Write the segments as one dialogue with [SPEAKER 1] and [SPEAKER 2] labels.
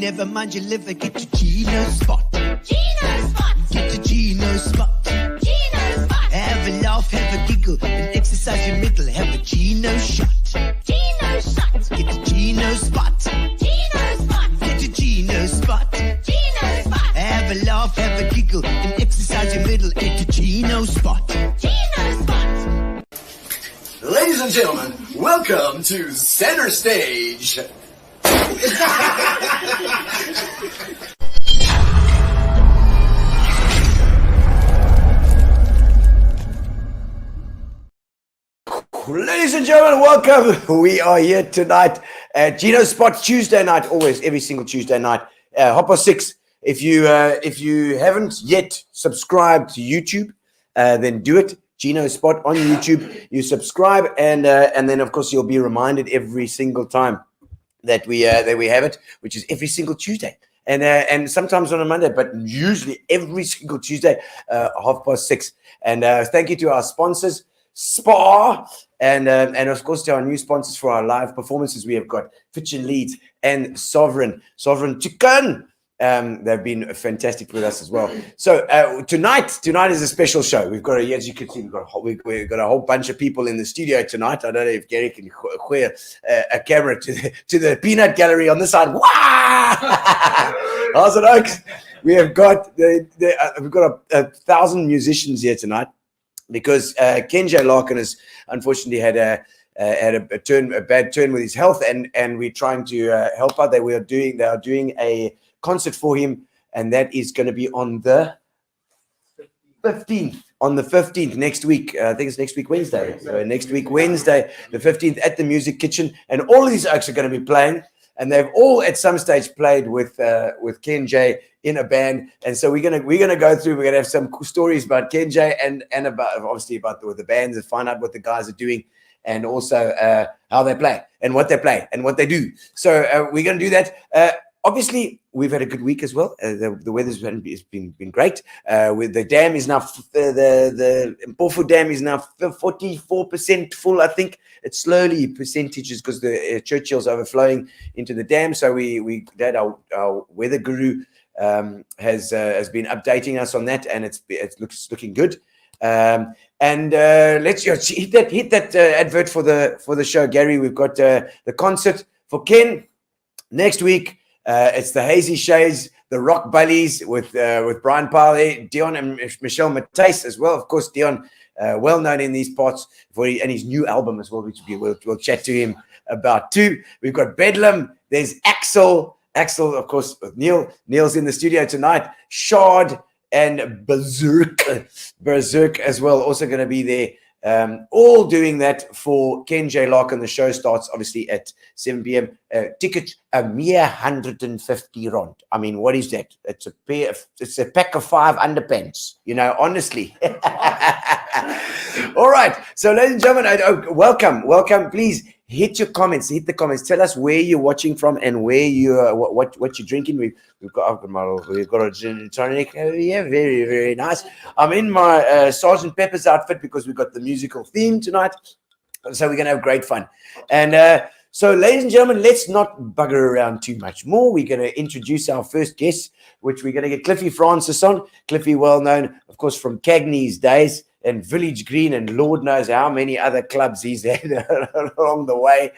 [SPEAKER 1] Never mind your liver, get to Gino spot. Gino spot. Get to Gino spot. Gino spot. Have a laugh, have a giggle, and exercise your middle. Have a Gino shot. Gino shot. Get to Gino spot. Gino spot. Get to Gino spot. Gino spot. Have a laugh, have a giggle, and exercise your middle. Get to Gino spot. Gino spot.
[SPEAKER 2] Ladies and gentlemen, welcome to Center Stage.
[SPEAKER 3] Ladies and gentlemen, welcome. We are here tonight at Gino Spot Tuesday night, always every single Tuesday night, 6:30. If you haven't yet subscribed to YouTube, then do it. Gino Spot on YouTube. You subscribe, and then of course you'll be reminded every single time that we have it, which is every single Tuesday, and sometimes on a Monday, but usually every single Tuesday, 6:30. And thank you to our sponsors, Spa, and of course to our new sponsors for our live performances. We have got Fitch and Leeds and Sovereign Chicken. They've been fantastic with us as well. So tonight is a special show. We've got, as you can see, we've got a whole bunch of people in the studio tonight. I don't know if Gary can queer a camera to the peanut gallery on this side. Wow! How's it, Oaks? We have got we've got 1,000 musicians here tonight because Ken J Larkin has unfortunately had a bad turn with his health, and we're trying to help out. They are doing a concert for him, and that is going to be on the 15th. On the 15th next week. I think it's next week Wednesday. So next week Wednesday, the 15th, at the Music Kitchen, and all of these oaks are going to be playing, and they've all at some stage played with Ken J in a band. And so we're gonna go through. We're gonna have some cool stories about Ken J and about obviously about the bands, and find out what the guys are doing, and also how they play and what they play and what they do. So we're gonna do that. Obviously, we've had a good week as well. The weather's been great. With the dam is now the Mpofu Dam is now 44% full. I think it's slowly percentages because the Churchill's overflowing into the dam. So we that our weather guru has been updating us on that, and it's looking good. And let's hit that advert for the show, Gary. We've got the concert for Ken next week. It's the Hazy Shades, the Rock Ballies with Brian Powell there, Deon and Michelle Mattheus as well. Of course, Deon, well known in these parts and his new album as well, which we'll chat to him about too. We've got Beddlam. There's Axyl, of course, with Neil. Neil's in the studio tonight. Shard and Bazirk as well, also going to be there. All doing that for Ken J Larkin. The show starts obviously at 7 p.m. Tickets a mere 150 rand. I mean, what is that? It's a pack of 5 underpants, honestly. All right. So, ladies and gentlemen, welcome. Please hit the comments. Tell us where you're watching from and where you what you're drinking. We've got a gin and tonic over here. Very, very nice. I'm in my Sergeant Pepper's outfit because we've got the musical theme tonight. So we're going to have great fun. And so, ladies and gentlemen, let's not bugger around too much more. We're going to introduce our first guest, which we're going to get Cliffy Francis on. Cliffy, well known, of course, from Cagney's days and Village Green, and Lord knows how many other clubs he's had along the way.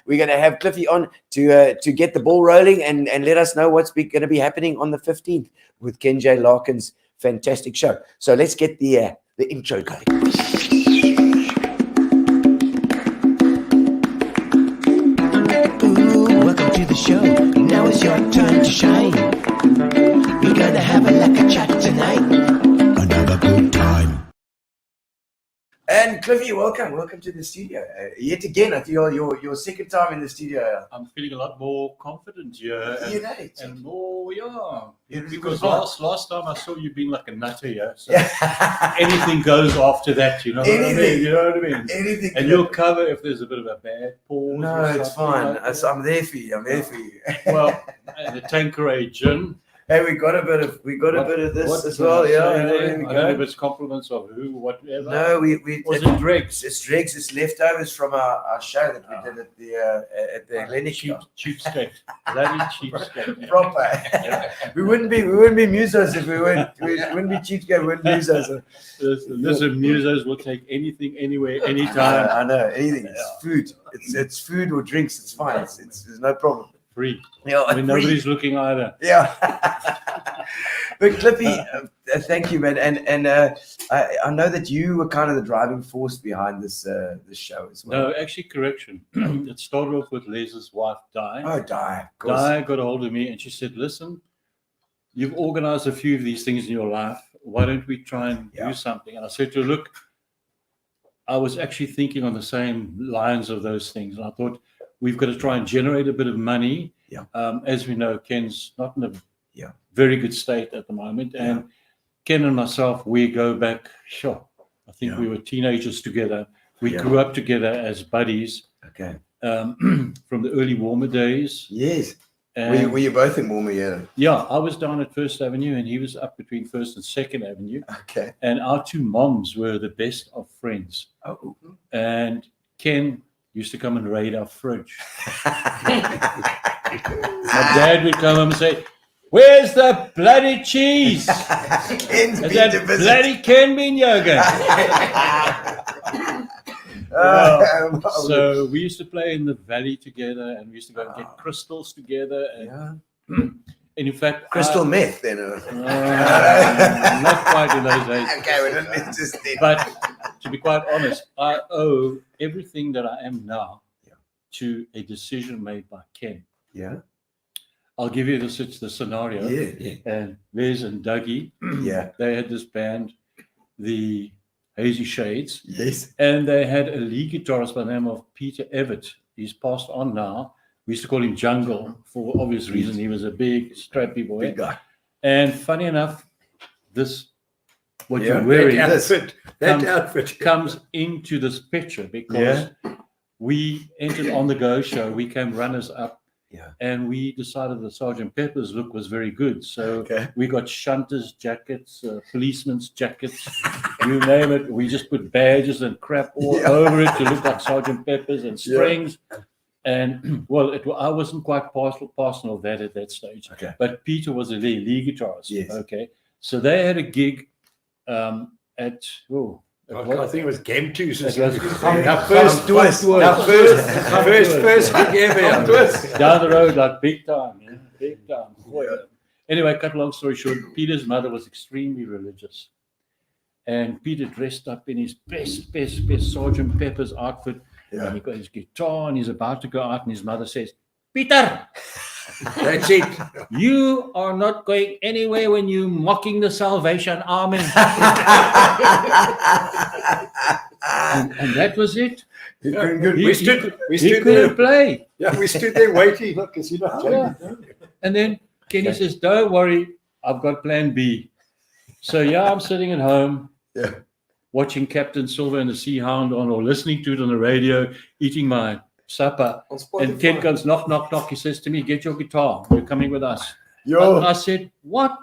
[SPEAKER 3] We're going to have Cliffy on to get the ball rolling and let us know what's going to be happening on the 15th with Ken J Larkin's fantastic show. So let's get the intro going.
[SPEAKER 1] Welcome to the show. Now it's your time to shine. We're gonna have a chat tonight. Another good time.
[SPEAKER 3] And Cliffy, welcome to the studio. Yet again, I think your second time in the studio.
[SPEAKER 4] I'm feeling a lot more confident here. And more,
[SPEAKER 3] Yeah,
[SPEAKER 4] because last time I saw you being like a nutter here. So anything goes after that, you know what I mean? You know what I mean?
[SPEAKER 3] Anything.
[SPEAKER 4] And you'll cover if there's a bit of a bad pause.
[SPEAKER 3] No, it's fine. Like I'm there for you.
[SPEAKER 4] Well, the Tanqueray gin.
[SPEAKER 3] Hey, we got a bit of this as well. Yeah,
[SPEAKER 4] I don't know if it's compliments of who, whatever.
[SPEAKER 3] No, we
[SPEAKER 4] was it dregs?
[SPEAKER 3] It's dregs. It's leftovers from our show that we did at the Atlantic.
[SPEAKER 4] Cheapskate, bloody cheapskate.
[SPEAKER 3] Proper.
[SPEAKER 4] Yeah.
[SPEAKER 3] we wouldn't be musos if we wouldn't be cheapskate. We wouldn't musos.
[SPEAKER 4] Listen, musos will take anything, anywhere, anytime.
[SPEAKER 3] I know anything. It's food. It's food or drinks. It's fine. It's no problem.
[SPEAKER 4] Free.
[SPEAKER 3] Yeah,
[SPEAKER 4] I mean, nobody's looking either.
[SPEAKER 3] Yeah. But Cliffy, thank you, man. And I know that you were kind of the driving force behind this show as well.
[SPEAKER 4] No, actually, correction. It started off with Les's wife, Di.
[SPEAKER 3] Oh, Di.
[SPEAKER 4] Di got a hold of me and she said, listen, you've organized a few of these things in your life. Why don't we try and do something? And I said to her, look, I was actually thinking on the same lines of those things. And I thought, we've got to try and generate a bit of money.
[SPEAKER 3] Yeah.
[SPEAKER 4] As we know, Ken's not in a very good state at the moment. And Ken and myself, we go back, I think we were teenagers together. We grew up together as buddies.
[SPEAKER 3] Okay.
[SPEAKER 4] From the early Warmer days.
[SPEAKER 3] Yes. Were you both in Warmer, yeah?
[SPEAKER 4] Yeah, I was down at First Avenue and he was up between First and Second Avenue.
[SPEAKER 3] Okay.
[SPEAKER 4] And our two moms were the best of friends.
[SPEAKER 3] Oh.
[SPEAKER 4] And Ken used to come and raid our fridge. My dad would come and say, where's the bloody cheese? Has that bloody Ken been yogurt? So we used to play in the valley together and we used to go and get crystals together. And in fact,
[SPEAKER 3] crystal meth then.
[SPEAKER 4] Not quite in those days.
[SPEAKER 3] Okay, we don't need to.
[SPEAKER 4] But to be quite honest, I owe everything that I am now to a decision made by Ken.
[SPEAKER 3] Yeah.
[SPEAKER 4] I'll give you the scenario.
[SPEAKER 3] Yeah.
[SPEAKER 4] And Les and Dougie, they had this band, the Hazy Shades.
[SPEAKER 3] Yes.
[SPEAKER 4] And they had a lead guitarist by the name of Peter Evett. He's passed on now. We used to call him Jungle for obvious reason. He was a big, strappy boy.
[SPEAKER 3] Big guy.
[SPEAKER 4] And funny enough, what you're wearing,
[SPEAKER 3] that outfit
[SPEAKER 4] comes into this picture because we entered on the Go show. We came runners up.
[SPEAKER 3] Yeah.
[SPEAKER 4] And we decided the Sergeant Pepper's look was very good. So we got shunters jackets, policemen's jackets, you name it. We just put badges and crap all over it to look like Sergeant Pepper's and strings. And well, I wasn't quite partial of that at that stage.
[SPEAKER 3] Okay.
[SPEAKER 4] But Peter was a lead guitarist.
[SPEAKER 3] Yes.
[SPEAKER 4] Okay. So they had a gig at
[SPEAKER 5] I think it was Game Tues.
[SPEAKER 4] First
[SPEAKER 5] gig ever.
[SPEAKER 4] down the road, like big time. Big time. Anyway, cut long story short, Peter's mother was extremely religious. And Peter dressed up in his best Sergeant Pepper's outfit. And he got his guitar and he's about to go out and his mother says, Peter,
[SPEAKER 5] That's it.
[SPEAKER 4] you are not going anywhere when you're mocking the Salvation Army. and that was it.
[SPEAKER 5] We stood
[SPEAKER 4] couldn't
[SPEAKER 5] there.
[SPEAKER 4] play.
[SPEAKER 5] Yeah, we stood there waiting. Look, because you're not playing.
[SPEAKER 4] And then Kenny says, don't worry, I've got plan B. So I'm sitting at home watching Captain Silver and the Sea Hound on or listening to it on the radio, eating my supper. And Ken comes, knock, knock, knock. He says to me, get your guitar. You're coming with us. I said, what?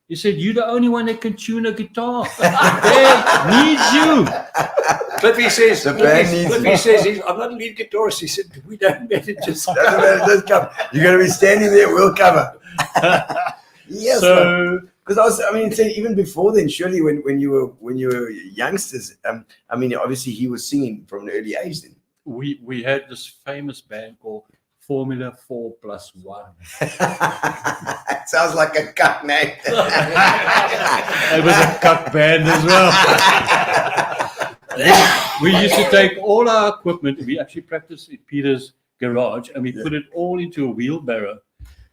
[SPEAKER 4] He said, you're the only one that can tune a guitar. Band needs you.
[SPEAKER 5] Cliffy says,
[SPEAKER 3] The band needs
[SPEAKER 5] Cliffy says, I'm not a lead guitarist. He said, we don't matter. Just
[SPEAKER 3] Just come. You're going to be standing there. We'll cover. Yes.
[SPEAKER 4] So,
[SPEAKER 3] because even before then, surely when you were youngsters, I mean, obviously he was singing from an early age then.
[SPEAKER 4] we had this famous band called Formula 4+1.
[SPEAKER 3] It sounds like a cut name.
[SPEAKER 4] It was a cut band as well. We used to take all our equipment. We actually practiced in Peter's garage, and we put it all into a wheelbarrow,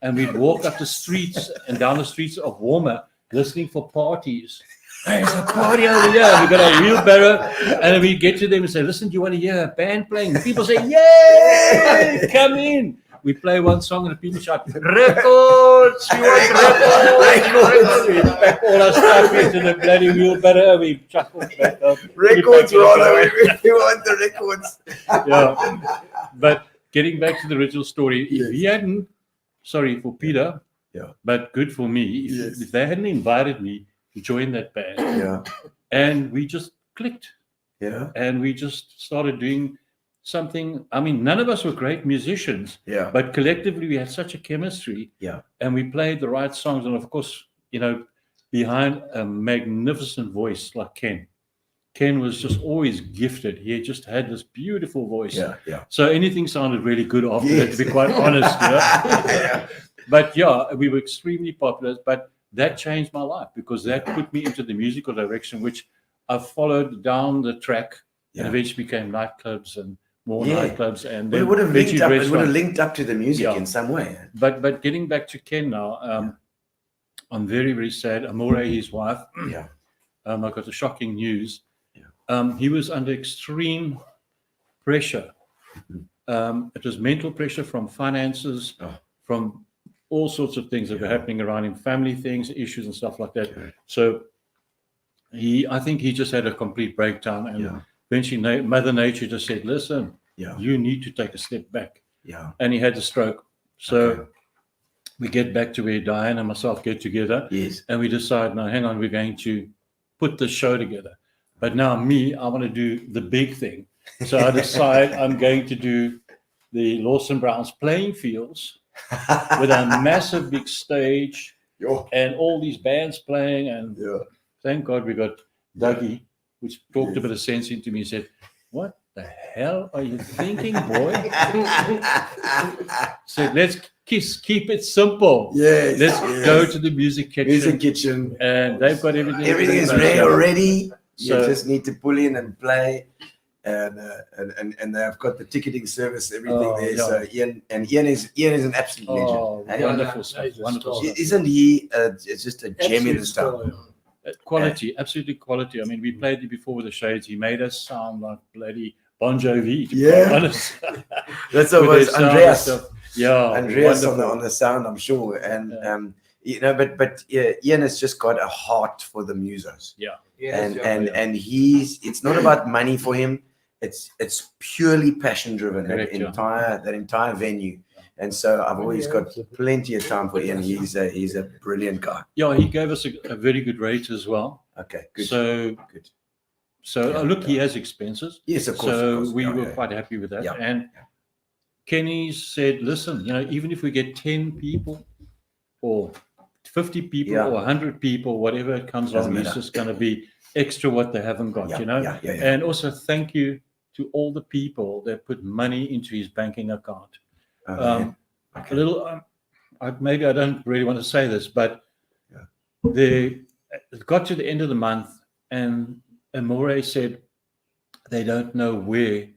[SPEAKER 4] and we'd walk up the streets and down the streets of Warmer, listening for parties. There's a party over there. We got a wheelbarrow, and then we get to them and say, "Listen, do you want to hear a band playing?" The people say, "Yay! Come in." We play one song, and the people shout, "Records! We want records!" We pack all our stuff into the bloody wheelbarrow. We chuckle back up.
[SPEAKER 3] Records, Ronald. We want the records.
[SPEAKER 4] Yeah, but getting back to the original story, if he hadn't, sorry for Peter, but good for me. If they hadn't invited me to join that band, and we just clicked, and we just started doing something. I mean, none of us were great musicians, but collectively we had such a chemistry, and we played the right songs. And of course, you know, behind a magnificent voice like Ken was just always gifted. He just had this beautiful voice. So anything sounded really good after that, to be quite honest. But we were extremely popular. But that changed my life, because that put me into the musical direction, which I followed down the track, and eventually became nightclubs and more nightclubs. And then
[SPEAKER 3] it would have linked up to the music in some way.
[SPEAKER 4] But getting back to Ken now, I'm very, very sad. Amore, his wife, I got the shocking news. He was under extreme pressure. It was mental pressure from finances, from all sorts of things that were happening around him, family things, issues and stuff like that. So I think he just had a complete breakdown, and eventually Mother Nature just said, listen, you need to take a step back. And he had a stroke. So we get back to where Diane and myself get together, and we decide, now hang on, we're going to put the show together. But now I want to do the big thing. So I decide I'm going to do the Lawson Browns playing fields with a massive big stage and all these bands playing. And thank God we got Dougie, which talked a bit of sense into me, and said, what the hell are you thinking, boy? Said, let's keep it simple. Let's go to the music kitchen. And they've got everything.
[SPEAKER 3] Everything is ready already. You just need to pull in and play, and they've got the ticketing service, everything there. So Ian is an absolute legend.
[SPEAKER 4] Wonderful stuff. Wonderful stuff.
[SPEAKER 3] Isn't he? It's just a gem in the style.
[SPEAKER 4] Quality, absolutely quality. I mean, we played it before with the Shades. He made us sound like bloody Bon Jovi. To be honest.
[SPEAKER 3] That's always Andreas. Andreas
[SPEAKER 4] wonderful.
[SPEAKER 3] on the sound, I'm sure, and you know, but Ian has just got a heart for the musos. And it's not about money for him. It's purely passion driven. That entire venue. And so I've always got plenty of time for Ian. He's a brilliant guy.
[SPEAKER 4] Yeah, he gave us a very good rate as well.
[SPEAKER 3] Okay, good.
[SPEAKER 4] So look, he has expenses.
[SPEAKER 3] Yes, of course.
[SPEAKER 4] So we were quite happy with that. And Kenny said, listen, you know, even if we get 10 people or 50 people or 100 people, whatever it comes on, it's just going to be extra what they haven't got, you know. And also thank you to all the people that put money into his banking account. A little, maybe I don't really want to say this, but it got to the end of the month, and Amore said they don't know where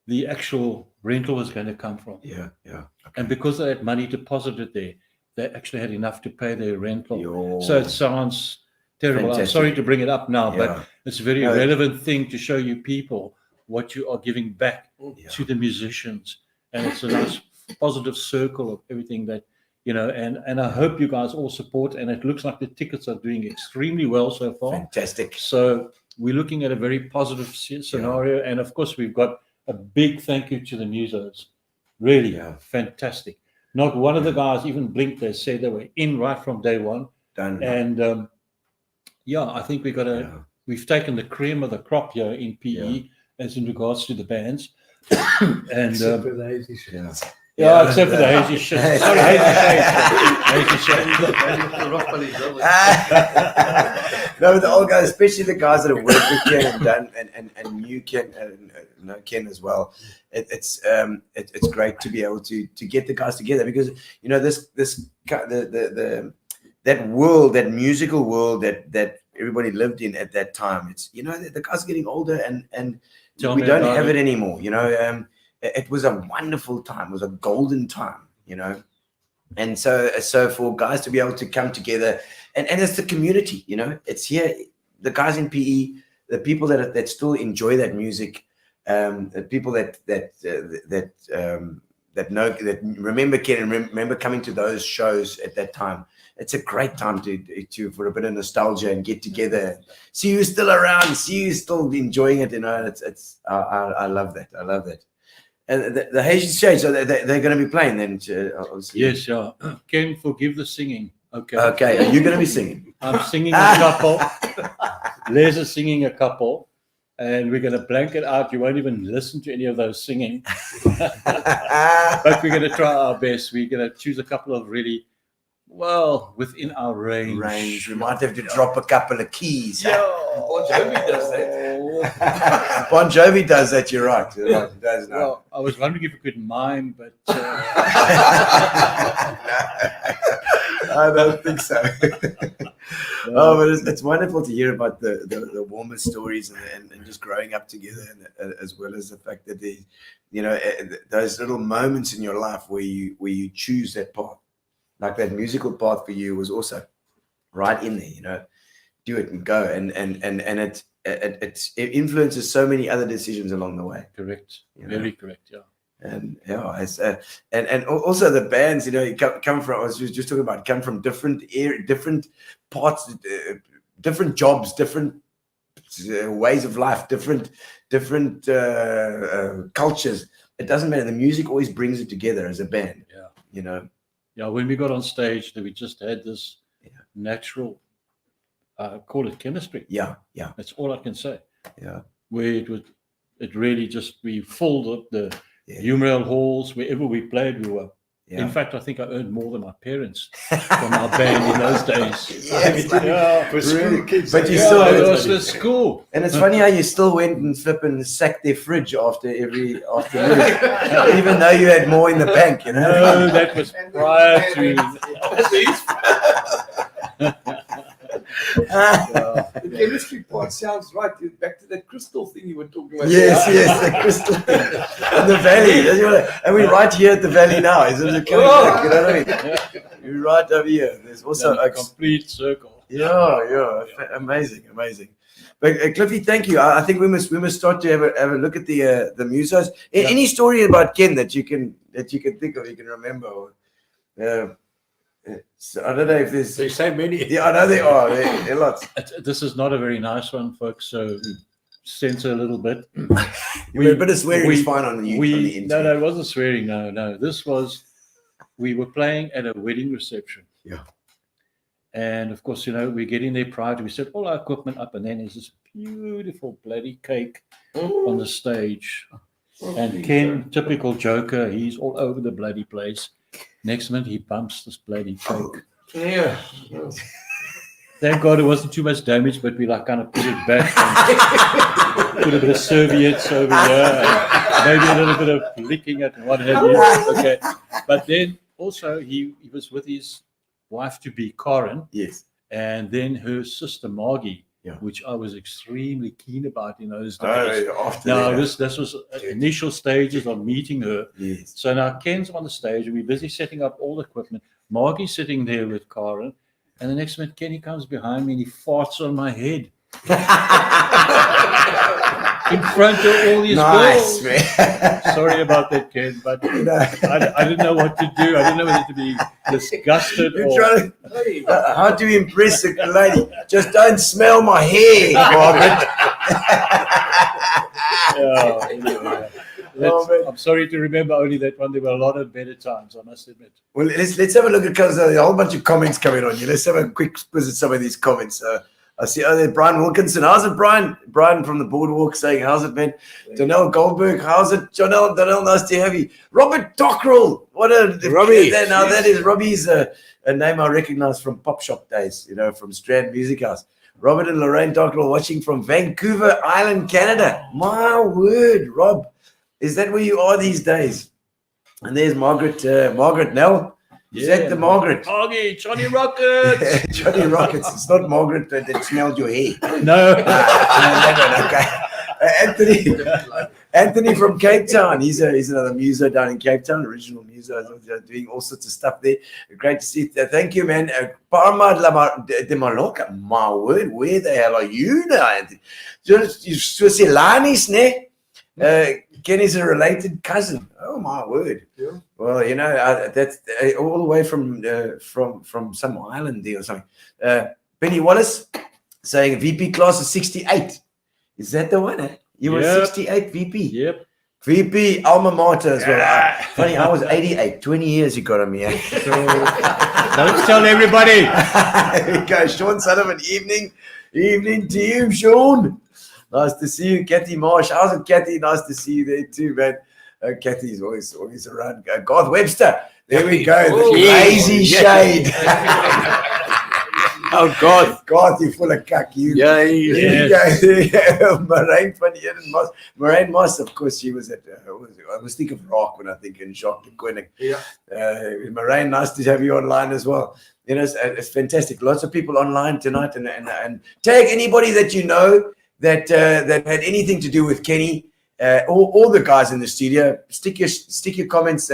[SPEAKER 4] the actual rental was going to come from.
[SPEAKER 3] Yeah. Okay.
[SPEAKER 4] And because they had money deposited there, they actually had enough to pay their rental. So it sounds terrible.
[SPEAKER 3] Fantastic.
[SPEAKER 4] I'm sorry to bring it up now, but it's a very relevant thing to show you people what you are giving back to the musicians. And it's a nice positive circle of everything that, and I hope you guys all support. And it looks like the tickets are doing extremely well so far.
[SPEAKER 3] Fantastic.
[SPEAKER 4] So we're looking at a very positive scenario. And of course, we've got a big thank you to the musos. Really fantastic. Not one of the guys even blinked. They said they were in right from day one.
[SPEAKER 3] Done.
[SPEAKER 4] And I think we've taken the cream of the crop here in PE as in regards to the bands. And
[SPEAKER 5] Except for the Hazy shit.
[SPEAKER 4] Except for the Hazy shit. Sorry, Hazy shit.
[SPEAKER 3] No, but the old guys, especially the guys that have worked with Ken and done and knew Ken and know Ken as well. It's great to be able to get the guys together, because that world, that musical world that everybody lived in at that time. It's the guys are getting older and we don't have it anymore. It was a wonderful time. It was a golden time. And so for guys to be able to come together, and it's the community. It's here. The guys in PE, the people that still enjoy that music, the people that know, that remember Ken and remember coming to those shows at that time. It's a great time to for a bit of nostalgia and get together, see who's still around, see who's still enjoying it. I love that. I love that. And the Hazy Shades, so they're going to be playing then. Obviously.
[SPEAKER 4] Yes, yeah. Ken, forgive the singing. Okay.
[SPEAKER 3] Okay. Are you going to be singing?
[SPEAKER 4] I'm singing a couple. Les is singing a couple. And we're going to blank it out. You won't even listen to any of those singing. But we're going to try our best. We're going to choose a couple of really, within our range.
[SPEAKER 3] We might have to drop a couple of keys.
[SPEAKER 2] Yeah, Bon Jovi does that.
[SPEAKER 3] Bon Jovi does that. You're right. He does now.
[SPEAKER 4] Well, I was wondering if you could mime, but
[SPEAKER 3] I don't think so. But it's wonderful to hear about the warmest stories and just growing up together, and as well as the fact that those little moments in your life where you choose that path, like that musical path for you was also right in there. Do it and go, and it influences so many other decisions along the way.
[SPEAKER 4] Correct, very correct, yeah.
[SPEAKER 3] And and also the bands, come from. I was just talking about, come from different parts, different jobs, different ways of life, different cultures. It doesn't matter. The music always brings it together as a band.
[SPEAKER 4] Yeah. When we got on stage, we just had this natural, call it chemistry. Yeah. That's all I can say.
[SPEAKER 3] Yeah.
[SPEAKER 4] Where it really just, we filled up the Humerail halls, wherever we played, we were. Yeah. In fact, I think I earned more than my parents from our band in those days.
[SPEAKER 5] For school kids.
[SPEAKER 3] But you still
[SPEAKER 4] it was the school.
[SPEAKER 3] And it's funny how you still went and flip and sacked their fridge after every afternoon, even though you had more in the bank.
[SPEAKER 4] No, that was prior to.
[SPEAKER 5] The chemistry part sounds right. Back to that crystal thing you were talking about.
[SPEAKER 3] Yes, the crystal thing. And the valley. And we're right here at the valley now. Isn't it coming back? You know what I mean? We're right over here. There's also
[SPEAKER 4] a complete circle.
[SPEAKER 3] Yeah. Amazing. But Cliffy, thank you. I think we must start to have a look at the musos. Any story about Ken that you can think of, you can remember? So I don't know if there's
[SPEAKER 5] so many.
[SPEAKER 3] Yeah, I know there are. There are lots.
[SPEAKER 4] This is not a very nice one, folks. So censor a little bit.
[SPEAKER 3] A bit of swearing is fine on the internet.
[SPEAKER 4] No, it wasn't swearing. No. This was, we were playing at a wedding reception.
[SPEAKER 3] Yeah.
[SPEAKER 4] And of course, we get in there prior to, we set all our equipment up, and then there's this beautiful bloody cake on the stage. And Ken, typical joker, he's all over the bloody place. Next minute, he bumps this bloody cake.
[SPEAKER 5] Yeah.
[SPEAKER 4] Thank God it wasn't too much damage, but we kind of put it back and put a bit of serviettes over here, maybe a little bit of licking it and what have you. Okay, but then also he was with his wife to be, Karen,
[SPEAKER 3] Yes.
[SPEAKER 4] and then her sister Margie,
[SPEAKER 3] Yeah.
[SPEAKER 4] which I was extremely keen about in those days.
[SPEAKER 3] After
[SPEAKER 4] Now
[SPEAKER 3] that.
[SPEAKER 4] this was initial stages of meeting her.
[SPEAKER 3] Yes.
[SPEAKER 4] So now Ken's on the stage, and we're busy setting up all the equipment. Margie's sitting there with Karen, and the next minute Kenny comes behind me and he farts on my head in front of all these
[SPEAKER 3] Nice,
[SPEAKER 4] girls.
[SPEAKER 3] man.
[SPEAKER 4] Sorry about that, Ken, but I didn't know what to do. I didn't know whether to be disgusted
[SPEAKER 3] You're
[SPEAKER 4] or.
[SPEAKER 3] trying to, how do you impress a lady? Just don't smell my hair, Margaret.
[SPEAKER 4] I'm sorry to remember only that one. There were a lot of better times, I must admit.
[SPEAKER 3] Well, let's have a look at, because there's a whole bunch of comments coming on here. Let's have a quick visit some of these comments. I see there's Brian Wilkinson. How's it, Brian? Brian from the Boardwalk saying, how's it, man? Donnell Goldberg, how's it? Donnell, nice to have you. Robert Dockrell. What a
[SPEAKER 1] Robbie.
[SPEAKER 3] Now that is Robbie's a name I recognize from Pop Shop days, from Strand Music House. Robert and Lorraine Dockrell watching from Vancouver Island, Canada. My word, Rob. Is that where you are these days? And there's Margaret Nell. Is that the Margaret?
[SPEAKER 4] Margie, Johnny Rockets.
[SPEAKER 3] Johnny Rockets. It's not Margaret that smelled your hair.
[SPEAKER 4] No.
[SPEAKER 3] Okay. Anthony from Cape Town. He's another muso down in Cape Town, original muso, doing all sorts of stuff there. Great to see. Thank you, man. Barnard de Mallorca. My word, where the hell are you now, Anthony? Switzerlandis, ne? Kenny's a related cousin. Oh my word! Yeah. Well, that's all the way from some island there or something. Benny Wallace saying VP class is 68. Is that the one? Eh? You were 68 VP.
[SPEAKER 4] Yep.
[SPEAKER 3] VP alma mater as well. Funny, I was 88. 20 years you got on me. Eh?
[SPEAKER 4] So, don't tell everybody.
[SPEAKER 3] There we go, Sean Sullivan. Evening to you, Sean. Nice to see you, Kathy Marsh. How's it, Kathy? Nice to see you there too, man. Kathy's always around. Garth Webster. There we go. The lazy shade.
[SPEAKER 1] Oh, God.
[SPEAKER 3] Garth, you're full of cuck.
[SPEAKER 1] Yeah.
[SPEAKER 3] Moraine van Eden Moss. Moraine Moss, of course, she was at, I was thinking of Rock when I think in Jacques de Koning.
[SPEAKER 5] Yeah.
[SPEAKER 3] Moraine, nice to have you online as well. It's fantastic. Lots of people online tonight, and tag anybody that you know that had anything to do with Kenny, all the guys in the studio. Stick your comments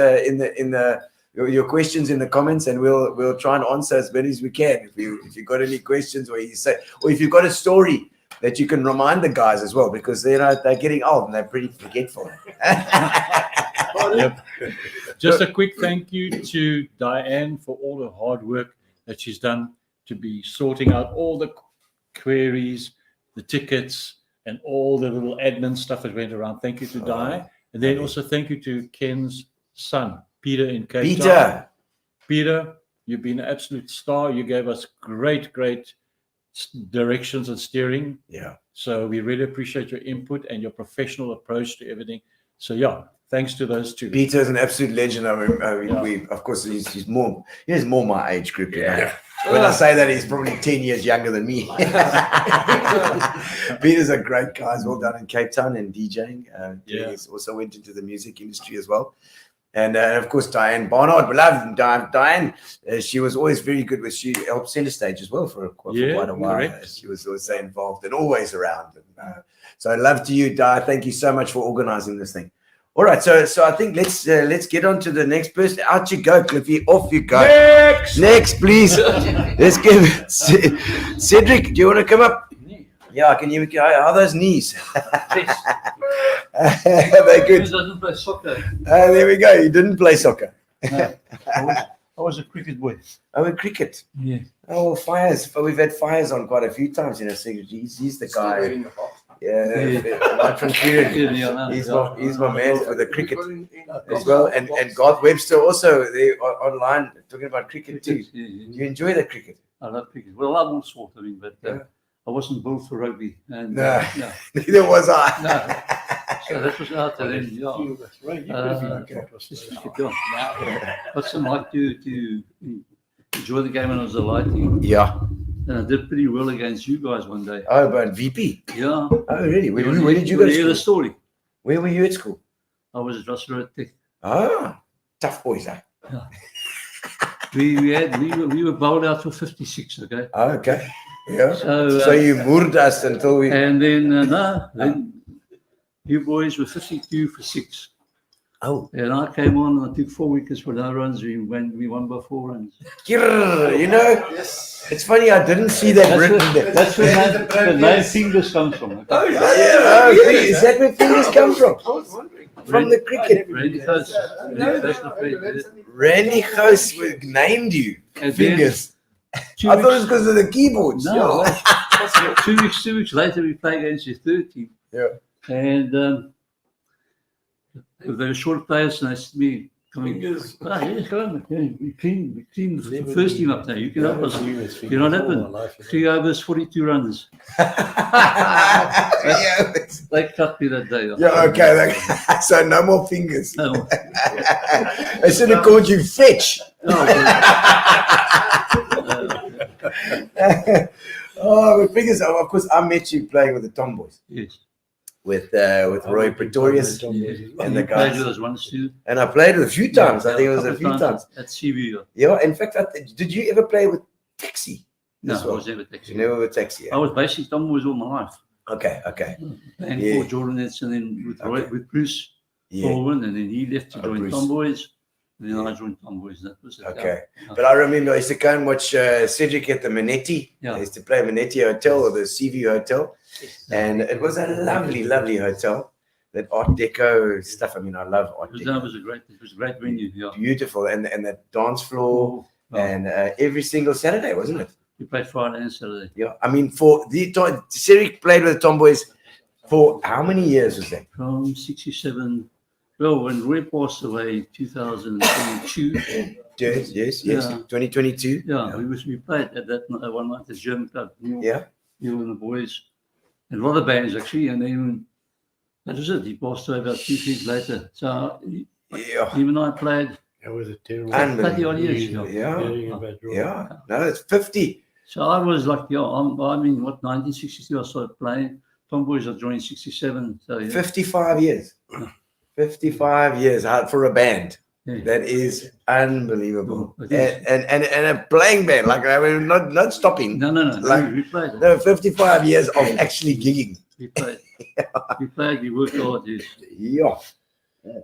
[SPEAKER 3] your questions in the comments, and we'll try and answer as many as we can. If you got any questions, or if you've got a story that you can remind the guys as well, because they're getting old and they're pretty forgetful.
[SPEAKER 4] Yep. Just a quick thank you to Diane for all the hard work that she's done to be sorting out all the queries, the tickets, and all the little admin stuff that went around. Thank you to Di. And then also thank you to Ken's son, Peter in Cape Town. Peter, you've been an absolute star. You gave us great directions and steering.
[SPEAKER 3] Yeah. So
[SPEAKER 4] we really appreciate your input and your professional approach to everything. So yeah, thanks to those two.
[SPEAKER 3] Peter's an absolute legend. Of course, he's more my age group. Yeah. When I say that, he's probably 10 years younger than me. Peter's a great guy as well down in Cape Town and DJing. He's also went into the music industry as well. And of course, Diane Barnard, beloved Diane. She was always very good. She helped center stage as well for quite a while.
[SPEAKER 4] Correct.
[SPEAKER 3] She was always involved and always around. So love to you, Di. Thank you so much for organizing this thing. All right, so I think let's get on to the next person. Out you go, Cliffy. Off you go. Next, please. Let's give Cedric. Do you want to come up? Yeah, can you? How are those knees? They're good.
[SPEAKER 6] Doesn't play soccer.
[SPEAKER 3] There we go. You didn't play soccer.
[SPEAKER 6] No, I was a cricket boy.
[SPEAKER 3] Oh, in cricket.
[SPEAKER 6] Yeah.
[SPEAKER 3] Oh, Fires. We've had Fires on quite a few times. Cedric. He's the guy. Right from Kieran. He's my man for the cricket as well. And Garth Webster also online talking about cricket too. Do you enjoy the cricket?
[SPEAKER 6] I love cricket. Well, I love all sorts of things, but I wasn't built for rugby. And,
[SPEAKER 3] no, neither was I.
[SPEAKER 6] No. So that was out there then. What's it like to enjoy the game when I was a lighting?
[SPEAKER 3] Yeah.
[SPEAKER 6] And I did pretty well against you guys one day.
[SPEAKER 3] Oh, but VP?
[SPEAKER 6] Yeah.
[SPEAKER 3] Oh, really? Where did you go to
[SPEAKER 6] school? The story.
[SPEAKER 3] Where were you at school?
[SPEAKER 6] I was at Russell Tech.
[SPEAKER 3] Ah, tough boys, eh?
[SPEAKER 6] Yeah. we were bowled out for 56. Okay.
[SPEAKER 3] Okay. Yeah.
[SPEAKER 6] So,
[SPEAKER 3] You moored us until we.
[SPEAKER 6] And then then you boys were 52 for 6.
[SPEAKER 3] Oh.
[SPEAKER 6] And I came on and I took 4 wickets for no runs. We won by 4 runs.
[SPEAKER 3] You know, it's funny. I didn't see that written there.
[SPEAKER 6] That's where the name Fingers comes from. Okay?
[SPEAKER 3] Oh, yeah. Is that where fingers come from?
[SPEAKER 5] I was wondering.
[SPEAKER 3] From the cricket.
[SPEAKER 6] Randy Coates.
[SPEAKER 3] Randy House named you
[SPEAKER 6] And
[SPEAKER 3] fingers.
[SPEAKER 6] then
[SPEAKER 3] I thought it was because of the keyboards.
[SPEAKER 6] No, 2 weeks later we played against the third team.
[SPEAKER 3] Yeah.
[SPEAKER 6] And they were short players, and they said to me, come on, we clean the first team up now. You can help us. You know what happened? 3 overs, 42 runs. They cut me that day.
[SPEAKER 3] Yeah, okay. So no more fingers.
[SPEAKER 6] No.
[SPEAKER 3] They should have called you Fetch. Oh, but fingers. Of course, I met you playing with the Tomboys.
[SPEAKER 6] Yes.
[SPEAKER 3] With Roy Pretorius and the guys.
[SPEAKER 6] Played with us once too.
[SPEAKER 3] And I played it a few times. I think it was a few times.
[SPEAKER 6] At CBU.
[SPEAKER 3] Yeah, in fact, did you ever play with Taxi?
[SPEAKER 6] No,
[SPEAKER 3] as well?
[SPEAKER 6] I was never Taxi.
[SPEAKER 3] You never with Taxi.
[SPEAKER 6] I was basically Tomboys all my life.
[SPEAKER 3] Okay.
[SPEAKER 6] And
[SPEAKER 3] Yeah.
[SPEAKER 6] for Jordan Edson, and then with Roy,
[SPEAKER 3] Okay.
[SPEAKER 6] with Bruce
[SPEAKER 3] Yeah.
[SPEAKER 6] Forward, and then he left to join
[SPEAKER 3] Bruce.
[SPEAKER 6] Tomboys. And then I joined Tomboys. That was it.
[SPEAKER 3] Okay. But I remember I used to go and watch Cedric at the Manetti.
[SPEAKER 6] Yeah.
[SPEAKER 3] I used to play Manetti Hotel or the Seaview Hotel. And it was a lovely, lovely hotel. That Art Deco stuff. I mean, I love Art Deco.
[SPEAKER 6] It was a great venue. Yeah.
[SPEAKER 3] Beautiful. And that dance floor.
[SPEAKER 6] Oh,
[SPEAKER 3] And every single Saturday, wasn't it?
[SPEAKER 6] we played Friday and Saturday.
[SPEAKER 3] Yeah. I mean, for the Cedric played with the Tomboys for how many years was that?
[SPEAKER 6] From 67. Well, when Roy passed away, 2022.
[SPEAKER 3] Yes.
[SPEAKER 6] Yeah.
[SPEAKER 3] 2022.
[SPEAKER 6] Yeah, we played at that one night at German Club.
[SPEAKER 3] Yeah.
[SPEAKER 6] You and the boys, and a lot of bands actually. And then that was it. He passed away about 2 weeks later. So
[SPEAKER 3] Yeah.
[SPEAKER 6] him and I played
[SPEAKER 7] That was a terrible.
[SPEAKER 6] 30 odd years.
[SPEAKER 3] Yeah. No, it's 50.
[SPEAKER 6] So I was like, I mean, 1962 I started playing. Tomboys I joined 67. So yeah.
[SPEAKER 3] 55 years. 55 years for a band.
[SPEAKER 6] Yeah.
[SPEAKER 3] That is unbelievable.
[SPEAKER 6] Oh, it is.
[SPEAKER 3] And a playing band, like I mean, not stopping.
[SPEAKER 6] No.
[SPEAKER 3] Like-
[SPEAKER 6] We played.
[SPEAKER 3] No, 55 years of actually gigging.
[SPEAKER 6] We played. We played. We worked hard. Yes.
[SPEAKER 3] Yeah.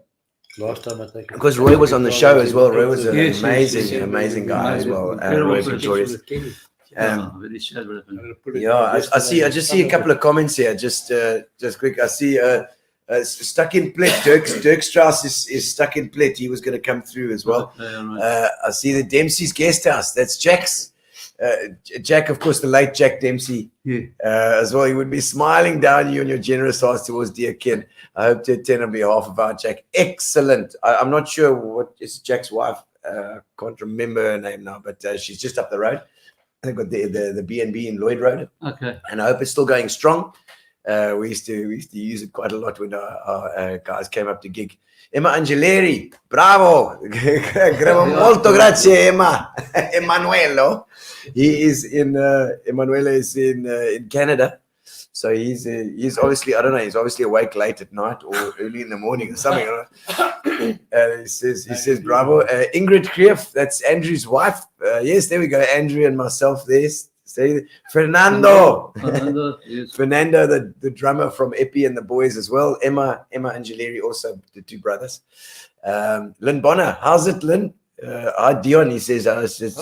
[SPEAKER 7] Last time I think.
[SPEAKER 3] Because Roy was on the show as well. Roy was an
[SPEAKER 6] Yes,
[SPEAKER 3] amazing guy as well.
[SPEAKER 6] Incredible
[SPEAKER 3] Roy
[SPEAKER 6] person.
[SPEAKER 3] Pretorius.
[SPEAKER 6] Very sad what happened.
[SPEAKER 3] Yeah, I just see a couple of comments here. Just quick. I see stuck in Plet. Dirk Strauss is stuck in Plet. He was going to come through as well.
[SPEAKER 6] Right.
[SPEAKER 3] I see the Dempsey's guest house. That's Jack's. Jack, of course, the late Jack Dempsey as well. He would be smiling down you and your generous hearts towards dear Ken. I hope to attend on behalf of our Jack. Excellent. I'm not sure what is Jack's wife. Can't remember her name now, but she's just up the road. I think got the B&B in Lloyd Road.
[SPEAKER 6] Okay.
[SPEAKER 3] And I hope it's still going strong. We used to use it quite a lot when our guys came up to gig. Emma Angeleri, bravo, molto grazie Emma. Emanuelo, he is Emanuele is in Canada, so he's obviously, I don't know, he's obviously awake late at night or early in the morning or something. He says bravo. Ingrid Krief, that's Andrew's wife. Yes, there we go, Andrew and myself there. Say Fernando,
[SPEAKER 6] Yes.
[SPEAKER 3] Fernando, the drummer from Epi and the boys as well. Emma Angeleri, also the two brothers. Lynn Bonner, how's it, Lynn? Hi Deon, he says. It's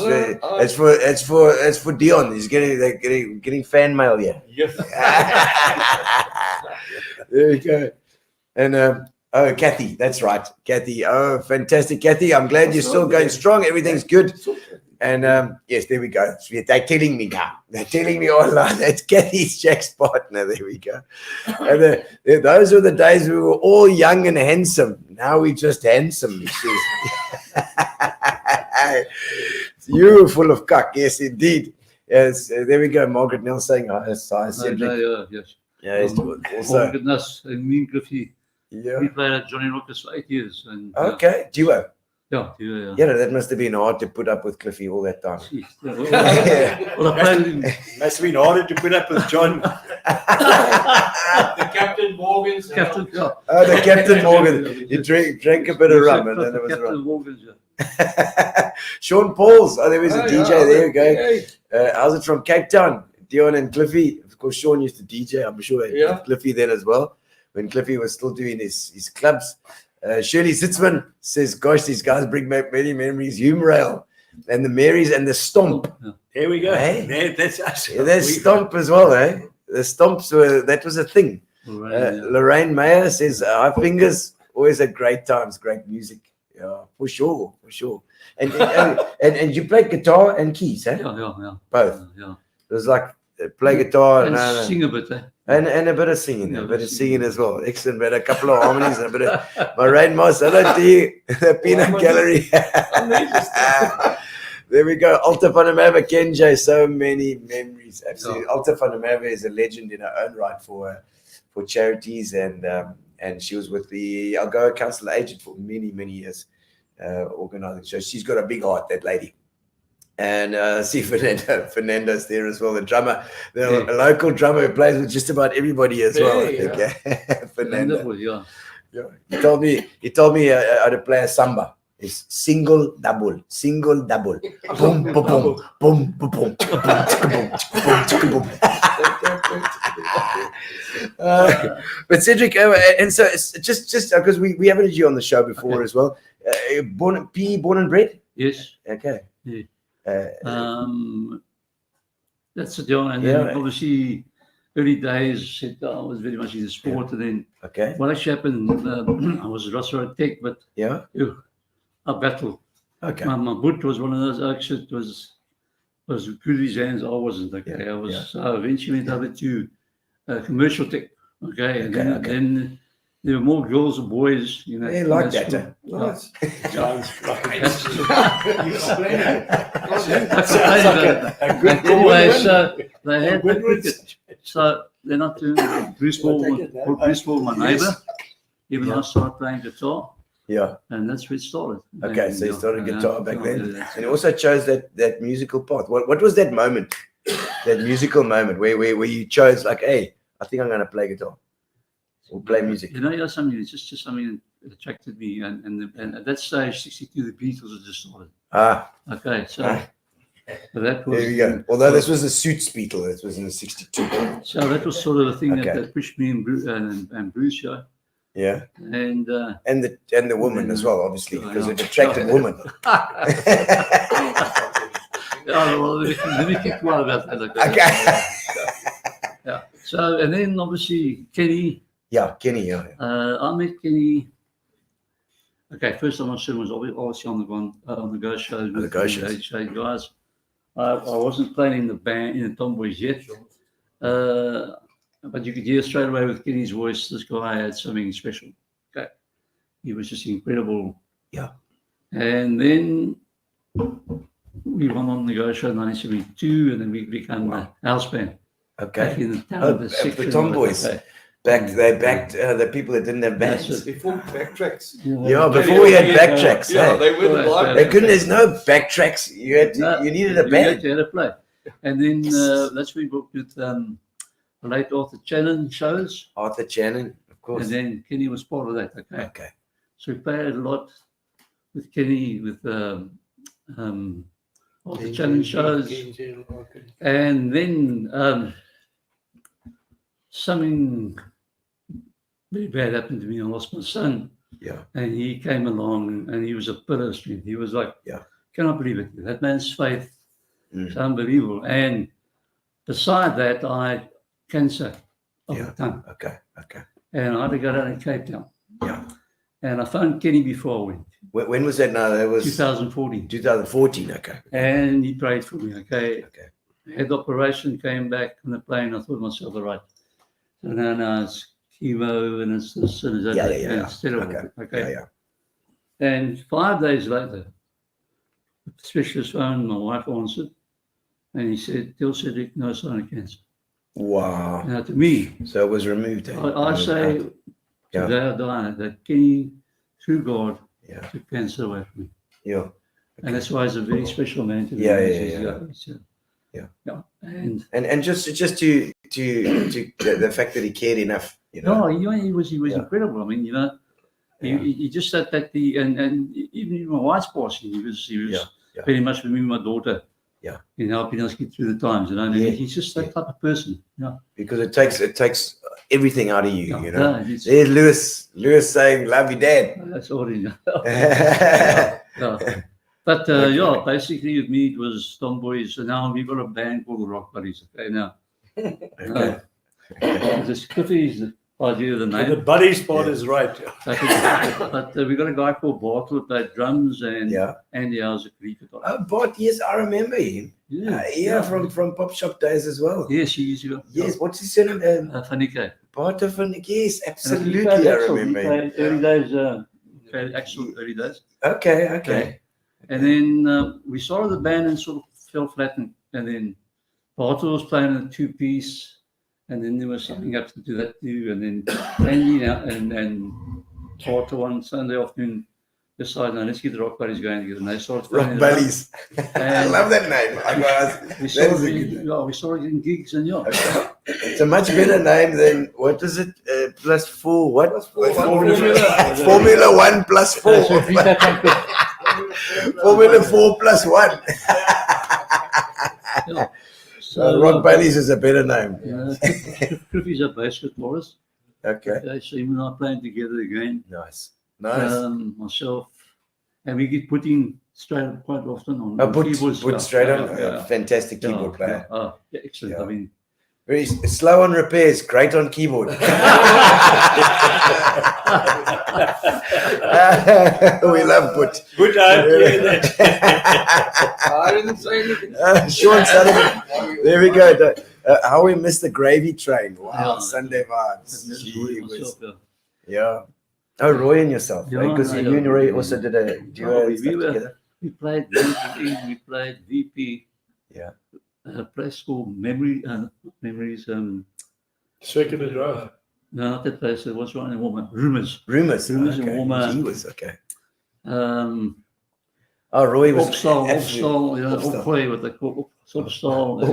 [SPEAKER 3] for Deon. He's getting fan mail here.
[SPEAKER 7] Yes.
[SPEAKER 3] There we go. And Kathy, that's right, Kathy. Oh, fantastic, Kathy. I'm glad you're still going strong. Everything's good. And yes, there we go. They're telling me now. They're telling me online. That's Kathy's Jack's partner. There we go. And those were the days we were all young and handsome. Now we're just handsome. He says. You're full of cuck. Yes, indeed. Yes, there we go. Margaret Nell saying hi, Cedric.
[SPEAKER 6] Yes.
[SPEAKER 3] Yeah,
[SPEAKER 6] Oh,
[SPEAKER 3] also,
[SPEAKER 6] goodness. And me and Cliffy,
[SPEAKER 3] yeah.
[SPEAKER 6] we played at Johnny Rockers for 8 years. And,
[SPEAKER 3] Okay, duo.
[SPEAKER 6] Yeah.
[SPEAKER 3] Yeah, that must have been hard to put up with Cliffy all that time.
[SPEAKER 6] Jeez. Well, I played him.
[SPEAKER 7] Must have been harder to put up with John.
[SPEAKER 5] The Captain Morgan's.
[SPEAKER 6] Captain, yeah.
[SPEAKER 3] Oh, the Captain Morgan. You drank a bit of rum and then it was
[SPEAKER 6] Captain
[SPEAKER 3] rum.
[SPEAKER 6] Morgan's, yeah.
[SPEAKER 3] Sean Pauls. Oh, there was a DJ.
[SPEAKER 5] yeah.
[SPEAKER 3] There you go.
[SPEAKER 5] Hey.
[SPEAKER 3] How's it from Cape Town? Deon and Cliffy. Of course, Sean used to DJ. I'm sure
[SPEAKER 5] Yeah.
[SPEAKER 3] Cliffy then as well. When Cliffy was still doing his clubs. Shirley Sitzman says, gosh, these guys bring back many memories. Hume Rail and the Marys and the Stomp.
[SPEAKER 7] There we go.
[SPEAKER 3] Hey.
[SPEAKER 7] Yeah, that's us.
[SPEAKER 3] Yeah, there's Stomp as well, eh? The Stomps that was a thing. Lorraine Mayer says, our fingers always had great times, great music. Yeah, for sure. And you played guitar and keys, eh?
[SPEAKER 6] Yeah.
[SPEAKER 3] Both.
[SPEAKER 6] Yeah.
[SPEAKER 3] It was like play guitar
[SPEAKER 6] And
[SPEAKER 3] and
[SPEAKER 6] sing a bit, eh?
[SPEAKER 3] and a bit of singing,
[SPEAKER 6] Yeah,
[SPEAKER 3] a bit of
[SPEAKER 6] singing.
[SPEAKER 3] singing as well. Excellent, but a couple of harmonies and a bit of my rain moss. Hello to you, the peanut gallery. There we go. Alta Panamava, Ken J. So many memories. Absolutely.
[SPEAKER 6] Yeah.
[SPEAKER 3] Alta Panamava is a legend in her own right for charities, and she was with the Algoa Council agent for many years, organizing. So she's got a big heart, that lady. And see Fernando's there as well, the drummer, the local drummer who plays with just about everybody as well. I think. Yeah. Fernando.
[SPEAKER 6] Wonderful, yeah.
[SPEAKER 3] He told me how to play a samba. It's single double, boom, boom, boom, boom, boom, boom, boom, boom. But Cedric, and so it's just because we haven't had you on the show before as well. Born and bred.
[SPEAKER 6] Yes.
[SPEAKER 3] Okay.
[SPEAKER 6] Yeah. That's the deal. And
[SPEAKER 3] Yeah.
[SPEAKER 6] then obviously early days I was very much into sport, and then
[SPEAKER 3] Okay.
[SPEAKER 6] what actually happened, I was a Rossroad Tech, but
[SPEAKER 3] Yeah.
[SPEAKER 6] I battled.
[SPEAKER 3] Okay.
[SPEAKER 6] My boot was one of those actually was good his hands. I wasn't okay.
[SPEAKER 3] Yeah,
[SPEAKER 6] I was
[SPEAKER 3] yeah.
[SPEAKER 6] so eventually went over to commercial tech. Okay. And
[SPEAKER 3] Okay,
[SPEAKER 6] then there were more girls and boys, you know.
[SPEAKER 3] They
[SPEAKER 6] in
[SPEAKER 3] like
[SPEAKER 6] that
[SPEAKER 3] that.
[SPEAKER 6] school.
[SPEAKER 5] Nice.
[SPEAKER 7] Sounds like a good
[SPEAKER 6] Anyway,
[SPEAKER 7] woman.
[SPEAKER 6] so they had the
[SPEAKER 7] Woodward's.
[SPEAKER 6] cricket. So then I turned Bruce Ball, my neighbour. Even I started playing guitar,
[SPEAKER 3] Yeah.
[SPEAKER 6] and that's where it started.
[SPEAKER 3] Okay.
[SPEAKER 6] And,
[SPEAKER 3] So you started guitar back then,
[SPEAKER 6] yeah,
[SPEAKER 3] and you also chose that musical path. What was that moment? That musical moment where you chose like, hey, I think I'm going to play guitar or play music.
[SPEAKER 6] You know, something. It's just something that attracted me, and at that stage, 62, the Beatles had just started. Okay, so that was
[SPEAKER 3] There you go. Although this was a Suits Beetle, it was in the 62.
[SPEAKER 6] So that was sort of the thing
[SPEAKER 3] Okay.
[SPEAKER 6] that pushed me and Bruce, yeah.
[SPEAKER 3] Yeah.
[SPEAKER 6] And
[SPEAKER 3] And the woman as well, obviously, because it
[SPEAKER 6] Yeah.
[SPEAKER 3] attracted women.
[SPEAKER 6] well, let me keep quiet about that.
[SPEAKER 3] Okay.
[SPEAKER 6] Yeah. So and then obviously Kenny.
[SPEAKER 3] Yeah, Kenny. Yeah.
[SPEAKER 6] I met Kenny. Okay, first time I saw him was obviously on the Go show with
[SPEAKER 3] the Go shows.
[SPEAKER 6] HA guys. I wasn't playing in the band in the Tomboys yet, but you could hear straight away with Kenny's voice, this guy had something special. Okay, he was just incredible.
[SPEAKER 3] Yeah.
[SPEAKER 6] And then we went on the Go show in 1972, and then we became the house band. Back
[SPEAKER 3] Okay.
[SPEAKER 6] in the town,
[SPEAKER 3] Oh,
[SPEAKER 6] the
[SPEAKER 3] the
[SPEAKER 6] section.
[SPEAKER 3] Tomboys.
[SPEAKER 6] Okay.
[SPEAKER 3] They backed the people that didn't have
[SPEAKER 6] That's
[SPEAKER 3] bands.
[SPEAKER 6] it.
[SPEAKER 5] Before backtracks.
[SPEAKER 3] Yeah, before we had backtracks.
[SPEAKER 5] Yeah,
[SPEAKER 3] hey.
[SPEAKER 5] they wouldn't like
[SPEAKER 3] They couldn't. There's no backtracks. You needed a
[SPEAKER 6] You
[SPEAKER 3] band.
[SPEAKER 6] had to play. And then that's when we booked with the late Arthur Channon shows.
[SPEAKER 3] Arthur Channon, of course.
[SPEAKER 6] And then Kenny was part of that. Okay.
[SPEAKER 3] Okay.
[SPEAKER 6] So we played a lot with Kenny, with Arthur Channon shows. And then something very bad happened to me. I lost my son.
[SPEAKER 3] Yeah.
[SPEAKER 6] And he came along and he was a pillar of strength. He was like,
[SPEAKER 3] Yeah.
[SPEAKER 6] cannot believe it. That man's faith
[SPEAKER 3] Mm.
[SPEAKER 6] is unbelievable. And beside that, I had cancer of
[SPEAKER 3] Yeah.
[SPEAKER 6] the tongue.
[SPEAKER 3] Okay.
[SPEAKER 6] And I had to go down to Cape Town.
[SPEAKER 3] Yeah.
[SPEAKER 6] And I phoned Kenny before I went,
[SPEAKER 3] When was that? No, that was
[SPEAKER 6] 2014.
[SPEAKER 3] 2014. Okay.
[SPEAKER 6] And he prayed for me, okay?
[SPEAKER 3] Okay.
[SPEAKER 6] Had the operation, came back on the plane. I thought to myself, all right. So now it's chemo and it's this and it's that.
[SPEAKER 3] Yeah.
[SPEAKER 6] And it's terrible. Okay.
[SPEAKER 3] Yeah.
[SPEAKER 6] And 5 days later, the specialist phoned, my wife answered, and he said, tell Cedric no sign of cancer.
[SPEAKER 3] Wow.
[SPEAKER 6] Now to me,
[SPEAKER 3] So it was removed. Eh?
[SPEAKER 6] I say
[SPEAKER 3] Yeah.
[SPEAKER 6] today I die that Kenny, through God, took cancer away from me.
[SPEAKER 3] Yeah.
[SPEAKER 6] And that's why he's a very special man to me.
[SPEAKER 3] Yeah.
[SPEAKER 6] And
[SPEAKER 3] just to the fact that he cared enough, you know.
[SPEAKER 6] No, he was incredible. I mean, he just said that and even my wife's passing, he was very much with me and my daughter.
[SPEAKER 3] Yeah.
[SPEAKER 6] In helping us get through the times, you know. And he's just that type of person. Yeah.
[SPEAKER 3] Because it takes everything out of you, you know.
[SPEAKER 6] Yeah,
[SPEAKER 3] There's Lewis saying, "Love you, Dad."
[SPEAKER 6] That's all he knows. But basically with me it was Tomboys, and now we've got a band called the Rock Buddies. Okay, now. This Cliffy is the idea of the name.
[SPEAKER 7] The Buddies part is right.
[SPEAKER 6] But we got a guy called Bart who played drums and Andy Howes guitar.
[SPEAKER 3] Oh, Bart, yes, I remember him. From Pop Shop days as well.
[SPEAKER 6] Yes, he used to.
[SPEAKER 3] Yes, what's his surname?
[SPEAKER 6] Fanike.
[SPEAKER 3] Bart of Fanike, yes, absolutely, I remember him.
[SPEAKER 6] Early days, Axyl early days.
[SPEAKER 3] Okay.
[SPEAKER 6] And then we started the band and sort of fell flat, and then Bart was playing a two-piece, and then there was something up to do that too, and then Andy and Bart one Sunday afternoon decided, let's get the Rock Buddies going together, and they started
[SPEAKER 3] Rock Ballies. I love that name.
[SPEAKER 6] We started getting gigs, and
[SPEAKER 3] it's a much better name than what is it? Plus 4. What? Formula 1 plus 4. Formula 4 plus 1. So Rock Ballies is a better name.
[SPEAKER 6] Cliffy's a bass guitarist.
[SPEAKER 3] Okay.
[SPEAKER 6] So him and I playing together again.
[SPEAKER 3] Nice.
[SPEAKER 6] Myself, and we get putting straight up quite often on
[SPEAKER 3] keyboards. Put straight on. Fantastic keyboard player.
[SPEAKER 6] Excellent. I mean,
[SPEAKER 3] very slow on repairs, great on keyboard. We love Put.
[SPEAKER 7] Good idea.
[SPEAKER 5] I didn't say anything.
[SPEAKER 3] Sean Sullivan. There we go. How we missed the gravy train. Wow, Sunday vibes. Yeah. Oh, Roy and yourself. Because you and Roy also did a duo together.
[SPEAKER 6] We played VP, we played VP.
[SPEAKER 3] Yeah.
[SPEAKER 6] A place called Memories.
[SPEAKER 7] Circular Drive.
[SPEAKER 6] No, not that place. There was one in Walmart. Rumors
[SPEAKER 3] in
[SPEAKER 6] Walmart.
[SPEAKER 3] He was okay.
[SPEAKER 6] Roy was Opstall, what they call Opstall,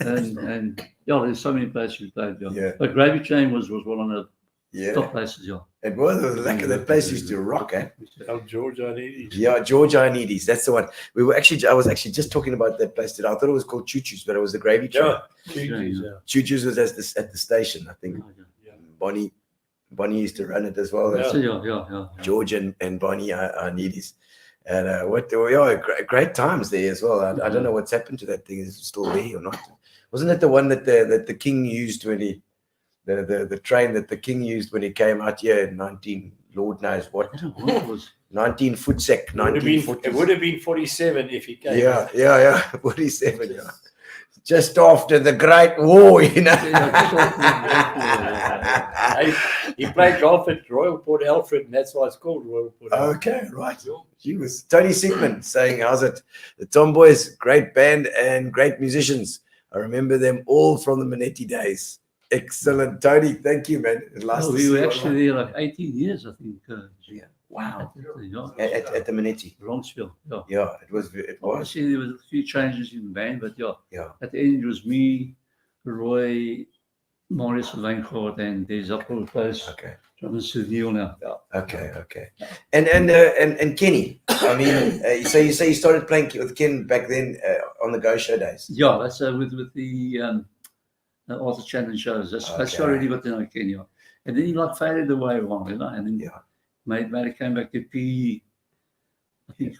[SPEAKER 6] and there's so many places we played. But Gravy Train was one of the top places.
[SPEAKER 3] It was like that place used to rock, eh?
[SPEAKER 7] George Ioannidis.
[SPEAKER 3] Yeah, George Ioannidis. That's the one. I was actually just talking about that place today. I thought it was called Tues, but it was the Gravy Train. Tues was at the station, I think. Bonnie used to run it as well. George and Bonnie Ioannidis. And great times there as well. I don't know what's happened to that thing. Is it still there or not? Wasn't it the one that the king used when he the train that the king used when he came out here in 19 Lord knows what? 19 foot sec. 19 foot.
[SPEAKER 7] It would have been 47 if he came.
[SPEAKER 3] Yeah. 47. Yeah. Just after the Great War, you know.
[SPEAKER 7] He played golf at Royal Port Alfred, and that's why it's called Royal Port Alfred.
[SPEAKER 3] Okay, right. He was Tony Sigmund saying, "How's it? The Tomboys, great band and great musicians. I remember them all from the Manetti days." Excellent, Tony. Thank you, man.
[SPEAKER 6] We were actually there like 18 years, I think.
[SPEAKER 3] Wow. At the Manetti.
[SPEAKER 6] Longspiel.
[SPEAKER 3] Yeah, it was.
[SPEAKER 6] Obviously, there was a few changes in the band, but at the end, it was me, Roy, Marius Weingaard, and there's up all the place.
[SPEAKER 3] Okay.
[SPEAKER 6] From Neil now.
[SPEAKER 3] Okay. And Kenny. I mean, so you say you started playing with Ken back then on the Go Show days.
[SPEAKER 6] Yeah, that's with the Arthur Channon shows. That's already what they know Ken. And then he faded away one, and then mate came back to P. I think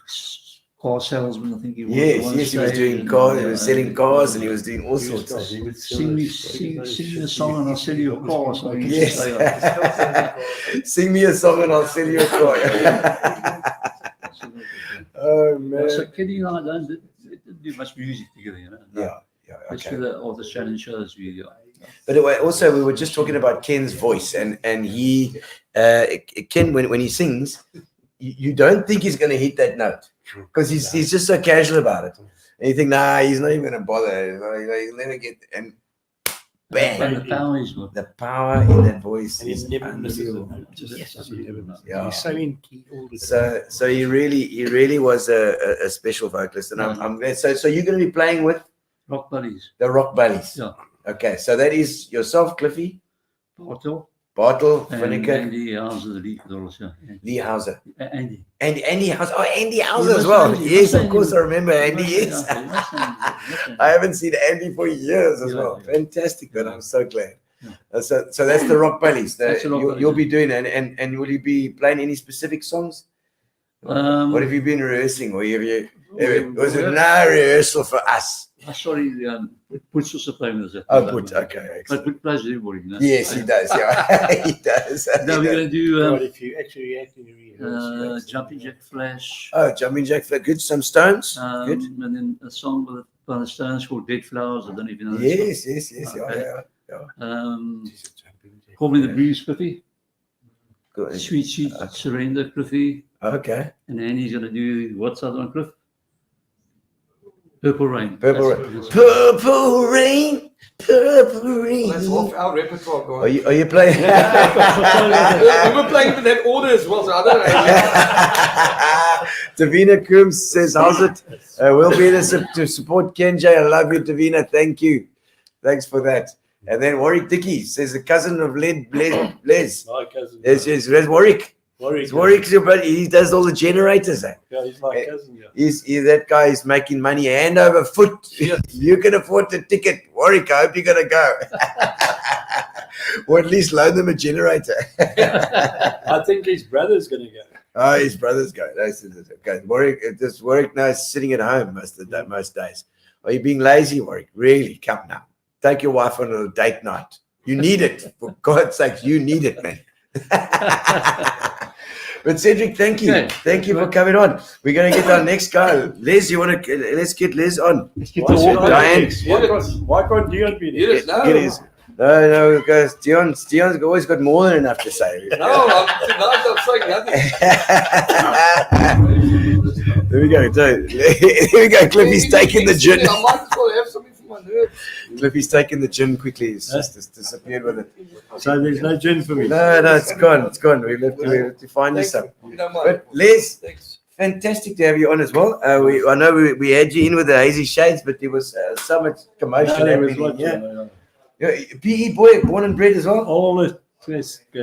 [SPEAKER 6] car salesman. I think he was.
[SPEAKER 3] Yes, he was doing cars. He was selling cars, and he was doing all sorts of.
[SPEAKER 6] He would sing me a song, and I'll sell you a car. So
[SPEAKER 3] yes. Sing me a song, and I'll sell you a car. Oh man!
[SPEAKER 6] So Kenny and I didn't do much music together,
[SPEAKER 3] Yeah.
[SPEAKER 6] Okay. All the Shannon shows we.
[SPEAKER 3] But also, we were just talking about Ken's voice, and he, Ken, when he sings, you don't think he's going to hit that note because he's just so casual about it, and you think, nah, he's not even going to bother. He'll never get. And bang.
[SPEAKER 6] And the power is good.
[SPEAKER 3] The power in that voice
[SPEAKER 7] And
[SPEAKER 3] is
[SPEAKER 7] he never misses it.
[SPEAKER 3] unbelievable.
[SPEAKER 7] He never misses it.
[SPEAKER 3] Yeah.
[SPEAKER 7] He's so in key all the time.
[SPEAKER 3] So he really was a special vocalist, and I'm glad. So you're going to be playing with
[SPEAKER 6] Rock Ballies.
[SPEAKER 3] the Rock Ballies.
[SPEAKER 6] Yeah.
[SPEAKER 3] Okay, so that is yourself, Cliffy,
[SPEAKER 6] Bartel.
[SPEAKER 3] Bartle,
[SPEAKER 6] And
[SPEAKER 3] Finneker,
[SPEAKER 6] Andy Hauser, the lead girls, yeah.
[SPEAKER 3] Lee Hauser,
[SPEAKER 6] Andy.
[SPEAKER 3] and Andy Hauser. Oh, Andy Hauser
[SPEAKER 6] You
[SPEAKER 3] as
[SPEAKER 6] must
[SPEAKER 3] well.
[SPEAKER 6] know Andy.
[SPEAKER 3] Yes,
[SPEAKER 6] You
[SPEAKER 3] of
[SPEAKER 6] must
[SPEAKER 3] course
[SPEAKER 6] know
[SPEAKER 3] I remember Andy.
[SPEAKER 6] You
[SPEAKER 3] Yes,
[SPEAKER 6] must- you must know.
[SPEAKER 3] I haven't seen Andy for years as
[SPEAKER 6] Yeah.
[SPEAKER 3] well. Fantastic, man. I'm so glad.
[SPEAKER 6] Yeah.
[SPEAKER 3] So that's the Rock Ballies.
[SPEAKER 6] That's the Rock Ballies,
[SPEAKER 3] You'll
[SPEAKER 6] yeah.
[SPEAKER 3] be doing, and will you be playing any specific songs? What have you been rehearsing, or was it no rehearsal for us?
[SPEAKER 6] Sorry, Puts also playing with us.
[SPEAKER 3] Oh, Put, okay,
[SPEAKER 6] But
[SPEAKER 3] excellent.
[SPEAKER 6] Put plays with everybody. You know?
[SPEAKER 3] Yes, he does. Yeah, he does.
[SPEAKER 6] Now we're going to
[SPEAKER 7] God,
[SPEAKER 6] do
[SPEAKER 7] if you actually actually rehearse,
[SPEAKER 6] Jumping Jack Flash.
[SPEAKER 3] Oh, Jumping Jack Flash. Good. Some Stones. Good.
[SPEAKER 6] And then a song by the Stones called Dead Flowers. I don't know if you know that
[SPEAKER 3] Yes.
[SPEAKER 6] Okay.
[SPEAKER 3] Yeah.
[SPEAKER 6] song. Call Me the Breeze, Cliffy.
[SPEAKER 3] Good.
[SPEAKER 6] Sweet Surrender, Cliffy.
[SPEAKER 3] Okay.
[SPEAKER 6] And then he's going to do what's the other one, Cliff? Purple Rain.
[SPEAKER 3] Purple
[SPEAKER 6] That's
[SPEAKER 3] Rain.
[SPEAKER 6] it.
[SPEAKER 3] Purple Rain. Purple Rain.
[SPEAKER 5] That's half our repertoire, guys.
[SPEAKER 3] Are you playing?
[SPEAKER 5] We were playing in that order as well, so I don't know.
[SPEAKER 3] Davina Coombs says, how's it? We'll be there to support Ken J. I love you, Davina. Thank you. Thanks for that. And then Warwick Dickey says, the cousin of Les.
[SPEAKER 7] my cousin.
[SPEAKER 3] Yes, Warwick. It's Warwick's your buddy. He does all the generators. Eh?
[SPEAKER 7] Yeah, he's my cousin. Yeah.
[SPEAKER 3] That guy is making money hand over foot. You can afford the ticket. Warwick, I hope you're going to go. Or at least loan them a generator.
[SPEAKER 7] I think his brother's going to go.
[SPEAKER 3] Oh, his brother's going. Okay. Warwick now is sitting at home most days. Are you being lazy, Warwick? Really? Come now. Take your wife on a date night. You need it. For God's sake, you need it, man. But Cedric, thank you.
[SPEAKER 6] Okay.
[SPEAKER 3] Thank you for coming on. We're going to get our next guy. Les, let's get Les on. Diane.
[SPEAKER 7] Why can't Deon be there?
[SPEAKER 5] Yes, no.
[SPEAKER 3] Get his. No, because Deon's always got more than enough to say.
[SPEAKER 5] No, tonight I'm saying nothing.
[SPEAKER 3] There we go. Here we go. Cliffy's taking the gin.
[SPEAKER 5] I might as well have something for my nerves.
[SPEAKER 3] Cliffy's taking the gin quickly. He's just disappeared with it.
[SPEAKER 7] So there's no gin for me.
[SPEAKER 3] No, it's gone. It's gone. We have to find you some.
[SPEAKER 5] You don't mind.
[SPEAKER 3] But Les,
[SPEAKER 5] Thanks.
[SPEAKER 3] fantastic to have you on as well. I know we had you in with the Hazy Shades, but there was so much commotion happening. Yeah, PE boy, born and bred as well.
[SPEAKER 7] All it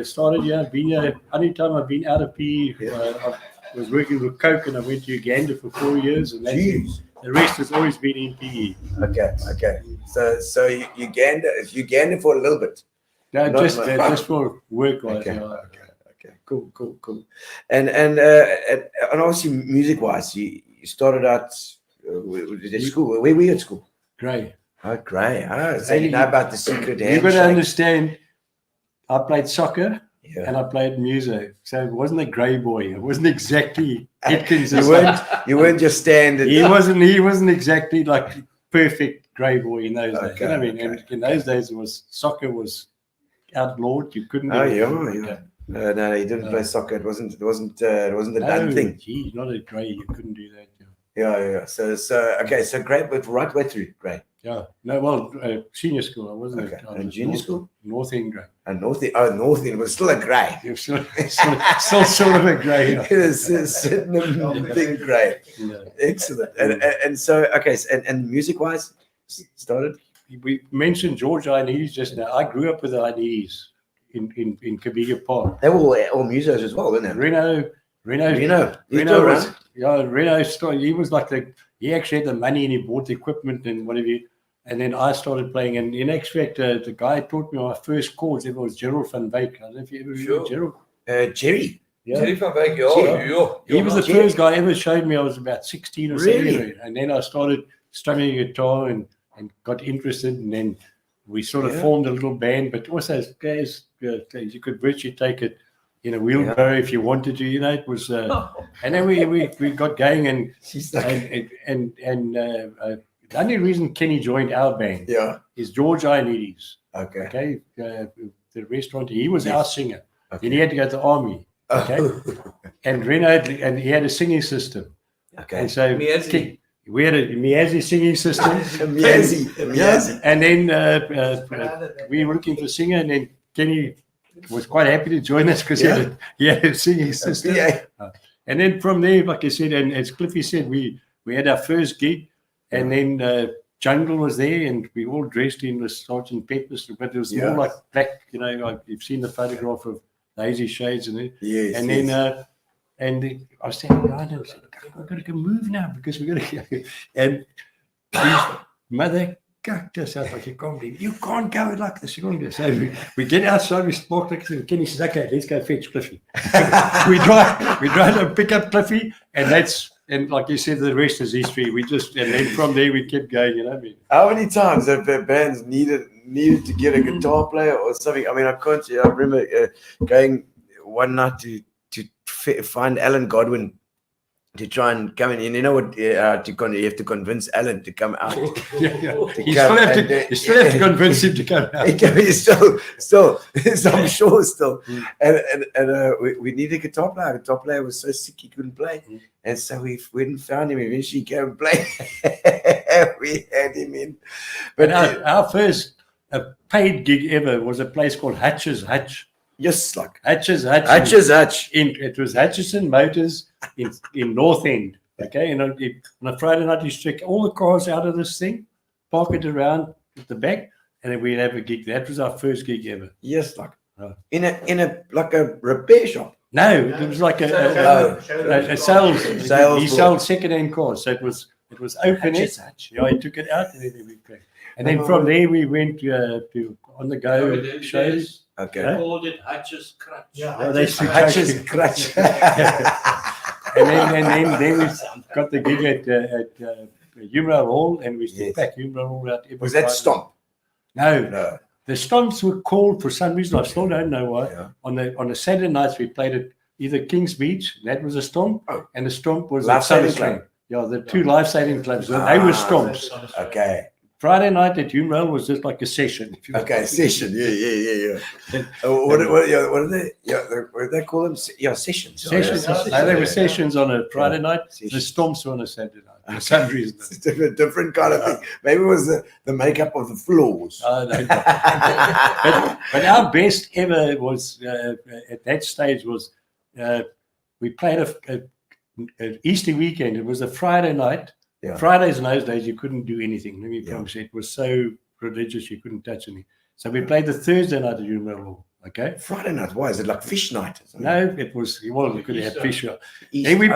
[SPEAKER 7] started, been here. Only time I've been out of PE, I was working with Coke and I went to Uganda for 4 years, and that's it. The rest has always been in PE.
[SPEAKER 3] Okay. So Uganda for a little bit.
[SPEAKER 7] No,
[SPEAKER 3] Not
[SPEAKER 7] just
[SPEAKER 3] much.
[SPEAKER 7] for work.
[SPEAKER 3] Okay. Cool. And obviously music wise, you started out at school. Where were you at school?
[SPEAKER 7] Great.
[SPEAKER 3] Oh, great. So you know about the secret
[SPEAKER 7] You've got to
[SPEAKER 3] handshake.
[SPEAKER 7] understand, I played soccer
[SPEAKER 3] Yeah.
[SPEAKER 7] and I played music. So it wasn't a grey boy. It wasn't exactly Atkins.
[SPEAKER 3] You weren't just standard.
[SPEAKER 7] He wasn't exactly like perfect grey boy in those days.
[SPEAKER 3] Okay,
[SPEAKER 7] You know what I mean? And in those days, soccer was outlawed. You couldn't.
[SPEAKER 3] Oh
[SPEAKER 7] do it.
[SPEAKER 3] yeah. No, he didn't play soccer. It wasn't a done thing.
[SPEAKER 7] Gee, not a grey. You couldn't do that.
[SPEAKER 3] Yeah. So great, but right way through, great.
[SPEAKER 7] Yeah. No, well, senior school. I wasn't.
[SPEAKER 3] Okay.
[SPEAKER 7] I was
[SPEAKER 3] And junior school?
[SPEAKER 7] North End grey.
[SPEAKER 3] And North End was still a grey.
[SPEAKER 7] You're still sort of a grey.
[SPEAKER 3] It is sitting in a big grey.
[SPEAKER 7] Yeah.
[SPEAKER 3] Excellent. And so okay, and music wise, started.
[SPEAKER 7] We mentioned George Ioannidis just now. I grew up with the Ioannidis in Gqeberha Park.
[SPEAKER 3] They were all musos as well, weren't they?
[SPEAKER 7] Reno. Reno started. He was like he actually had the money and he bought the equipment and whatever. And then I started playing. And in fact, the guy taught me my first chords. It was Gerald van Wyk. I don't know if you ever remember Gerald.
[SPEAKER 3] Jerry.
[SPEAKER 7] Yeah.
[SPEAKER 5] Jerry van Wyk, yeah.
[SPEAKER 7] He was the
[SPEAKER 3] Jerry.
[SPEAKER 7] first guy ever showed me. I was about 16 or
[SPEAKER 3] Really?
[SPEAKER 7] 17. And then I started strumming a guitar and got interested. And then we sort of formed a little band. But also, guys, you could virtually take it in a wheelbarrow if you wanted to. It was. And then we got going. And the only reason Kenny joined our band is George Ioannidis.
[SPEAKER 3] Okay.
[SPEAKER 7] The restaurant. He was our singer. Then he had to go to the army. Okay.
[SPEAKER 3] Oh.
[SPEAKER 7] And Reno, and he had a singing system.
[SPEAKER 3] Okay.
[SPEAKER 7] And so We had a Hazy singing system.
[SPEAKER 3] Hazy.
[SPEAKER 7] And then we were looking for a singer, and then Kenny was quite happy to join us because he had a singing system. And then from there, like I said, and as Cliffy said, we had our first gig, and then Jungle was there, and we all dressed in the Sergeant Pepper's, but it was more like black, like you've seen the photograph of the Hazy shades and it.
[SPEAKER 3] Yes.
[SPEAKER 7] Then and I was saying, I said, I've got to go move now because we're going to go. And his mother cucked us out like, you can't go like this. You can't go. So we get outside, we spark like this, and Kenny says, okay, let's go fetch Cliffy. we drive to pick up Cliffy, and like you said, the rest is history. And then from there we kept going,
[SPEAKER 3] How many times have bands needed to get a guitar player or something? I mean, I remember going one night to find Alan Godwin to try and come in. And you know what? You have to convince Alan to come out.
[SPEAKER 7] You still have to convince him to come out.
[SPEAKER 3] Still, I'm sure still. And we needed a guitar player. The guitar player was so sick he couldn't play. And so we went and found him. Eventually he came and played. We had him in.
[SPEAKER 7] But our first paid gig ever was a place called Hutch's Hutch.
[SPEAKER 3] Yes, like
[SPEAKER 7] Hutch's Hutch. It was Hutchison Motors in North End. Okay, and on a Friday night, you check all the cars out of this thing, park it around at the back, and then we'd have a gig. That was our first gig ever.
[SPEAKER 3] Yes, like in a like a repair shop.
[SPEAKER 7] No, it was like a sales. He sold second-hand cars, so it was open. Yeah, he took it out, and then we played. And then from there we went to on the go shows.
[SPEAKER 3] Okay.
[SPEAKER 4] They called it Hutch's Crutch.
[SPEAKER 7] Yeah, they said
[SPEAKER 3] Hutch's Crutch.
[SPEAKER 7] and then we got the gig at Gqeberha Hall, and we still pack Gqeberha Hall out.
[SPEAKER 3] Was that Stomp?
[SPEAKER 7] No. The Stomps were called for some reason. I still don't know why. Yeah. On the Saturday nights we played at either Kings Beach, that was a Stomp, and the Stomp was
[SPEAKER 3] Life Saving Club.
[SPEAKER 7] Yeah, the two Life Saving Clubs. They were Stomps.
[SPEAKER 3] Okay.
[SPEAKER 7] Friday night at Gqeberha was just like a session.
[SPEAKER 3] Session. Yeah. What do they call them? Yeah, sessions.
[SPEAKER 7] Sessions. No, there were sessions on a Friday night. The Stomps were on a Saturday night. For some reason.
[SPEAKER 3] It's a different kind of thing. Maybe it was the makeup of the floors.
[SPEAKER 7] No. but our best ever was at that stage was we played an Easter weekend. It was a Friday night. Yeah. Fridays in those days, you couldn't do anything. Let me promise you, it was so religious, you couldn't touch anything. So we played the Thursday night at Gqeberha Hall. Okay.
[SPEAKER 3] Friday night, why? Is it like fish night?
[SPEAKER 7] No, it was. We could have fish. Then we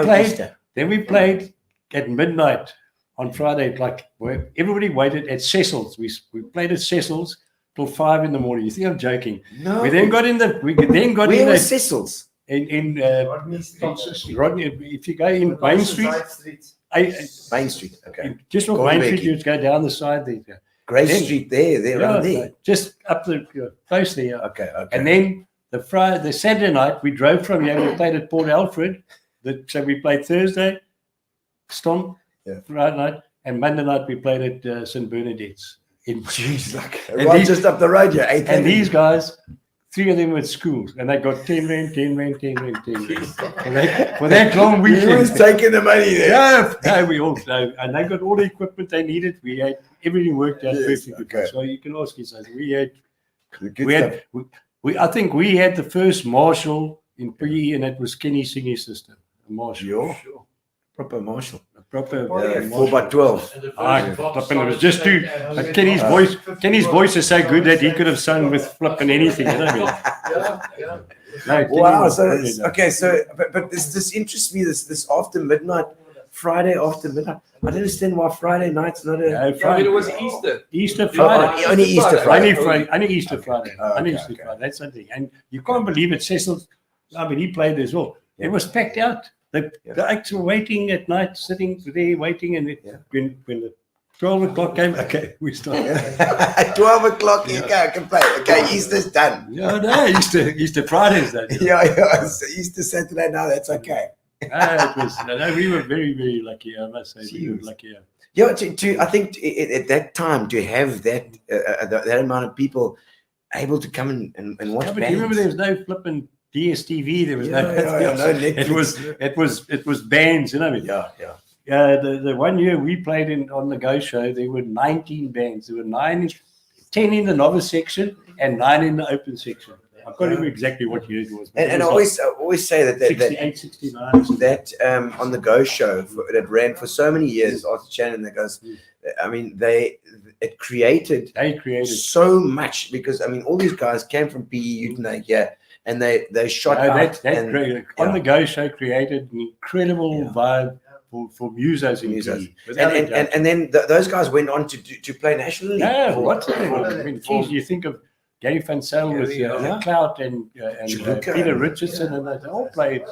[SPEAKER 7] played at midnight on Friday, like where everybody waited at Cecil's. We played at Cecil's till 5 a.m. You think I'm joking?
[SPEAKER 3] No.
[SPEAKER 7] We then got in the.
[SPEAKER 3] Where was Cecil's?
[SPEAKER 7] In Rodney. If you go in Main Street.
[SPEAKER 3] Main Street, okay.
[SPEAKER 7] Just off Main Street, you just go down the side there.
[SPEAKER 3] Grace Street around there.
[SPEAKER 7] Just up the close there.
[SPEAKER 3] Okay.
[SPEAKER 7] And then the Saturday night, we drove from here. We played at Port Alfred. So we played Thursday, Stomp, Friday night, and Monday night we played at St. Bernadette's.
[SPEAKER 3] Just up the road,
[SPEAKER 7] and these guys. 3 of them were at schools, and they got 10 rand. For that long weekend.
[SPEAKER 3] He was taking the money there.
[SPEAKER 7] Yeah, we all know. And they got all the equipment they needed. We had everything worked out perfectly. Okay. So you can ask yourself, I think we had the first Marshall in PE, and that was Kenny's singing system. A Marshall.
[SPEAKER 3] Sure. Proper Marshall.
[SPEAKER 7] A proper
[SPEAKER 3] 4x12.
[SPEAKER 7] It was just too. Kenny's voice is so good that he could have sung with flipping anything. You know what I mean?
[SPEAKER 3] Wow. But this interests me. This after midnight, Friday after midnight. I don't understand why Friday night's not a.
[SPEAKER 5] Friday. It was Easter.
[SPEAKER 7] Easter Friday.
[SPEAKER 3] Only Easter Friday.
[SPEAKER 7] Only Easter Friday. Only Easter Friday. That's the thing. And you can't believe it. Cecil, I mean, he played as well. It was packed out. The acts were waiting at night, sitting there waiting, and when the 12 o'clock came, okay, we started.
[SPEAKER 3] 12 o'clock, I can play. Okay, Easter's done.
[SPEAKER 7] No, Easter Friday's done.
[SPEAKER 3] So Easter Saturday, now that's okay.
[SPEAKER 7] We were very, very lucky, I must say. We were lucky.
[SPEAKER 3] Yeah, I think at that time to have that amount of people able to come and watch bands.
[SPEAKER 7] You remember there was no flipping DSTV. There was no
[SPEAKER 3] Netflix.
[SPEAKER 7] It was bands. You know what I mean?
[SPEAKER 3] Yeah.
[SPEAKER 7] the 1 year we played on the Go Show, there were 19 bands. There were 10 in the novice section and 9 in the open section. I can't remember exactly what year it was.
[SPEAKER 3] And I always say that
[SPEAKER 7] 68, 69.
[SPEAKER 3] That on the Go Show that ran for so many years, Arthur Shannon, that goes, I mean, they created so much, because I mean, all these guys came from PE Utenhage, and they shot out.
[SPEAKER 7] On the Go Show created an incredible vibe for musos in PE.
[SPEAKER 3] And then those guys went on to play nationally.
[SPEAKER 7] Yeah, I mean, geez, you think of Gary Van Zyl with Clout and Peter Richardson, and they all played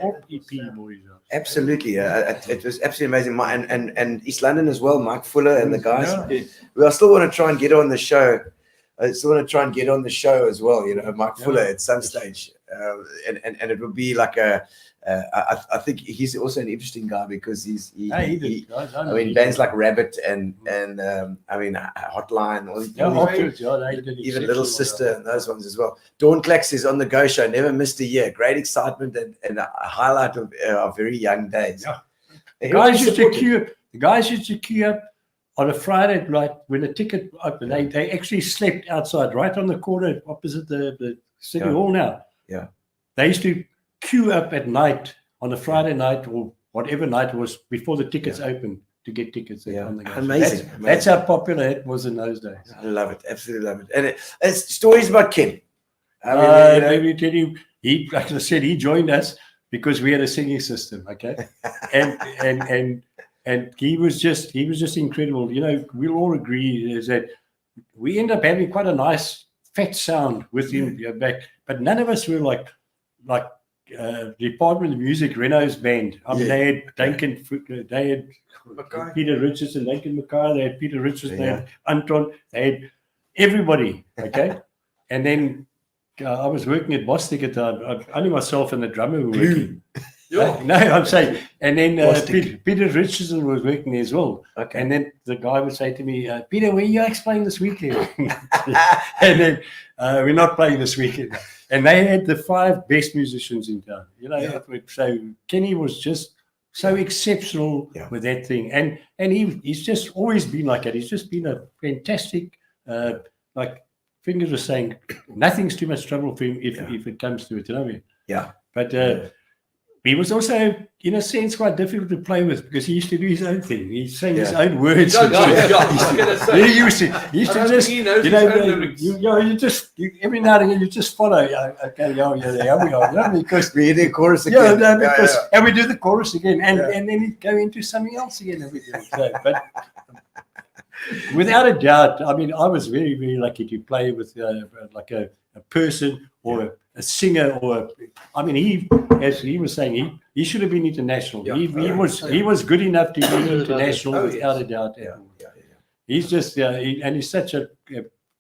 [SPEAKER 7] all EP boys.
[SPEAKER 3] Absolutely, it was absolutely amazing. And East London as well, Mike Fuller and the guys. I still want to try and get on the show. I still want to try and get on the show as well. You know, Mike Fuller at some stage, and it would be like I think he's also an interesting guy, because I mean, bands like Rabbit and I mean Hotline, all these even Little Sister and those ones as well. Dawn Clax is on the Go Show, never missed a year. Great excitement and a highlight of our very young days.
[SPEAKER 7] Yeah. The guys used to queue up on a Friday night when the ticket opened. They actually slept outside, right on the corner opposite the City Hall now.
[SPEAKER 3] Yeah.
[SPEAKER 7] They used to queue up at night on a Friday night or whatever night it was before the tickets opened to get tickets. On the
[SPEAKER 3] amazing.
[SPEAKER 7] That's how popular it was in those days.
[SPEAKER 3] I love it. Absolutely love it. And it's stories about Ken.
[SPEAKER 7] Let me tell you, like I said, he joined us because we had a singing system, okay? and he was just incredible. You know, we'll all agree is that we end up having quite a nice fat sound with him back, but none of us were like Department of Music, Renault's band. I mean, they had Duncan, they had Peter Richardson, Duncan Mackay, they had Peter Richardson, they had Anton, they had everybody, okay? And then I was working at Bostik at the time. Only myself and the drummer were working. No, I'm saying, and then Peter Richardson was working there as well.
[SPEAKER 3] Okay.
[SPEAKER 7] And then the guy would say to me, Peter, where are you playing this weekend? And then we're not playing this weekend. And they had the 5 best musicians in town. You know, so Kenny was just so exceptional with that thing. And he's just always been like that. He's just been a fantastic, like Fingers was saying, nothing's too much trouble for him if it comes to it, you know what I mean?
[SPEAKER 3] Yeah.
[SPEAKER 7] But he was also, in a sense, quite difficult to play with because he used to do his own thing. He sang his own words. He used to just, every now and again, you just follow. Okay, here we are. Because
[SPEAKER 3] we hear the chorus again.
[SPEAKER 7] And we do the chorus again. And then he'd go into something else again. But without a doubt, I mean, I was very, very lucky to play with like a person or a singer, or I mean, he, as he was saying, he should have been international. He was good enough to be international without a doubt. He's just and he's such a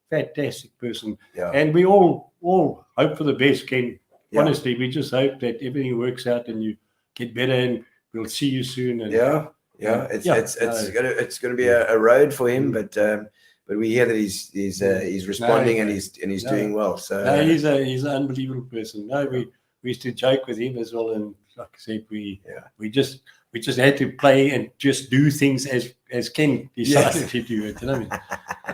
[SPEAKER 7] fantastic person. And we all hope for the best, Ken. Honestly, we just hope that everything works out and you get better, and we'll see you soon. And
[SPEAKER 3] it's going to be a road for him, but we hear that he's responding and he's doing well. So
[SPEAKER 7] he's an unbelievable person. No, we used to joke with him as well, and like I said, we just had to play and just do things as Ken decided to do it. You know,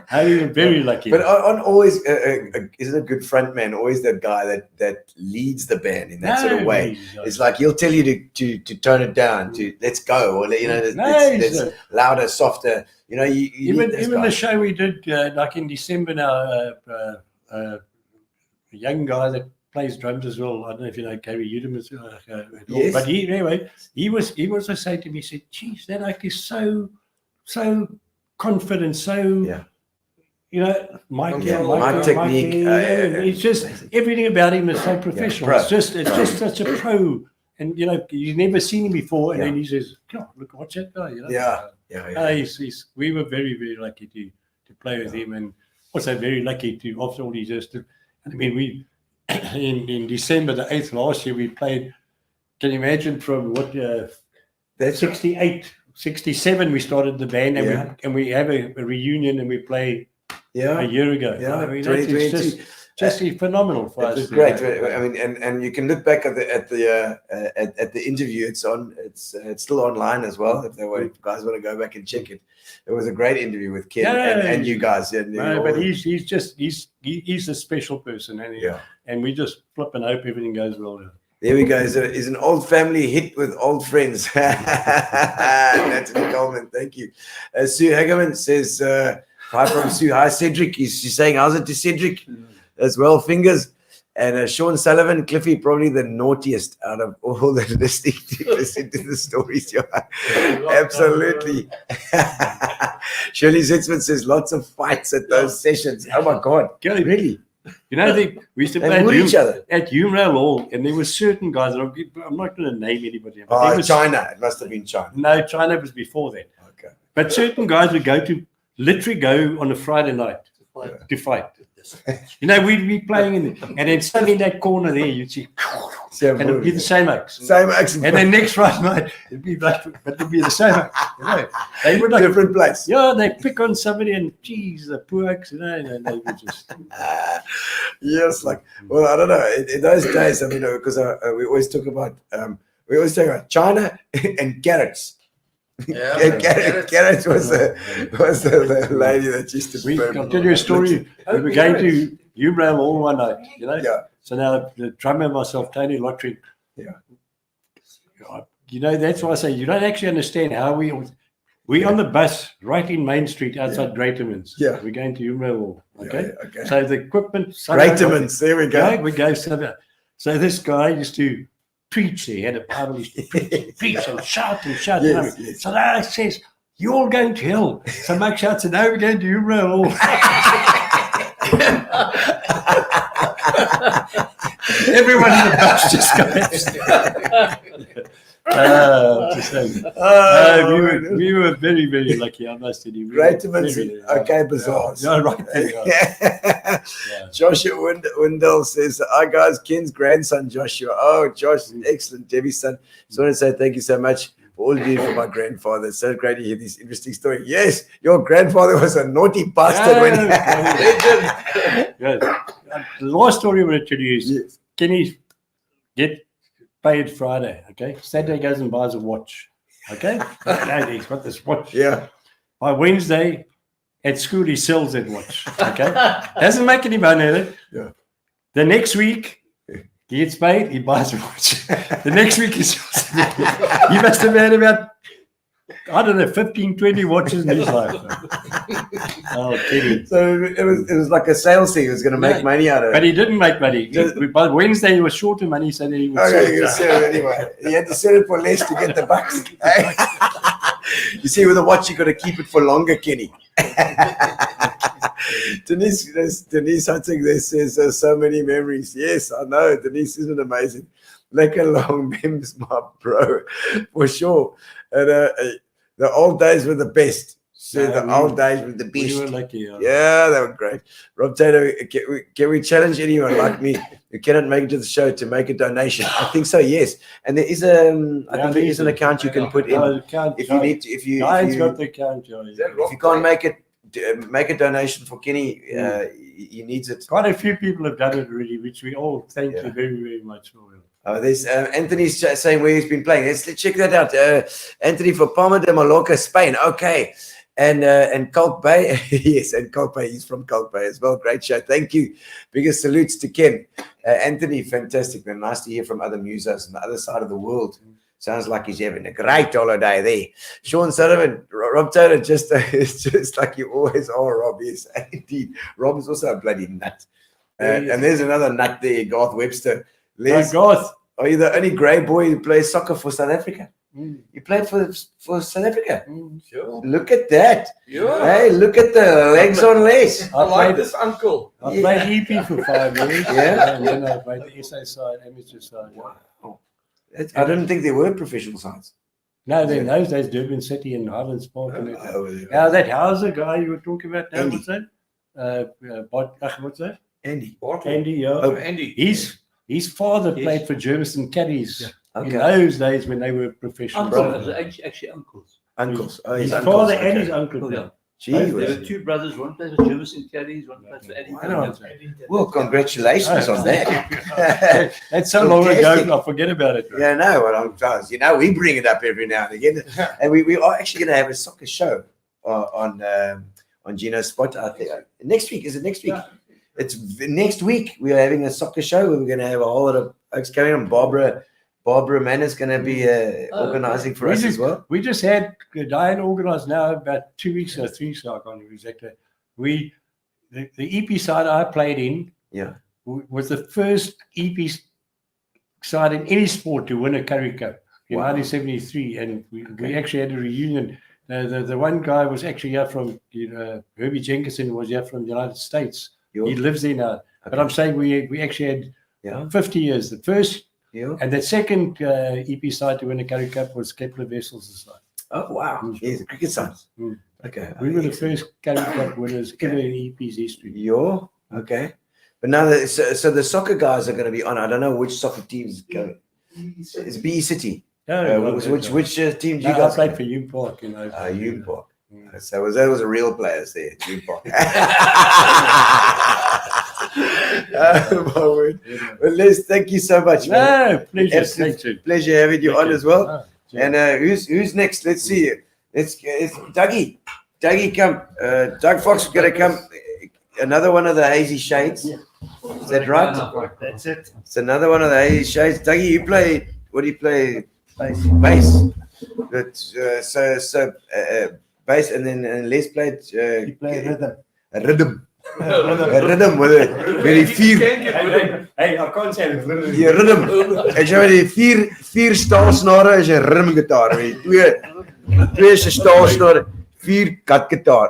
[SPEAKER 7] I'm very lucky.
[SPEAKER 3] But on always isn't a good frontman always that guy that leads the band in that sort of way? It's like he'll tell you to tone it down, to let's go, or it's louder, softer. You know,
[SPEAKER 7] even the show we did like in December now, a young guy that plays drums as well. I don't know if you know Gary Udemus at all, but he was saying to me, he said, "Geez, that like is so confident, so." You know, my
[SPEAKER 3] technique.
[SPEAKER 7] It's just everything about him is so professional. It's just such a pro, and you know, you've never seen him before, and then he says, "God, look, watch that guy." You know? We were very, very lucky to play with him, and also very lucky to after all these years. I mean, we in December the 8th last year we played. Can you imagine from what? That's 68, 67. We started the band, and we have a reunion, and we play. A year ago.
[SPEAKER 3] I mean, 2022.
[SPEAKER 7] just phenomenal for us.
[SPEAKER 3] It was great. I mean, and you can look back at the interview. It's on. It's still online as well. If you guys want to go back and check it, it was a great interview with Ken and you guys. Yeah,
[SPEAKER 7] no, but he's a special person, and we just flip and hope everything goes well.
[SPEAKER 3] There we go. Is an old family hit with old friends. That's Coleman. Thank you. Sue Hagerman says, hi from Sue. Hi, Cedric. She's saying, how's it to Cedric as well? Fingers. And Sean Sullivan, Cliffy, probably the naughtiest out of all the listening to the stories. Absolutely. Shirley Zitzman says, lots of fights at those sessions. Oh, my God. Really?
[SPEAKER 7] You know, we used to play at Humrail Hall, and there were certain guys, I'm not going to name anybody.
[SPEAKER 3] But China. It must have been China.
[SPEAKER 7] No, China was before that. Okay. But certain guys would literally go on a Friday night to fight. You know, we'd be playing and then suddenly in that corner there, you'd see, and it'd be the same oaks. And then next Friday night, it'd be the same oaks. You know, they would
[SPEAKER 3] different place.
[SPEAKER 7] Yeah, they pick on somebody and geez, the poor oaks, you know, and they would just.
[SPEAKER 3] Yes, like, well, I don't know. In those days, I mean, because we always talk about China and carrots. Yeah, Garrett was the lady that used to.
[SPEAKER 7] I'll tell you a story. We were going to Humrail all one night, you know.
[SPEAKER 3] Yeah.
[SPEAKER 7] So now the drummer and myself, Tony Lottering.
[SPEAKER 3] Yeah.
[SPEAKER 7] You know, that's why I say you don't actually understand how we on the bus right in Main Street outside Greatermans.
[SPEAKER 3] Yeah.
[SPEAKER 7] We're going to Humrail Hall. Okay.
[SPEAKER 3] Yeah, okay.
[SPEAKER 7] So the equipment.
[SPEAKER 3] Greatermans. There we go.
[SPEAKER 7] Yeah, we go. So this guy used to preach. He had a Bible. He used to preach and shout.
[SPEAKER 3] Yes, yes.
[SPEAKER 7] So now it says, "You're all going to hell." So Mike shouts, "No, we're going to Humrail Hall." Everyone in the bus just goes. We were very, very lucky. I must tell you.
[SPEAKER 3] Greaterman's okay, bizarre.
[SPEAKER 7] Yeah, right there.
[SPEAKER 3] Yeah. Joshua Wendell says, "Hi guys, Ken's grandson Joshua." Oh, Josh, excellent, Debbie's son. Just want to say thank you so much for all you do for my grandfather. It's so great to hear this interesting story. Yes, your grandfather was a naughty bastard when
[SPEAKER 7] The last story I'm going to tell you is Kenny get paid Friday, okay? Saturday goes and buys a watch, okay? He's got this watch.
[SPEAKER 3] Yeah.
[SPEAKER 7] By Wednesday, at school, he sells that watch, okay? Doesn't make any money in it.
[SPEAKER 3] Yeah.
[SPEAKER 7] The next week, he gets paid, he buys a watch. The next week, he sells it. He must have had about, I don't know, 15, 20 watches in his life. Oh, Kenny.
[SPEAKER 3] So it was like a sales thing. He was going to make money out of it.
[SPEAKER 7] But he didn't make money. By Wednesday, he was short of money, so then he would sell it.
[SPEAKER 3] You can sell it anyway. He had to sell it for less to get the bucks. You see, with a watch, you got to keep it for longer, Kenny. Denise Hutting there says so many memories. Yes, I know. Denise isn't amazing. Lekker long memes, my bro, for sure. And the old days were the best. So the old days were the best.
[SPEAKER 7] We were lucky.
[SPEAKER 3] Yeah, they were great. Rob Tato, can we challenge anyone like me who cannot make it to the show to make a donation? I think so. Yes, and there is an account you can put in if you need to. If you
[SPEAKER 7] got the account,
[SPEAKER 3] if you can't make it, make a donation for Kenny. He needs it.
[SPEAKER 7] Quite a few people have done it already, which we all thank you very, very much for.
[SPEAKER 3] There's Anthony's saying where he's been playing. Let's check that out. Anthony for Palma de Mallorca, Spain. Okay. And Kalk Bay. Yes, and Kalk Bay. He's from Kalk Bay as well. Great show. Thank you. Biggest salutes to Ken. Anthony, fantastic, man. Nice to hear from other musos on the other side of the world. Sounds like he's having a great holiday there. Sean Sullivan, Rob Taylor, it's just like you always are, Rob. Yes, indeed. Rob is also a bloody nut. And there's another nut there, Garth Webster.
[SPEAKER 7] Garth.
[SPEAKER 3] Are you the only grey boy who plays soccer for South Africa? You played for South Africa?
[SPEAKER 5] Sure.
[SPEAKER 3] Look at that.
[SPEAKER 5] Yeah.
[SPEAKER 3] Hey, look at the legs on legs.
[SPEAKER 5] I like this uncle.
[SPEAKER 7] I played EP for 5 years.
[SPEAKER 3] Yeah.
[SPEAKER 7] And then I played the SA side, amateur side.
[SPEAKER 3] Wow. I didn't think there were professional sides.
[SPEAKER 7] No, in those days, Durban City and Highlands Park.
[SPEAKER 3] Yeah.
[SPEAKER 7] That Hauser guy you were talking about now, what's that? What's that?
[SPEAKER 3] Andy.
[SPEAKER 7] Andy, yeah.
[SPEAKER 5] Oh, Andy.
[SPEAKER 7] His father played for Jervison Caddies in
[SPEAKER 3] Okay.
[SPEAKER 7] those days when they were professional.
[SPEAKER 6] Uncles, actually uncles.
[SPEAKER 3] Uncles. Oh,
[SPEAKER 7] His
[SPEAKER 3] his
[SPEAKER 7] father
[SPEAKER 3] uncles.
[SPEAKER 7] and
[SPEAKER 3] Okay.
[SPEAKER 7] his uncle.
[SPEAKER 6] Oh, yeah.
[SPEAKER 3] Gee,
[SPEAKER 6] There
[SPEAKER 3] whiz.
[SPEAKER 6] were two brothers, one plays for Jefferson Caddies, one plays for Eddington.
[SPEAKER 3] Well, congratulations on that.
[SPEAKER 7] That's so long
[SPEAKER 3] Fantastic.
[SPEAKER 7] ago, I forget about it. Right?
[SPEAKER 3] Yeah, no, what I'm trying. You know, we bring it up every now and again, and we are actually going to have a soccer show on Gino's Spot. I think next week. Is it next week? It's next week. We are having a soccer show where we're going to have a whole lot of folks coming on. Barbara Mann is going to be organizing for us as well.
[SPEAKER 7] We just had Diane organized now about 2 weeks or 3 weeks ago, I can't remember exactly. The EP side I played in was the first EP side in any sport to win a Currie Cup in 1973, and we actually had a reunion. The one guy was actually here from Herbie Jenkinson was here from the United States. He lives there now. But I'm saying we actually had 50 years. The first and the second EP side to win a Currie Cup was Gqeberha Vessels' side.
[SPEAKER 3] Oh wow! Yes, the cricket side. Okay,
[SPEAKER 7] we were the first Currie Cup winners ever in EP's history.
[SPEAKER 3] Okay. But now, so the soccer guys are going to be on. I don't know which soccer teams go. It's BE City. Which team do you guys?
[SPEAKER 7] I played for Hume Park.
[SPEAKER 3] Hume Park. So that was a real players there, Hume Park. Oh, my word. Well, Les, thank you so much, man.
[SPEAKER 7] No, pleasure.
[SPEAKER 3] Absolute pleasure having you on as well. And who's next? Let's see. It's Dougie. Dougie, come. Doug Fox is going to come. Another one of the Hazy Shades. Is that right?
[SPEAKER 5] That's it.
[SPEAKER 3] It's another one of the Hazy Shades. Dougie, you play. What do you play? Bass. But bass, and then Les played.
[SPEAKER 5] You play rhythm.
[SPEAKER 3] A rhythm. A rhythm with a very vier.
[SPEAKER 7] Hey, I can't say rhythm.
[SPEAKER 3] Ja, rhythm. Ek sê die vier staalsnare is 'n rhythm gitaar. Twee is 'n staalsnare, 4 cut guitar.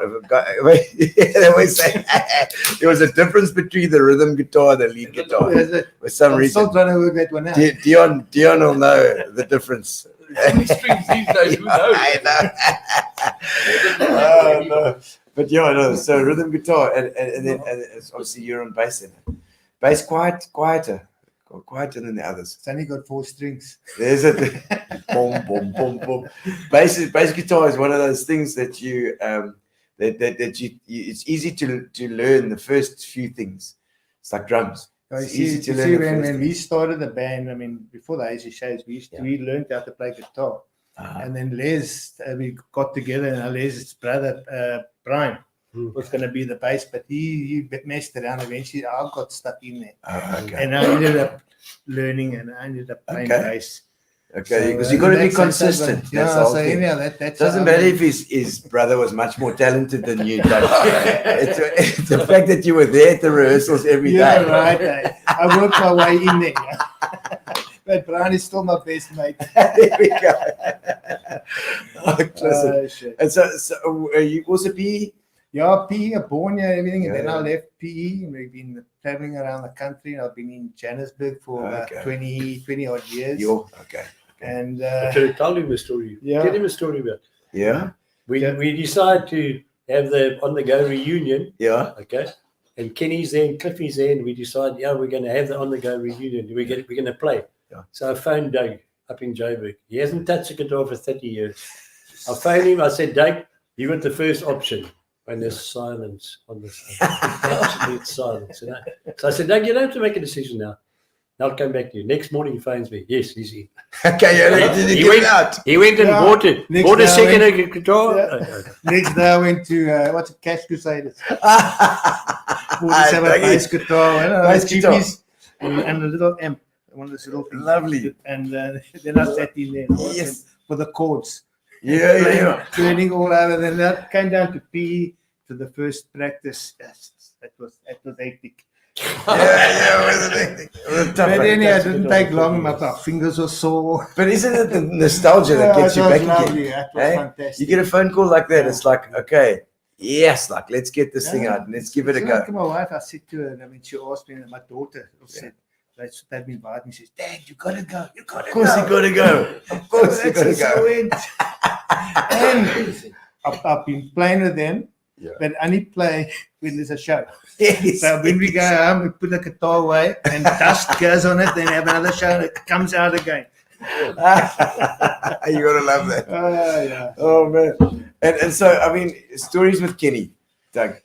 [SPEAKER 3] There was a difference between the rhythm guitar and the lead guitar. For some reason.
[SPEAKER 5] I'm still trying to work that one out.
[SPEAKER 3] Deon will know the difference.
[SPEAKER 5] Strings these days, who knows?
[SPEAKER 3] I know. No. But so rhythm guitar and then it's obviously you're on bass in it. Bass quieter than the others.
[SPEAKER 5] It's only got 4 strings.
[SPEAKER 3] There's it. Boom, boom, boom, boom. Bass guitar is one of those things that you it's easy to learn the first few things. It's like drums. It's easy to learn.
[SPEAKER 5] When we started the band, I mean, before the Hazy Shades, we learned how to play guitar. And then Les, we got together, and Les's brother, Brian, was going to be the bass, but he messed around. Eventually, I got stuck in there. And I ended up learning, and I ended up playing bass.
[SPEAKER 3] Okay, because you've got to be consistent.
[SPEAKER 5] That
[SPEAKER 3] doesn't matter if his brother was much more talented than you. It's the fact that you were there at the rehearsals every day.
[SPEAKER 5] Yeah, right. I worked my way in there. But Brian is still my best mate.
[SPEAKER 3] There we go. Classic. And so you also PE?
[SPEAKER 5] Yeah, PE, born here, everything. And then I left PE. And we've been traveling around the country. And I've been in Johannesburg for about 20 odd years.
[SPEAKER 3] Okay.
[SPEAKER 5] And
[SPEAKER 7] Can you tell him a story?
[SPEAKER 5] Yeah.
[SPEAKER 7] Tell him a story about it.
[SPEAKER 3] Yeah.
[SPEAKER 7] We decided to have the on the go reunion.
[SPEAKER 3] Yeah.
[SPEAKER 7] Okay. And Kenny's there and Cliffy's there, and we decided, we're going to have the on the go reunion. We're going to play. Yeah. So I phoned Doug up in Joburg. He hasn't touched a guitar for 30 years. I phoned him. I said, Doug, you got the first option. And there's silence on this. Absolute silence. So I said, Doug, you don't have to make a decision now. I'll come back to you. Next morning he phones me. Yes, he's in.
[SPEAKER 3] Okay,
[SPEAKER 7] he went and bought it. Bought a second guitar.
[SPEAKER 5] Yeah. Next day I went to what's it, Cash Crusaders. Bought a bass guitar,
[SPEAKER 3] bass guitar,
[SPEAKER 5] and a little amp. One of those little things.
[SPEAKER 3] Lovely.
[SPEAKER 5] And then I sat in there for the chords.
[SPEAKER 3] Yeah.
[SPEAKER 5] Turning all over. Then that came down to PE to the first practice. That was hectic.
[SPEAKER 3] It was hectic.
[SPEAKER 5] But anyhow, it didn't take long. My fingers were sore.
[SPEAKER 3] But isn't it the nostalgia that gets you back
[SPEAKER 5] lovely.
[SPEAKER 3] again?
[SPEAKER 5] That was fantastic.
[SPEAKER 3] You get a phone call like that, it's like, okay, yes, like let's get this thing out and let's give it a go.
[SPEAKER 5] Like my wife, I said to her, she asked me, my daughter said, they've been invited me. She says, Dad, you gotta go. You gotta go.
[SPEAKER 3] Of course you gotta go. Of course you gotta go.
[SPEAKER 5] And I've been playing with them, but I only play when there's a show.
[SPEAKER 3] Yes.
[SPEAKER 5] So when we go home, we put the guitar away and dust goes on it, then have another show and it comes out again.
[SPEAKER 3] You gotta love that.
[SPEAKER 5] Oh, yeah.
[SPEAKER 3] Oh man. And so, I mean, stories with Kenny, Doug.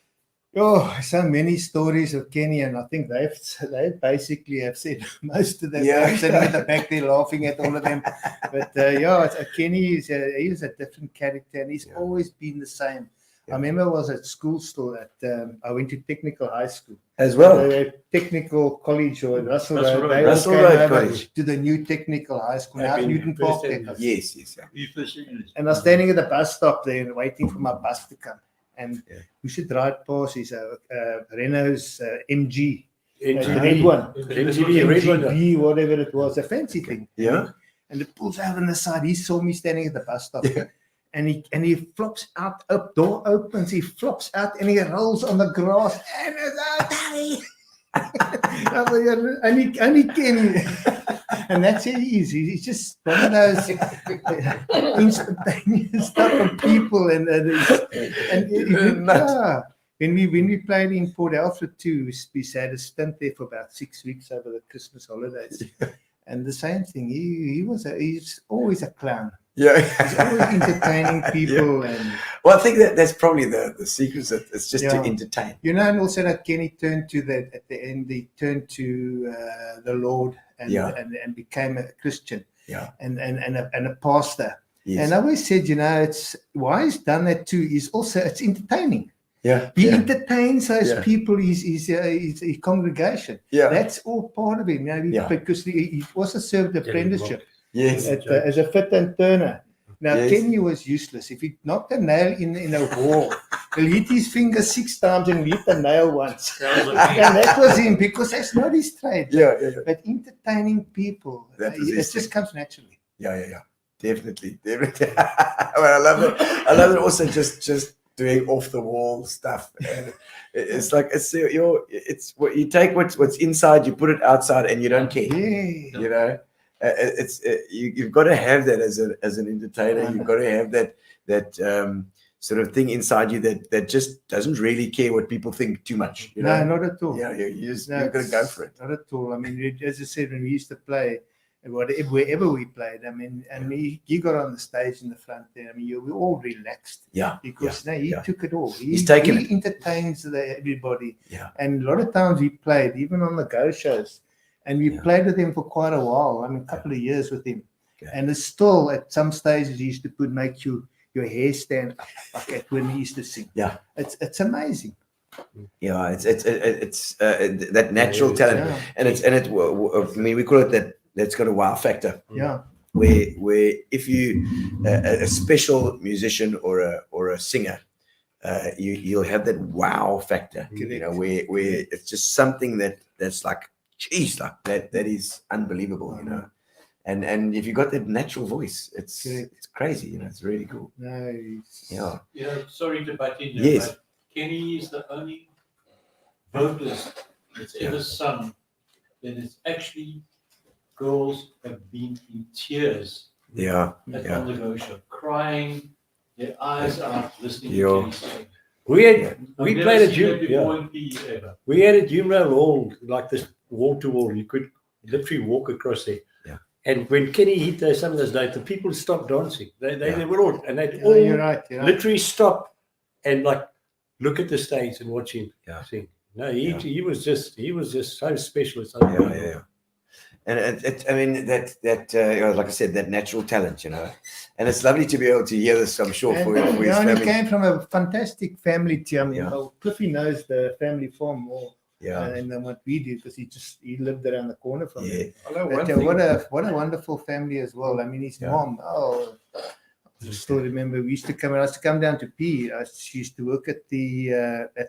[SPEAKER 5] Oh, so many stories of Kenny, and I think they basically have said most of them.
[SPEAKER 3] Yeah.
[SPEAKER 5] I'm sitting at the back there laughing at all of them. But Kenny is a different character, and he's always been the same. I remember I was at school still. I went to technical high school
[SPEAKER 3] As well.
[SPEAKER 5] Technical college or Russell
[SPEAKER 6] Russell
[SPEAKER 5] Road.
[SPEAKER 6] Road.
[SPEAKER 5] They all
[SPEAKER 3] Russell
[SPEAKER 5] came
[SPEAKER 3] Road
[SPEAKER 5] over
[SPEAKER 3] College.
[SPEAKER 5] to the new technical high school. Now Newton Park.
[SPEAKER 3] Yes. Yeah.
[SPEAKER 5] And I was standing at the bus stop there and waiting for my bus to come. And we should drive past his Renault's MG. The red one. MGB, whatever it was, a fancy thing.
[SPEAKER 3] Yeah.
[SPEAKER 5] And it pulls out on the side. He saw me standing at the bus stop. Yeah. And he flops out, door opens, he flops out and he rolls on the grass. And it's only Kenny. And that's how he is. He's just one of those instantaneous type of people. When we played in Port Alfred too, we had a stint there for about 6 weeks over the Christmas holidays. And the same thing, he's always a clown.
[SPEAKER 3] Yeah,
[SPEAKER 5] he's always entertaining people.
[SPEAKER 3] Yeah.
[SPEAKER 5] And
[SPEAKER 3] well, I think that's probably the secret. That it's just to entertain.
[SPEAKER 5] You know, and also that Kenny turned to at the end. He turned to the Lord and became a Christian.
[SPEAKER 3] Yeah,
[SPEAKER 5] and a pastor.
[SPEAKER 3] Yes.
[SPEAKER 5] And I always said, you know, it's why he's done that too. Is also it's entertaining.
[SPEAKER 3] Yeah,
[SPEAKER 5] he entertains those people. His congregation.
[SPEAKER 3] Yeah,
[SPEAKER 5] that's all part of him. You know, because he also served apprenticeship.
[SPEAKER 3] Yes,
[SPEAKER 5] as a fit and turner. Now Kenny was useless. If he knocked a nail in a wall, he'll hit his finger 6 times and hit the nail once. And that was him because that's not his trade.
[SPEAKER 3] Yeah.
[SPEAKER 5] But entertaining people, it just comes naturally.
[SPEAKER 3] Yeah. Definitely. Well, I love it. I love it also just doing off the wall stuff. And it's like it's what you take what's inside, you put it outside, and you don't care.
[SPEAKER 5] Yeah.
[SPEAKER 3] You know. You've got to have that as an entertainer. You've got to have that sort of thing inside you that just doesn't really care what people think too much. You know?
[SPEAKER 5] No, not at all.
[SPEAKER 3] Yeah, you've got to go for it.
[SPEAKER 5] Not at all. I mean, as I said, when we used to play, wherever we played, I mean, and he got on the stage in the front there. I mean, we all relaxed.
[SPEAKER 3] Yeah.
[SPEAKER 5] Because he took it all.
[SPEAKER 3] He
[SPEAKER 5] entertains everybody.
[SPEAKER 3] Yeah.
[SPEAKER 5] And a lot of times we played, even on the go shows. And we played with him for quite a while. I mean, a couple of years with him. Okay. And it's still, at some stages, he used to make your hair stand up like that when he used to sing.
[SPEAKER 3] Yeah.
[SPEAKER 5] It's amazing.
[SPEAKER 3] Yeah, it's that natural talent. Yeah. And I mean, we call it that's got a wow factor.
[SPEAKER 5] Yeah.
[SPEAKER 3] Where if you, a special musician or a singer, you'll have that wow factor.
[SPEAKER 5] Correct.
[SPEAKER 3] You know, where it's just something that's like, geez, like that is unbelievable, you know. And if you got that natural voice, it's crazy, you know. It's really cool.
[SPEAKER 5] Nice.
[SPEAKER 3] Yeah.
[SPEAKER 6] You know, sorry to butt in.
[SPEAKER 3] Yes.
[SPEAKER 6] But Kenny is the only vocalist that's ever sung that is actually girls have been in tears.
[SPEAKER 3] Yeah.
[SPEAKER 6] On the go show, crying, their eyes out, listening to Kenny sing.
[SPEAKER 7] We played at We had a Gqeberha hall like this, wall to wall. You could literally walk across there.
[SPEAKER 3] Yeah.
[SPEAKER 7] And when Kenny hit some of those notes, the people stopped dancing. They were all, and they'd all
[SPEAKER 5] you're right.
[SPEAKER 7] literally stop and like look at the stage and watch him sing. No, he was just so special.
[SPEAKER 3] Yeah. And I mean that like I said, that natural talent, you know, and it's lovely to be able to hear this. I'm sure for his family.
[SPEAKER 5] He came from a fantastic family. Cliffy knows the family farm more than what we do because he lived around the corner from him. What a wonderful family as well. I mean, his mom. I still remember we used to come. I used to come down to P. She used to work at the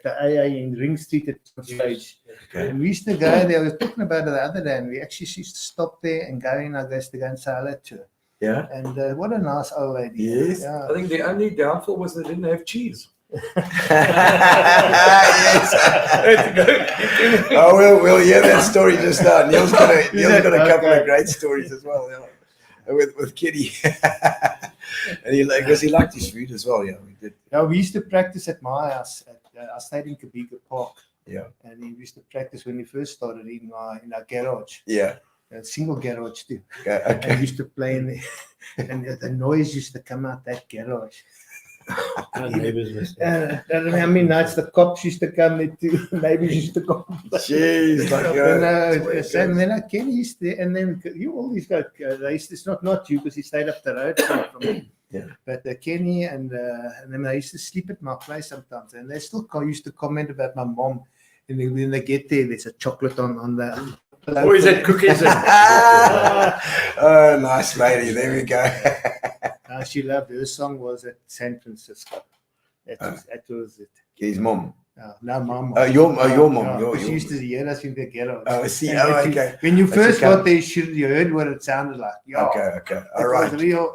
[SPEAKER 5] AA in Ring Street at some stage. Okay. And we used to go there. I was talking about it the other day, and we actually used to stop there and go in. I guess to go and say hello to her.
[SPEAKER 3] Yeah.
[SPEAKER 5] And what a nice old lady.
[SPEAKER 3] Yes.
[SPEAKER 5] Yeah.
[SPEAKER 8] I think the only downfall was they didn't have cheese.
[SPEAKER 3] Yes. We'll hear that story just now. Neil's got a couple of great stories as well. Yeah. With Kenny. And he liked his food as well. Yeah, we did.
[SPEAKER 5] Yeah, we used to practice at my house. I stayed in Gqeberha Park.
[SPEAKER 3] Yeah.
[SPEAKER 5] And we used to practice when we first started in our garage.
[SPEAKER 3] Yeah.
[SPEAKER 5] A single garage too.
[SPEAKER 3] Okay.
[SPEAKER 5] And we used to play in there, and the noise used to come out that garage.
[SPEAKER 7] Our neighbours must
[SPEAKER 5] How many nights the cops used to come there too, neighbours used to come.
[SPEAKER 3] Jeez, like
[SPEAKER 5] And then Kenny used to, and then all these guys, it's not you because he stayed up the road from me.
[SPEAKER 3] Yeah.
[SPEAKER 5] But Kenny and then I used to sleep at my place sometimes, and they still used to comment about my mom. And when they get there, there's a chocolate on the.
[SPEAKER 7] Or is it cookies?
[SPEAKER 3] Oh, nice lady. There we go.
[SPEAKER 5] She loved her song was at San Francisco. That was it.
[SPEAKER 3] His mom.
[SPEAKER 5] No, mom.
[SPEAKER 3] Your mom.
[SPEAKER 5] She used to hear us in the ghetto.
[SPEAKER 3] Oh, see. Oh, okay.
[SPEAKER 5] When you first got there, you heard what it sounded like.
[SPEAKER 3] Okay. All right.
[SPEAKER 5] It was real.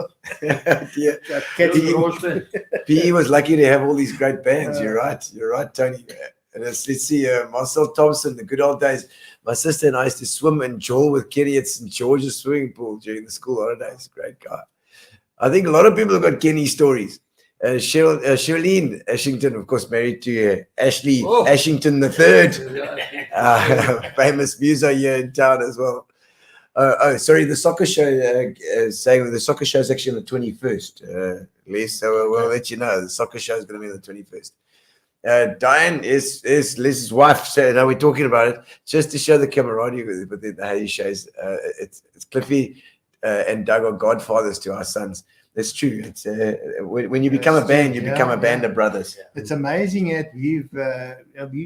[SPEAKER 3] PE was lucky to have all these great bands. You're right, Tony. And let's see, Marcel Thompson, the good old days. My sister and I used to swim and jawl with Kenny at St. George's swimming pool during the school holidays. Great guy. I think a lot of people have got Kenny stories. Shirlene Ashington, of course, married to Ashley Ashington III, famous muso here in town as well. Sorry, the soccer show, saying the soccer show is actually on the 21st, Les, so we'll let you know. The soccer show is going to be on the 21st. Diane is Liz's wife, so now we're talking about it just to show the camaraderie with the Hazy shows. It's Cliffy and Doug are godfathers to our sons. That's true. It's when you become a band, you become a band of brothers.
[SPEAKER 5] It's amazing that we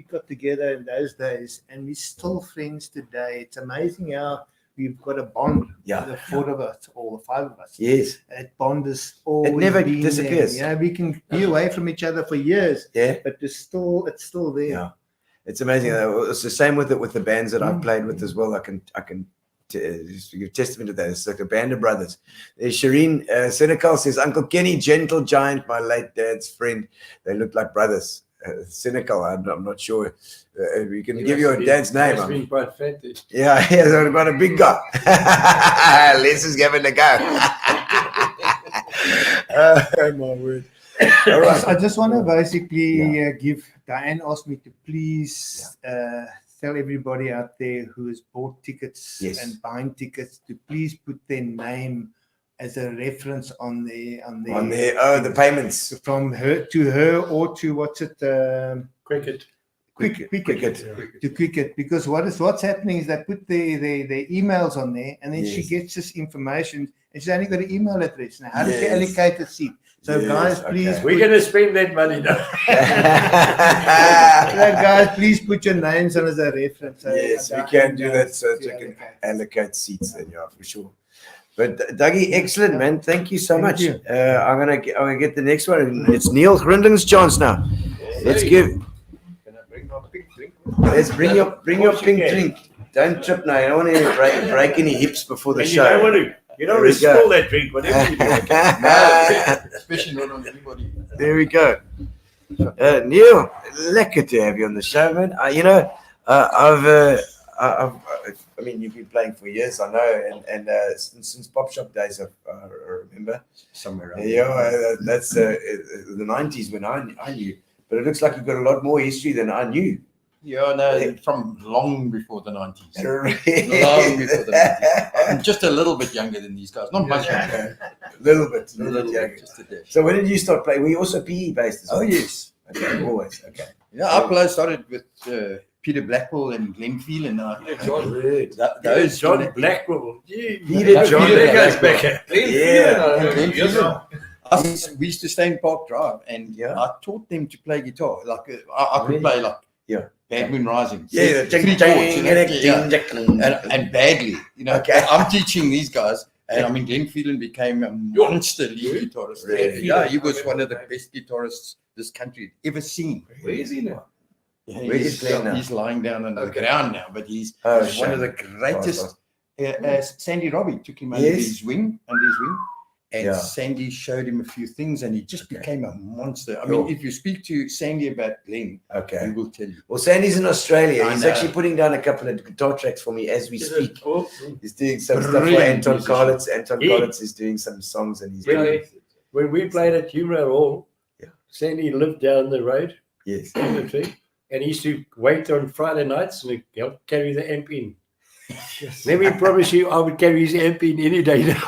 [SPEAKER 5] got together in those days, and we're still friends today. It's amazing how we've got a bond. The four of us or the five of us.
[SPEAKER 3] Yes,
[SPEAKER 5] that bond is always.
[SPEAKER 3] It never disappears.
[SPEAKER 5] There. We can be away from each other for years. But it's still there.
[SPEAKER 3] Yeah, it's amazing. It's the same with the bands that I've played with as well. I can give testament to that. It's like a band of brothers. Shireen Senecal says, Uncle Kenny, gentle giant, my late dad's friend. They look like brothers. Senecal, I'm not sure. We can give you a dad's name.
[SPEAKER 7] He's been quite fantastic.
[SPEAKER 3] Yeah, he's got a big guy. Les is giving a go. Oh, my word. All right.
[SPEAKER 5] I just want to basically give Diane asked me to please tell everybody out there who has bought tickets and buying tickets to please put their name as a reference on the payments from her to her or to
[SPEAKER 7] Cricket.
[SPEAKER 5] To Cricket, because what's happening is they put their emails on there, and then she gets this information, and she's only got an email address. Now, how does she allocate a seat? So, guys, please.
[SPEAKER 7] We're going to spend that money now.
[SPEAKER 5] Guys, please put your names on as a reference.
[SPEAKER 3] Yes, we can do that so that you can allocate seats then, for sure. But Dougie, excellent, man. Thank you so much. I'm gonna get the next one. It's Neil Grundlingh's chance now. Let's give. Let's bring your pink drink. Don't trip now. You don't want to break any hips before the show.
[SPEAKER 7] You don't want to spill that drink, whatever you do.
[SPEAKER 2] Especially not on anybody.
[SPEAKER 3] There we go. Neil, lekker to have you on the show, man. I mean, you've been playing for years, I know, and since Pop Shop days, I remember.
[SPEAKER 2] Somewhere around.
[SPEAKER 3] That's the 90s when I knew. But it looks like you've got a lot more history than I knew.
[SPEAKER 2] Yeah, no, from long before the 90s.
[SPEAKER 3] Really?
[SPEAKER 2] Long before the 90s. I'm just a little bit younger than these guys. Not much younger.
[SPEAKER 3] A little bit
[SPEAKER 2] younger. Just a dash.
[SPEAKER 3] So when did you start playing? Were you also PE based as well?
[SPEAKER 2] Oh, yes.
[SPEAKER 3] Okay, always. Okay.
[SPEAKER 2] Yeah, I started with Peter Blackwell and Glenn Phelan.
[SPEAKER 7] Those John Blackwell.
[SPEAKER 3] Peter John
[SPEAKER 7] Blackwell.
[SPEAKER 2] We used to stay in Park Drive, and I taught them to play guitar. Like I could play Bad Moon Rising.
[SPEAKER 3] Yeah,
[SPEAKER 2] 3 chords, and badly. I'm teaching these guys. And I mean, Glenn Phelan became a monster lead guitarist.
[SPEAKER 3] Really?
[SPEAKER 2] Yeah, he was one of the best guitarists this country had ever seen.
[SPEAKER 7] Where is he now?
[SPEAKER 2] He's lying down on the ground now, but he's one of the greatest. Sandy Robbie took him under his wing, and Sandy showed him a few things, and he just became a monster. I mean, if you speak to Sandy about Glenn, he will tell you.
[SPEAKER 3] Well, Sandy's in Australia. He's actually putting down a couple of guitar tracks for me as we speak. He's doing some stuff for Anton Karlitz. Anton Karlitz is doing some songs, and he's
[SPEAKER 7] when we played at Gqeberha Hall, Sandy lived down the road.
[SPEAKER 3] Yes.
[SPEAKER 7] And he used to wait on Friday nights and help carry the amp in. Let me promise you, I would carry his amp in any day now.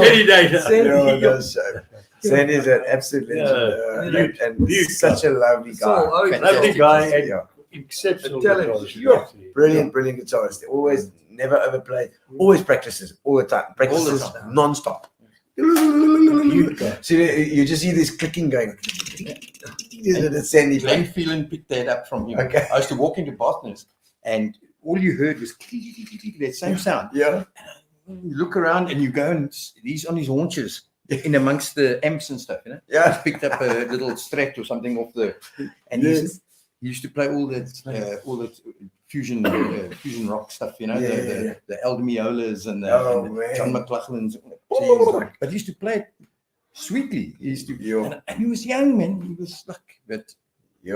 [SPEAKER 7] Any day now.
[SPEAKER 3] Sandy is an absolute legend and such a lovely guy.
[SPEAKER 7] Lovely guy and exceptional guitarist.
[SPEAKER 3] Brilliant guitarist. Always never overplay. Always practices all the time. Practices non-stop. So you just see this clicking going. Sandy
[SPEAKER 2] Glenn Phelan picked that up from him. I used to walk into Barnard and all you heard was that same sound.
[SPEAKER 3] Yeah.
[SPEAKER 2] You look around and you go and he's on his haunches in amongst the amps and stuff,
[SPEAKER 3] Yeah.
[SPEAKER 2] He's picked up a little Strat or something off and he used to play all that fusion rock stuff, the Eldemiolas and the John McLaughlin's. But he used to play it sweetly. He used to, and he was young, man. He was like, but he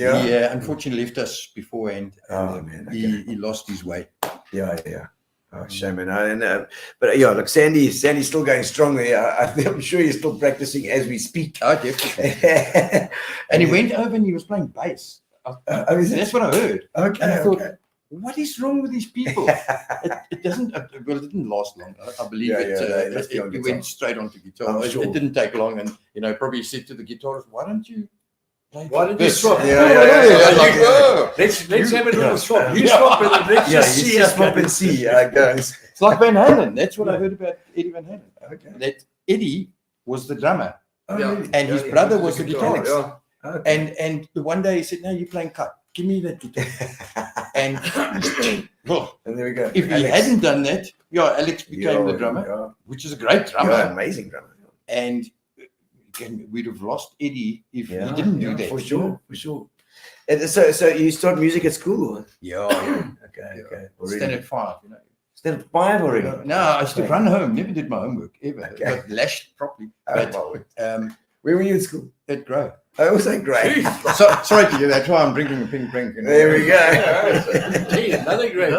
[SPEAKER 2] unfortunately left us beforehand. He lost his way.
[SPEAKER 3] Yeah. Oh, shame, man. But look, Sandy's still going strong there. I'm sure he's still practicing as we speak.
[SPEAKER 2] Oh, definitely. And he went over and he was playing bass. That's what I heard.
[SPEAKER 3] Okay.
[SPEAKER 2] And I thought, what is wrong with these people? It didn't last long. I believe it went straight onto guitar. It didn't take long, and probably said to the guitarist, "Why don't you swap?
[SPEAKER 7] Let's have a little swap. You swap and then let's just see.
[SPEAKER 3] Swap and see how it goes.
[SPEAKER 2] It's like Van Halen. That's what I heard about Eddie Van Halen.
[SPEAKER 3] Okay.
[SPEAKER 2] That Eddie was the drummer,
[SPEAKER 3] Really?
[SPEAKER 2] and his brother was the guitarist.
[SPEAKER 3] Yeah. Okay.
[SPEAKER 2] And one day he said, "No, you're playing cut. Give me that guitar." And
[SPEAKER 3] there we go.
[SPEAKER 2] If he hadn't done that, Alex became the drummer, which is a great drummer,
[SPEAKER 3] amazing drummer.
[SPEAKER 2] And we'd have lost Eddie if he didn't do that.
[SPEAKER 3] For sure. And so you started music at school? Or?
[SPEAKER 2] Yeah.
[SPEAKER 3] Okay.
[SPEAKER 2] Standard 5,
[SPEAKER 3] Standard 5 already?
[SPEAKER 2] No, I used to run home. Never did my homework ever.
[SPEAKER 3] Okay.
[SPEAKER 2] Got lashed properly.
[SPEAKER 3] Where were you in school?
[SPEAKER 2] At Grove.
[SPEAKER 3] I was at Grove.
[SPEAKER 2] Sorry to hear that. That's why I'm drinking a pink drink.
[SPEAKER 3] There we go.
[SPEAKER 7] Another great.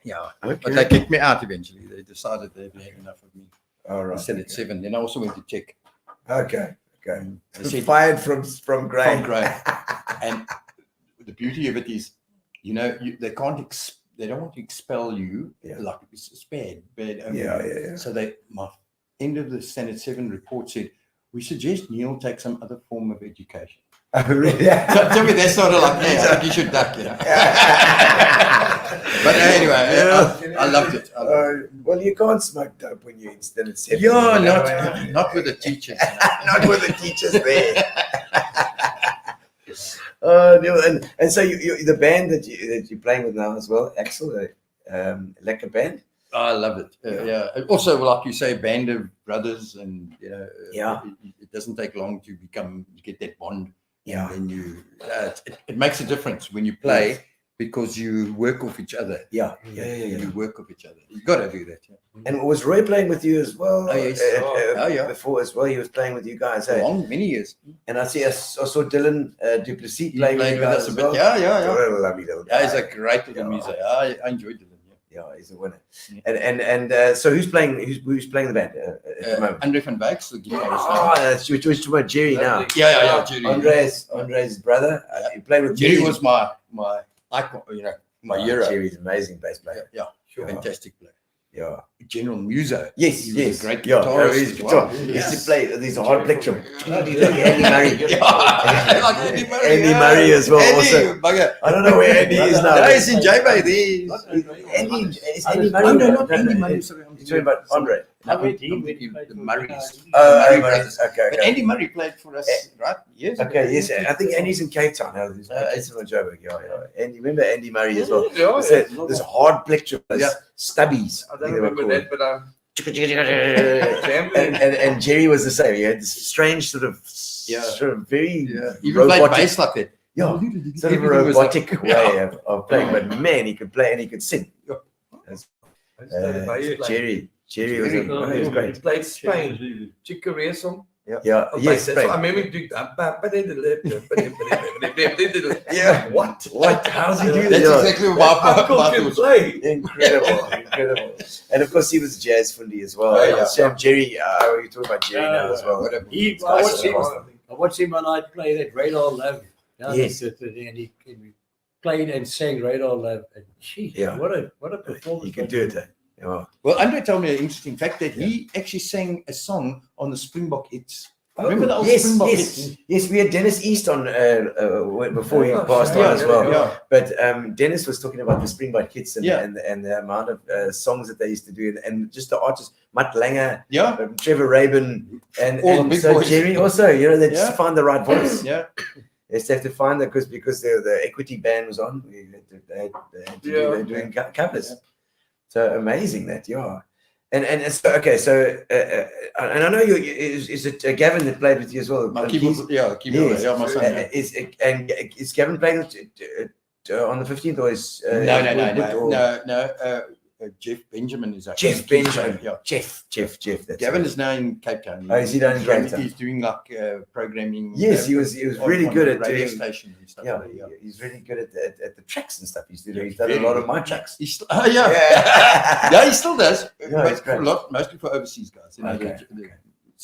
[SPEAKER 2] Yeah.
[SPEAKER 3] Okay.
[SPEAKER 2] But they kicked me out eventually. They decided they'd had enough of me.
[SPEAKER 3] All right.
[SPEAKER 2] I said at 7. Then I also went to check.
[SPEAKER 3] Okay.
[SPEAKER 2] They said,
[SPEAKER 3] fired from Grey.
[SPEAKER 2] From Grey. And the beauty of it is, they can't. They don't want to expel you like it's bad.
[SPEAKER 3] Yeah.
[SPEAKER 2] So my end of the Standard 7 report said, "We suggest Neil take some other form of education."
[SPEAKER 3] Oh, really?
[SPEAKER 2] So tell me that's sort of like, I think you should duck, But anyway, I loved it.
[SPEAKER 3] Well, you can't smoke dope when you're in Standard 7.
[SPEAKER 2] Yeah, not with the teachers.
[SPEAKER 3] Not with the teachers there. And so you the band that you're playing with now as well, Axyl, Lekker band.
[SPEAKER 2] I love it. Also, like you say, band of brothers, and it doesn't take long to get that bond.
[SPEAKER 3] Yeah,
[SPEAKER 2] and then it makes a difference when you play because you work off each other.
[SPEAKER 3] Yeah.
[SPEAKER 2] You work off each other. You got to do that. Yeah.
[SPEAKER 3] And was Roy playing with you as well?
[SPEAKER 2] Oh yes.
[SPEAKER 3] Before as well, he was playing with you guys.
[SPEAKER 2] Many years.
[SPEAKER 3] And I saw Dylan Duplessis playing with you
[SPEAKER 2] us
[SPEAKER 3] guys
[SPEAKER 2] a bit.
[SPEAKER 3] Well.
[SPEAKER 2] Yeah.
[SPEAKER 3] What a lovely little guy.
[SPEAKER 2] He's a great little music. I enjoyed Dylan.
[SPEAKER 3] Yeah, he's a winner. And so who's playing the band at the moment?
[SPEAKER 2] Andre van Wyk, the guitarist.
[SPEAKER 3] That's we're talking about Jerry now.
[SPEAKER 2] Yeah, Jerry.
[SPEAKER 3] Andre's brother. You played with
[SPEAKER 2] Jerry. Was my icon, my hero.
[SPEAKER 3] Jerry's amazing bass player.
[SPEAKER 2] Yeah, fantastic player.
[SPEAKER 3] Yeah.
[SPEAKER 2] General Muso.
[SPEAKER 3] Yes,
[SPEAKER 2] he was a great
[SPEAKER 3] guitarist.
[SPEAKER 2] Well.
[SPEAKER 3] He used to play these hard plectrum. Andy Murray. Andy
[SPEAKER 2] Murray
[SPEAKER 3] as well. Also.
[SPEAKER 2] Bugger.
[SPEAKER 3] I don't know where Andy is now.
[SPEAKER 2] No, he's in J-Bay there.
[SPEAKER 3] Is Andy Murray?
[SPEAKER 2] No, not Andy Murray. Sorry, I'm
[SPEAKER 3] talking about Andre.
[SPEAKER 2] The Murrays.
[SPEAKER 3] Murray brothers. Okay.
[SPEAKER 2] But Andy Murray played for us, right? Yes.
[SPEAKER 3] Okay, yes. I think Andy's in Cape Town now. He's in Joburg. Yeah. And you remember Andy Murray as well? This hard plectrum, stubbies.
[SPEAKER 8] I don't remember that, but
[SPEAKER 3] and Jerry was the same. He had this strange sort of very
[SPEAKER 2] even played bass like that.
[SPEAKER 3] Yeah, sort of a robotic way of playing. But man, he could play and he could sing. Jerry was great.
[SPEAKER 8] He played Spain. Gqeberha song.
[SPEAKER 3] Yeah. Yes.
[SPEAKER 8] I remember doing that.
[SPEAKER 3] Yeah. What? How's he do that?
[SPEAKER 2] That's exactly what my
[SPEAKER 8] uncle can play.
[SPEAKER 3] Incredible. And of course, he was jazz fundy as well. Sam Jerry. You talk about Jerry now as well.
[SPEAKER 7] I watched him one night play that Radar Love.
[SPEAKER 3] Yes.
[SPEAKER 7] And he played and sang Radar Love. And gee, what a performance.
[SPEAKER 3] You can do it. Yeah.
[SPEAKER 2] Well, Andre told me an interesting fact that he actually sang a song on the Springbok hits. Remember the old Springbok hits?
[SPEAKER 3] Yes, we had Dennis East on before he passed on as well.
[SPEAKER 2] Yeah.
[SPEAKER 3] But Dennis was talking about the Springbok hits and the amount of songs that they used to do, and just the artists, Matt Langer, Trevor Rabin, and
[SPEAKER 2] all the big
[SPEAKER 3] so
[SPEAKER 2] boys.
[SPEAKER 3] Jerry also. They just find the right voice.
[SPEAKER 2] Yeah.
[SPEAKER 3] They just have to find that because the Equity band was on. They had to they're doing covers. So amazing that, And so okay, so and I know is it Gavin that played with you as well?
[SPEAKER 2] My keyboard, Gqeberha, my son.
[SPEAKER 3] Is Gavin playing on the 15th or is
[SPEAKER 2] no. Jeff Benjamin is actually
[SPEAKER 3] Jeff Benjamin. Jeff. That's
[SPEAKER 2] Gavin is now in Cape Town.
[SPEAKER 3] Is he down in Cape Town?
[SPEAKER 2] He's doing like programming.
[SPEAKER 3] Yes, he was really good at
[SPEAKER 2] radio
[SPEAKER 3] doing
[SPEAKER 2] stations and stuff.
[SPEAKER 3] He's really good at the tracks and stuff. He's done a lot of my tracks.
[SPEAKER 2] He he still does.
[SPEAKER 3] Great.
[SPEAKER 2] Mostly for overseas guys. The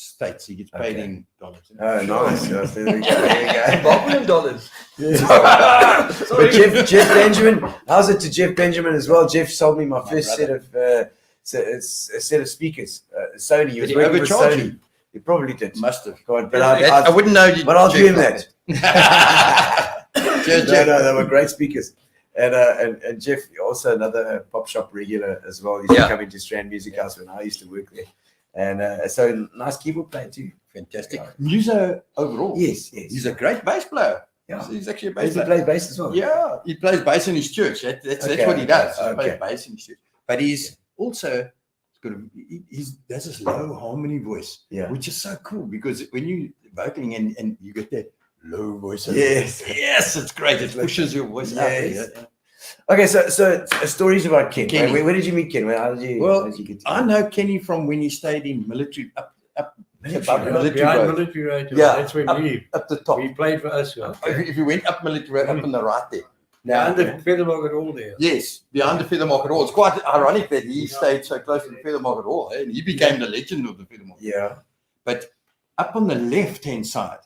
[SPEAKER 2] States, he gets paid in dollars.
[SPEAKER 3] Oh, nice. There we go.
[SPEAKER 8] Zimbabwean dollars.
[SPEAKER 3] But Jeff Benjamin, how's it to Jeff Benjamin as well? Jeff sold me my first set of speakers. Sony. He was working with Sony.
[SPEAKER 2] You?
[SPEAKER 3] He probably did.
[SPEAKER 2] Must have.
[SPEAKER 3] God, but
[SPEAKER 2] I wouldn't know.
[SPEAKER 3] But I'll give him that.
[SPEAKER 2] No,
[SPEAKER 3] they were great speakers. And Jeff, also another pop shop regular as well. He used to come into Strand Music House when I used to work there. And so nice keyboard player too.
[SPEAKER 2] Fantastic. Muso overall.
[SPEAKER 3] Yes.
[SPEAKER 2] He's a great bass player. Yeah. He's actually a bass player.
[SPEAKER 3] He plays bass as well.
[SPEAKER 2] Yeah, he plays bass in his church. That's what he does. He plays bass in his church. But he's also he does this low harmony voice, which is so cool because when you vocaling and you get that low voice. Yes, it's great. It pushes your voice out.
[SPEAKER 3] Okay, so stories about Ken. Where did you meet Ken? How did you get to
[SPEAKER 2] I know Kenny from when he stayed in military up
[SPEAKER 7] Military Road. That's when
[SPEAKER 2] up the top.
[SPEAKER 7] He played for us.
[SPEAKER 2] If you went up Military Road, up on the right there.
[SPEAKER 7] Behind the Feather Market Hall there.
[SPEAKER 2] Yes, behind the Feather Market Hall. It's quite ironic that he stayed so close to the Feather Market Hall, and he became the legend of the Feather Market.
[SPEAKER 3] Yeah.
[SPEAKER 2] But up on the left-hand side,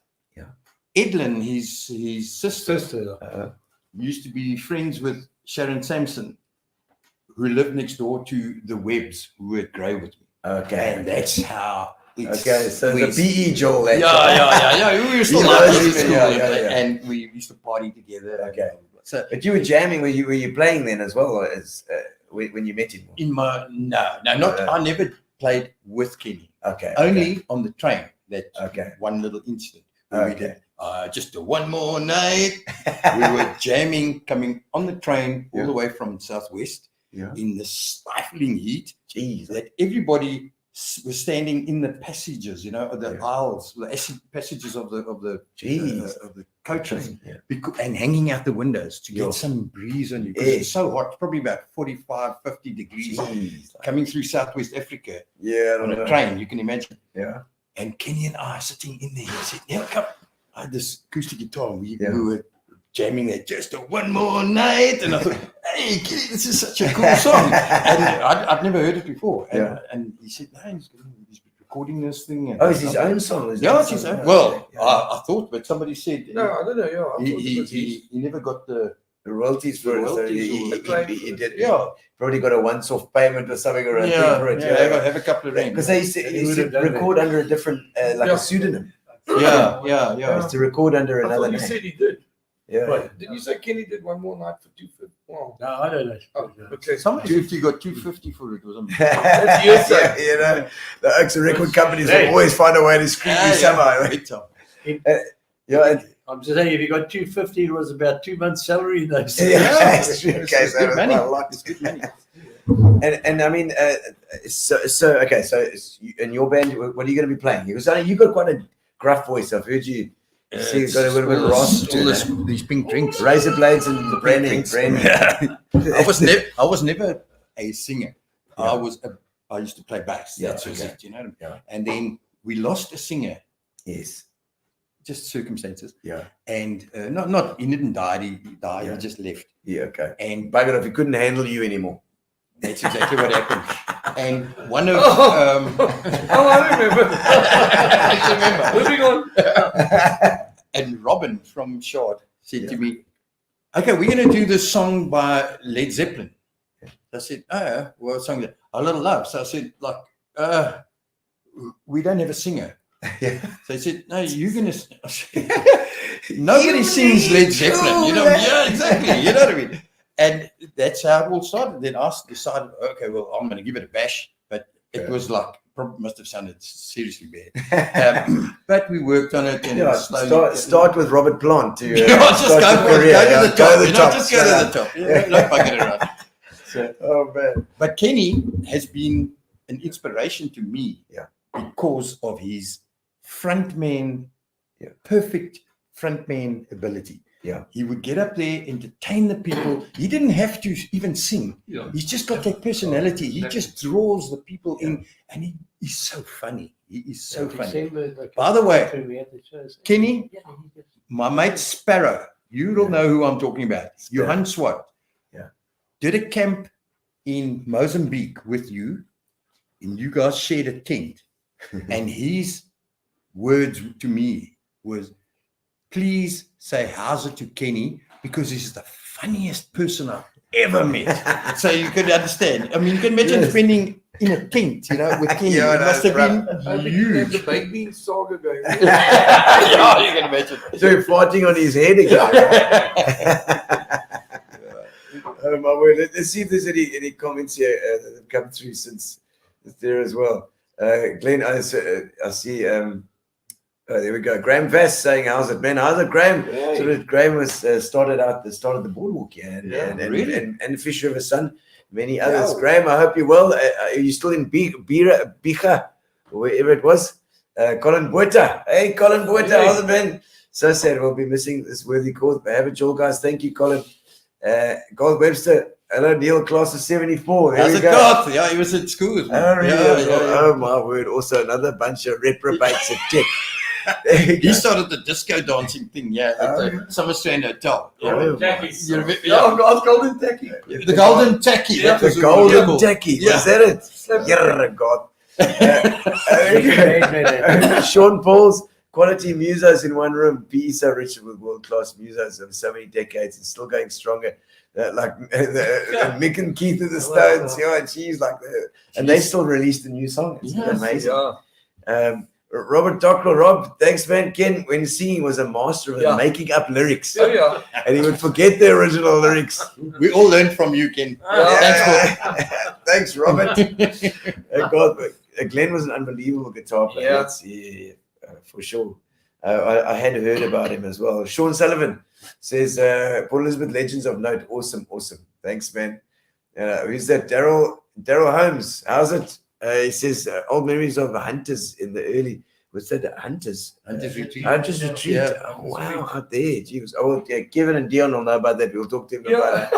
[SPEAKER 2] Edlin, his sister, used to be friends with Sharon Sampson, who lived next door to the Webbs, who were at Grey with me.
[SPEAKER 3] Okay.
[SPEAKER 2] And that's how it's...
[SPEAKER 3] Okay, so the PE Joel.
[SPEAKER 2] Yeah. We were still like in school, and we used to party together.
[SPEAKER 3] Okay. So, but you were jamming. Were you playing then as well as when you met him?
[SPEAKER 2] I never played with Kenny.
[SPEAKER 3] Okay.
[SPEAKER 2] Only on the train. That one little incident. We did just one more night. We were jamming, coming on the train all the way from Southwest in the stifling heat.
[SPEAKER 3] Jeez,
[SPEAKER 2] that everybody was standing in the passages, the aisles, the passages of the coaches, and hanging out the windows to get some breeze on you. Because it's so hot, probably about 45, 50 degrees coming through Southwest Africa on a train, you can imagine.
[SPEAKER 3] Yeah.
[SPEAKER 2] And Kenny and I sitting in there, he said, "Now come." I had this acoustic guitar. We were jamming that just one more night, and I thought, "Hey, Kenny, this is such a cool song." And I'd never heard it before. And he said, "No, he's recording this thing." And
[SPEAKER 3] it's his own song.
[SPEAKER 2] It's his own. Well, I thought, but somebody said
[SPEAKER 8] no, I don't know.
[SPEAKER 2] He never got the
[SPEAKER 3] royalties for it. So he did.
[SPEAKER 2] Yeah.
[SPEAKER 3] Probably got a once-off payment or something or a thing for it.
[SPEAKER 2] Have a couple of rings.
[SPEAKER 3] Because he said record under a different, a pseudonym.
[SPEAKER 2] Yeah.
[SPEAKER 3] To record under another name.
[SPEAKER 8] You said he did.
[SPEAKER 3] Yeah.
[SPEAKER 8] Right. Did you say Kenny did one more night for 250? Wow.
[SPEAKER 7] No, I don't know.
[SPEAKER 8] Okay.
[SPEAKER 2] Somebody said you got 250 for it or something.
[SPEAKER 8] That's your say.
[SPEAKER 3] The Axyl record companies will always find a way to screw you somehow.
[SPEAKER 7] I'm just saying, if you got 250, it was about 2 months' salary in those.
[SPEAKER 3] That's true. Okay,
[SPEAKER 2] it's good money.
[SPEAKER 3] It's good money. And I mean, so in your band, what are you going to be playing? Because you got quite a gruff voice. I've heard you. You got a little bit of rasp.
[SPEAKER 2] These pink drinks,
[SPEAKER 3] razor blades, and the branding.
[SPEAKER 2] I was never a singer. I used to play bass. That's it. And then we lost a singer.
[SPEAKER 3] Yes.
[SPEAKER 2] Just circumstances.
[SPEAKER 3] Yeah.
[SPEAKER 2] And not he didn't die. He died. He just left.
[SPEAKER 3] Yeah. Okay.
[SPEAKER 2] And
[SPEAKER 3] bugger if he couldn't handle you anymore.
[SPEAKER 2] That's exactly what happened. And one of
[SPEAKER 8] I remember.
[SPEAKER 2] I remember.
[SPEAKER 8] Moving on.
[SPEAKER 2] And Robin from Shard said to me, okay, we're going to do this song by Led Zeppelin. I said, oh, what song is it? A Little Love. So I said, like, we don't have a singer. So I said, no, you're going to... Nobody sings Led Zeppelin. You know, yeah, exactly. You know what I mean? And that's how it all started. Then I decided, okay, well, I'm going to give it a bash. But it was like, probably must have sounded seriously bad. But we worked on it. And slowly
[SPEAKER 3] start with Robert Plant to
[SPEAKER 2] just go to the top. Just go to the top. Not fucking around.
[SPEAKER 3] Oh man!
[SPEAKER 2] But Kenny has been an inspiration to me, because of his frontman, perfect frontman ability.
[SPEAKER 3] Yeah,
[SPEAKER 2] he would get up there, entertain the people. He didn't have to even sing. Yeah. He's just got that personality. He just draws the people in, and he's so funny. He is so funny. By the way, Kenny, my mate Sparrow, you will know who I'm talking about. Johan Swart. Did a camp in Mozambique with you, and you guys shared a tent. And his words to me was, please say how's it to Kenny, because he's the funniest person I've ever met. So you could understand. I mean, you can imagine spending in a tent, you know, with Kenny. It must have been huge.
[SPEAKER 8] The baby saga going.
[SPEAKER 2] Yeah, you can imagine.
[SPEAKER 3] So farting on his head again. Oh my word! Let's see if there's any comments here that have come through since there as well. Glenn, I see. There we go. Graham Vest saying, "How's it, man? How's it, Graham?" Yeah. So that Graham was started the boardwalk here, and Fish River Sun, many others. Graham, I hope you're well. Are you still in Bicha, or wherever it was? Colin Bueta, hey Colin Bueta, how's it, man? So sad. We'll be missing this worthy cause. But have it, all guys. Thank you, Colin. Gold Webster, hello Neil, class of 74.
[SPEAKER 2] How's it got? Yeah, he was at school with me.
[SPEAKER 3] Oh my word! Also another bunch of reprobates at Tech.
[SPEAKER 2] He started the disco dancing thing, at the Summer Strand Hotel.
[SPEAKER 8] Golden Tacky.
[SPEAKER 2] The Golden Tacky.
[SPEAKER 3] Yeah, the Golden Tacky. Was that it? Yeah, God. Sean Paul's quality musos in one room. PE so rich with world-class musos of so many decades and still going stronger. Like Mick and Keith of the Stones, and she's like that. And they still released a new song. It's amazing. Robert Dockrell, Rob, thanks, man. Ken, when singing, was a master of making up lyrics. And he would forget the original lyrics.
[SPEAKER 2] We all learned from you, Ken.
[SPEAKER 3] Thanks, Robert. God, Glenn was an unbelievable guitar player. For sure. I had heard about him as well. Sean Sullivan says, Port Elizabeth Legends of Note. Awesome. Thanks, man. Who's that? Daryl Holmes. How's it? He says, old memories of Hunters in the early, what's that? Hunters Retreat. Oh, wow, out there. Geez. Kevin and Deon will know about that. We'll talk to him about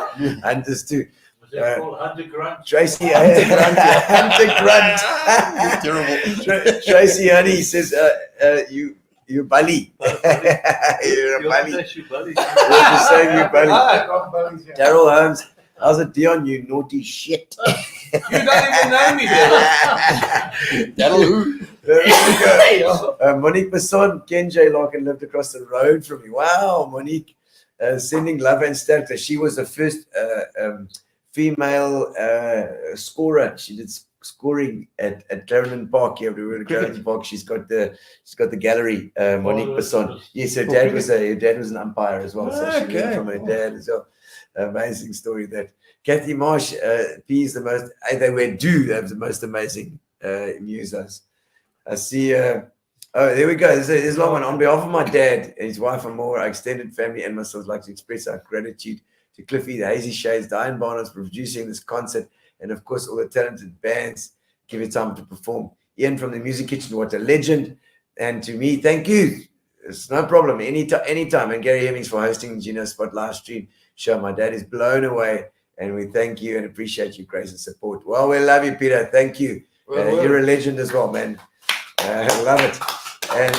[SPEAKER 3] Hunters too.
[SPEAKER 4] Was that called Hunter Grunt?
[SPEAKER 3] Tracy Hunter Grunt. Terrible. Tracy Honey says, you're Ballie. You're a Ballie. You're just saying you're Ballie. Daryl Holmes. How's it, Deon? You naughty shit.
[SPEAKER 8] You don't even know me.
[SPEAKER 2] That'll who?
[SPEAKER 3] Monique Besson, Ken J Larkin lived across the road from me. Wow, Monique. Sending love and status. She was the first female scorer. She did scoring at Clarendon Park. Yeah, we were at Clarendon Park. She's got the gallery. Monique Besson. Yes, her dad was an umpire as well. So she learned from her dad as well. Amazing story that Kathy Marsh P is the most. They were they have the most amazing musos. I see. There we go. There's a long one. On behalf of my dad and his wife and more, our extended family and myself, like to express our gratitude to Cliffy, the Hazy Shades, Diane Barnard for producing this concert, and of course all the talented bands give it time to perform. Ian from the Music Kitchen, what a legend! And to me, thank you. It's no problem. Anytime. And Gary Hemmings for hosting the Gino Spot live stream show. My dad is blown away, and we thank you and appreciate your grace and support. Well, we love you, Peter. Thank you. You're a legend as well, man. Love it. And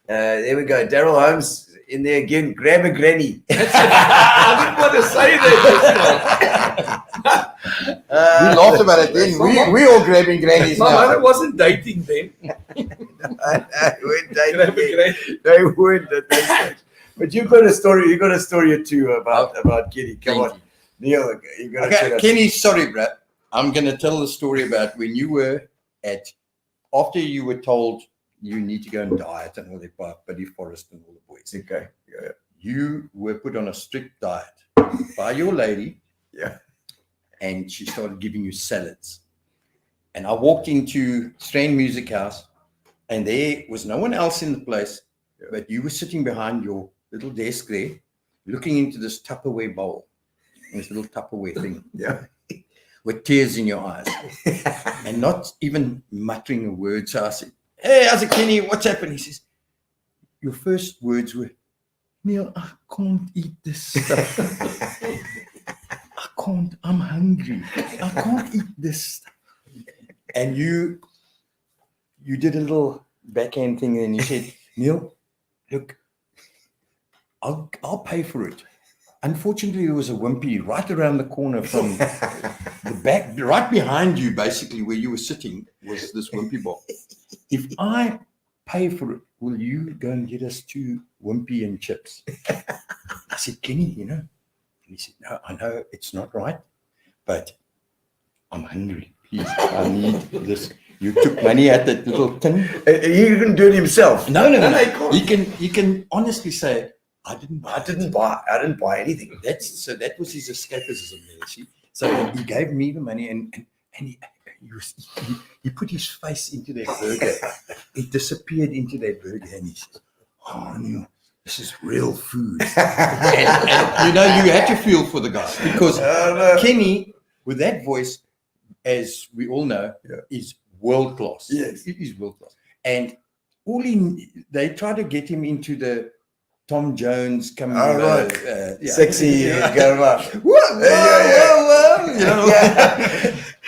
[SPEAKER 3] there we go. Daryl Holmes in there again. Grab a granny.
[SPEAKER 8] I didn't want to say that.
[SPEAKER 2] We laughed about it then. We all grabbing grannies now.
[SPEAKER 8] My mother wasn't dating then.
[SPEAKER 3] Weren't dating then. They weren't at that stage. But you've got a story. You got a story or two about Kenny. Come on, Neil. You got to
[SPEAKER 2] Kenny. Sorry, bro. I'm going to tell the story about when you were after you were told you need to go and diet and all that by Buddy Forrest and all the boys.
[SPEAKER 3] Okay. Yeah.
[SPEAKER 2] You were put on a strict diet by your lady.
[SPEAKER 3] Yeah.
[SPEAKER 2] And she started giving you salads. And I walked into Strand Music House, and there was no one else in the place, but you were sitting behind your little desk there, looking into this Tupperware bowl, this little Tupperware thing, with tears in your eyes, and not even muttering a word. So I said, "Hey, how's it, Kenny? What's happened?" He says, "Your first words were, Neil, I can't eat this stuff. I'm hungry. I can't eat this stuff." And you did a little backhand thing, and you said, "Neil, look, I'll pay for it." Unfortunately, there was a wimpy right around the corner from the back, right behind you, basically, where you were sitting, was this wimpy bar. "If I pay for it, will you go and get us 2 wimpy and chips?" I said, "Kenny, you know." And he said, "No, I know it's not right, but I'm hungry. Please, I need this." You took money at that little tin.
[SPEAKER 3] He couldn't do it himself.
[SPEAKER 2] No. He can honestly say, I didn't buy anything. That was his escapism there, see. So he gave me the money, and he put his face into that burger. It disappeared into that burger, and he said, "Oh, Neil, this is real food." and you know, you had to feel for the guy, because Kenny, with that voice, as we all know, is world class.
[SPEAKER 3] Yes,
[SPEAKER 2] it is world class. And they try to get him into the Tom Jones coming.
[SPEAKER 3] Oh, right. Sexy Gqeberha.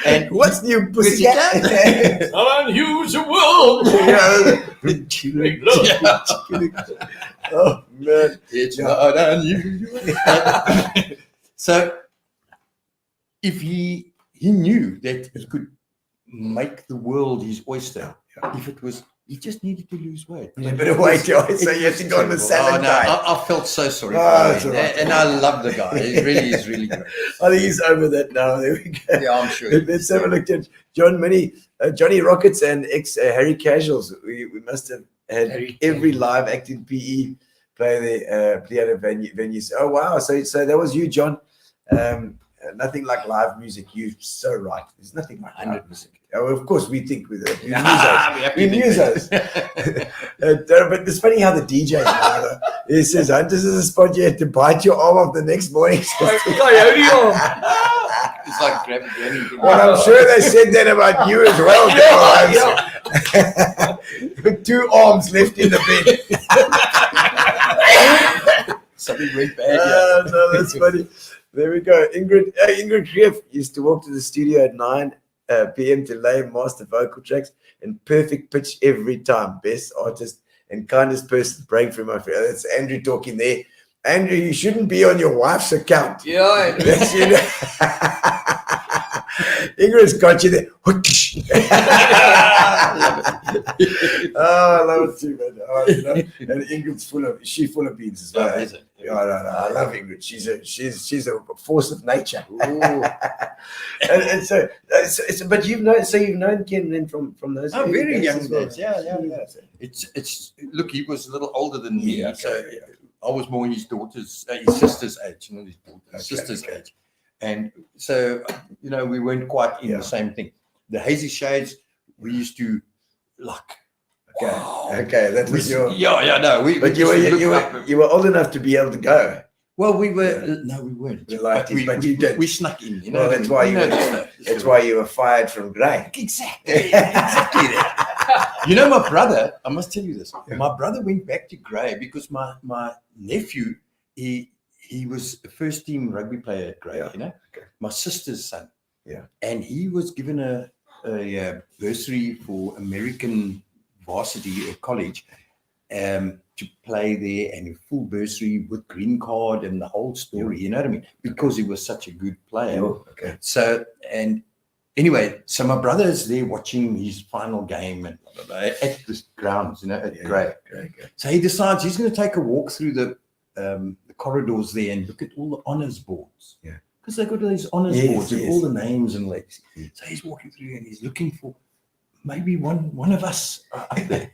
[SPEAKER 3] And what's new, pussycat?
[SPEAKER 8] Unusual.
[SPEAKER 3] Oh man,
[SPEAKER 2] it's not unusual. So if he knew that he could make the world his oyster, if it was, he just needed to lose weight.
[SPEAKER 3] A bit of weight, so you have to go on the salad diet.
[SPEAKER 2] I felt so sorry for him, and I love the guy. He really is really good.
[SPEAKER 3] I think he's over that now. There we go.
[SPEAKER 2] Yeah, I'm sure.
[SPEAKER 3] Let's have a look at Johnny Rockets and Harry Casuals. We must have had every live acting PE play at a venue. Oh wow! So that was you, John. Nothing like live music. You're so right. There's nothing like 100%. Of course, we think with it. We use those. But it's funny how the DJ, he says, "Hunters is a spot you have to bite your arm off the next morning."
[SPEAKER 2] It's like grabbing anything.
[SPEAKER 3] Well, I'm sure they said that about you as well, guys. With 2 arms left in the bed.
[SPEAKER 2] Something went bad.
[SPEAKER 3] No, that's funny. There we go. Ingrid Griff used to walk to the studio at 9 p.m. to lay master vocal tracks and perfect pitch every time. Best artist and kindest person. Praying for my friend. That's Andrew talking there. Andrew, you shouldn't be on your wife's account.
[SPEAKER 8] Yeah.
[SPEAKER 3] That's, you know. Ingrid's got you there. I love it too, man. And Ingrid's full of beans as well.
[SPEAKER 2] Is it?
[SPEAKER 3] No, I love Ingrid. She's a force of nature. and so, but you've known Ken then from those.
[SPEAKER 2] Oh, very young
[SPEAKER 3] well.
[SPEAKER 2] days. Yeah. It's look, he was a little older than me, so I was more his sister's age, not his daughter's sister's age. And so, you know, we weren't quite in the same thing. The Hazy Shades, we used to like.
[SPEAKER 3] Okay, that was your.
[SPEAKER 2] But
[SPEAKER 3] you were old enough to be able to go.
[SPEAKER 2] Well, we were. No, we weren't.
[SPEAKER 3] But you did.
[SPEAKER 2] We snuck in. You know,
[SPEAKER 3] well, that's why you were fired from Grey.
[SPEAKER 2] Exactly that. You know, my brother. I must tell you this. My brother went back to Grey because my nephew, he was a first team rugby player at Grey. You know, my sister's son.
[SPEAKER 3] Yeah,
[SPEAKER 2] and he was given a bursary for American varsity at college to play there, and a full bursary with green card and the whole story, you know what I mean? Because he was such a good player. So, and anyway, so my brother's there watching his final game and blah, blah, blah, at the grounds, you know, at Grey. So he decides he's going to take a walk through the the corridors there and look at all the honors boards.
[SPEAKER 3] Yeah.
[SPEAKER 2] Because they've got these honors boards with all the names and legs. So he's walking through and he's looking for maybe one of us up there.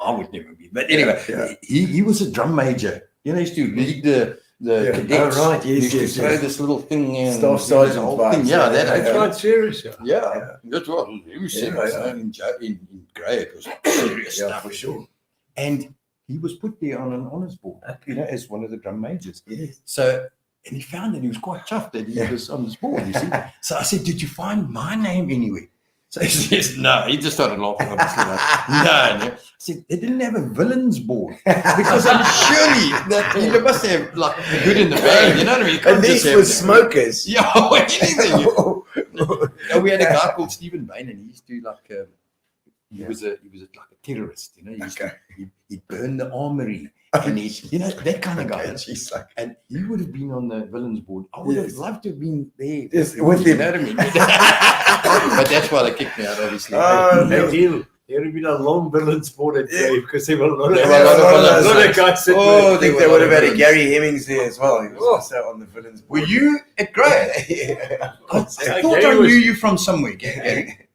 [SPEAKER 2] I would never be. But anyway, he was a drum major. He used to lead the cadets.
[SPEAKER 3] Oh, right.
[SPEAKER 2] He used to throw this little thing in.
[SPEAKER 3] Staff sergeant
[SPEAKER 2] whole
[SPEAKER 3] vibes.
[SPEAKER 2] thing. Yeah, that's
[SPEAKER 7] quite serious.
[SPEAKER 2] Yeah, that's what he was serious. In Grey, it was serious stuff
[SPEAKER 3] for sure.
[SPEAKER 2] And he was put there on an honours board, as one of the drum majors.
[SPEAKER 3] Yes.
[SPEAKER 2] So, and he found that he was quite chuffed that he was on this board, you see. So I said, did you find my name anywhere? So he says, no. He just started laughing, obviously. No. I said, they didn't have a villains board. Because I'm surely that you must have, like, the good in the bad, you know what I mean?
[SPEAKER 3] And these were smokers.
[SPEAKER 2] Yeah, anything. We had a guy called Stephen Bain, and he used to, like, he was like a terrorist, he'd burn the armory. And that kind of guy. And he would have been on the villains board. I would have loved to have been there
[SPEAKER 3] with him.
[SPEAKER 2] You know what I mean? But that's why they kicked me out, obviously.
[SPEAKER 7] There would have been a long villains board at Grey because there were a lot of guys.
[SPEAKER 3] I think they would have had a Gary Hemmings there as well. He was also on the villains board.
[SPEAKER 2] Were you at Grey? I thought I knew you from somewhere, Gary.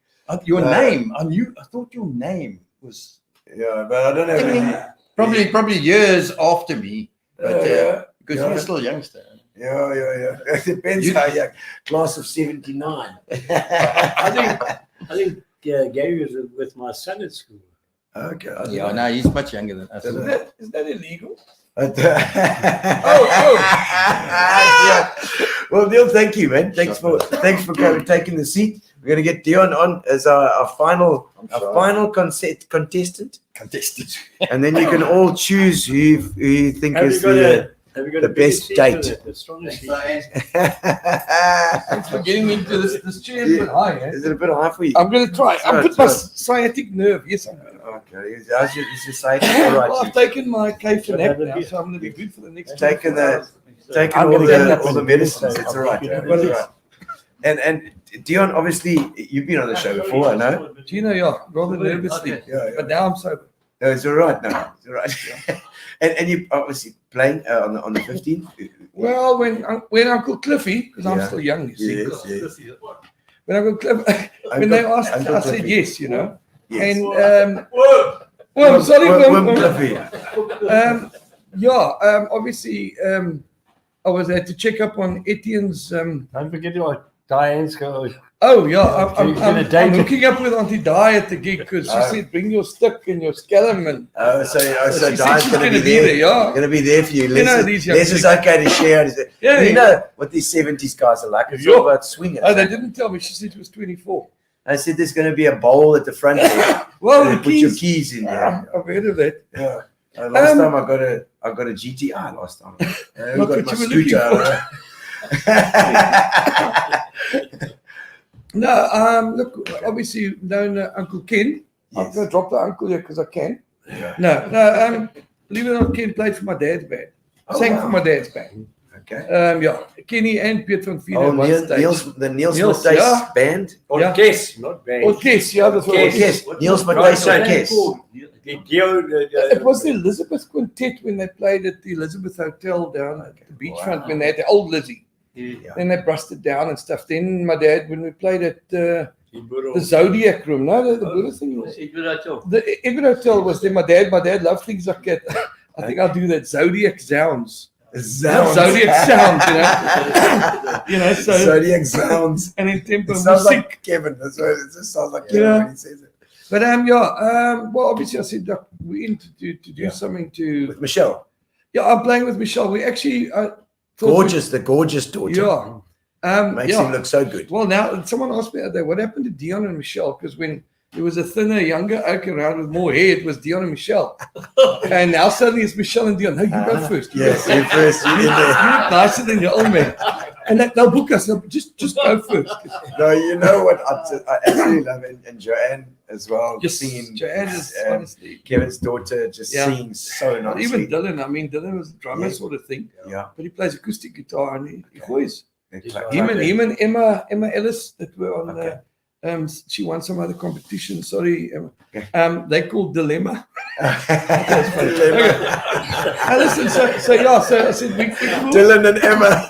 [SPEAKER 2] Your name, I thought your name was.
[SPEAKER 3] Yeah, but I don't know.
[SPEAKER 2] Probably years after me, but because you're still a youngster.
[SPEAKER 3] Yeah. It depends how young. Class of 79.
[SPEAKER 7] I think Gary was with my son at school.
[SPEAKER 3] Okay.
[SPEAKER 2] Yeah, no, he's much younger than us.
[SPEAKER 5] Is that illegal?
[SPEAKER 3] Well, Neil, thank you, man. Thanks for taking the seat. We're going to get Deon on as our final contestant. And then you can all choose who you think is the best date.
[SPEAKER 5] Thanks for getting me into this chair. Is a bit high,
[SPEAKER 3] Is it a bit high for you?
[SPEAKER 5] I'm going to try. I put my sciatic nerve. Yes, I'm going to.
[SPEAKER 3] Okay. How's your sciatic? All right.
[SPEAKER 5] Well, I've taken my K-Nap now, so I'm going to be good for the next.
[SPEAKER 3] Taking all the medicines. It's all right. It's all right. And Deon, obviously, you've been on the show before, I know.
[SPEAKER 5] Gino, rather nervously. But now I'm sober.
[SPEAKER 3] No, it's all right now. It's all right. and you obviously playing on the 15th.
[SPEAKER 5] Well, when Uncle Cliffy, because I'm still young, you see.
[SPEAKER 3] Yes.
[SPEAKER 5] When Uncle Cliffy, when they asked, I said yes,
[SPEAKER 3] Yes.
[SPEAKER 5] And
[SPEAKER 3] Cliffy.
[SPEAKER 5] Obviously, I was there to check up on Etienne's.
[SPEAKER 7] Don't forget your Diane's go.
[SPEAKER 5] Oh yeah, I'm hooking up with Auntie Di at the gig because she said bring your stick and your scallum and.
[SPEAKER 3] So Di's
[SPEAKER 5] going to be there.
[SPEAKER 3] Going to be there for you.
[SPEAKER 5] These young
[SPEAKER 3] this is okay to share. You know what these 70s guys are like. It's all about swingers.
[SPEAKER 5] Oh, they didn't tell me. She said it was 24.
[SPEAKER 3] I said there's going to be a bowl at the front there.
[SPEAKER 5] Well,
[SPEAKER 3] put your keys in there.
[SPEAKER 5] I've heard of that.
[SPEAKER 3] Yeah. Last time I got a GTI last time. I got my scooter.
[SPEAKER 5] No, look, obviously you've known Uncle Ken.
[SPEAKER 3] Yes.
[SPEAKER 5] I'm going to drop the uncle here because I can.
[SPEAKER 3] Yeah.
[SPEAKER 5] No, believe it or not, Ken played for my dad's band. Sang for my dad's band.
[SPEAKER 3] Okay.
[SPEAKER 5] Kenny and Piet van Veen at one stage.
[SPEAKER 3] The Niels Matthijs band?
[SPEAKER 7] Orkest, not band.
[SPEAKER 5] Orkest, yeah, that's what
[SPEAKER 3] Orkest. Niels Matthijs Orkest.
[SPEAKER 5] It was the Elizabeth Quintet when they played at the Elizabeth Hotel down at the beachfront when they had the old Lizzie.
[SPEAKER 3] Yeah.
[SPEAKER 5] Then they busted down and stuff. Then my dad, when we played at the Zodiac Room, the Buddha thing. The Gqeberha Hotel was there. My dad loved things like that. I think I'll do that. Zodiac Sounds. Zodiac Sounds, so
[SPEAKER 3] Zodiac Sounds.
[SPEAKER 5] And in tempo
[SPEAKER 3] sounds
[SPEAKER 5] music.
[SPEAKER 3] Like Kevin. That's what it just sounds like Kevin when he says it.
[SPEAKER 5] But well, obviously I said we're in to do something
[SPEAKER 3] with Michelle.
[SPEAKER 5] Yeah, I'm playing with Michelle. We actually
[SPEAKER 3] the gorgeous daughter.
[SPEAKER 5] Yeah.
[SPEAKER 3] Makes him look so good.
[SPEAKER 5] Well, now someone asked me the other day, what happened to Deon and Michelle? Because when there was a thinner, younger oak around with more hair, it was Deon and Michelle. And now suddenly it's Michelle and Deon. No, you go first.
[SPEAKER 3] Yes, you first. You
[SPEAKER 5] look nicer than your old man. And they'll book us. Just go first.
[SPEAKER 3] No, you know what? I absolutely love it. And Joanne as well.
[SPEAKER 5] Just
[SPEAKER 3] singing.
[SPEAKER 5] Joanne is honestly.
[SPEAKER 3] Kevin's daughter just sings so nicely.
[SPEAKER 5] Even Dylan was a drummer sort of thing.
[SPEAKER 3] Yeah.
[SPEAKER 5] But he plays acoustic guitar and he goes.
[SPEAKER 3] Him
[SPEAKER 5] and Emma Ellis that were on
[SPEAKER 9] She won some other competition. Sorry, they called Dilemma. Listen, so I said
[SPEAKER 3] Dylan and Emma.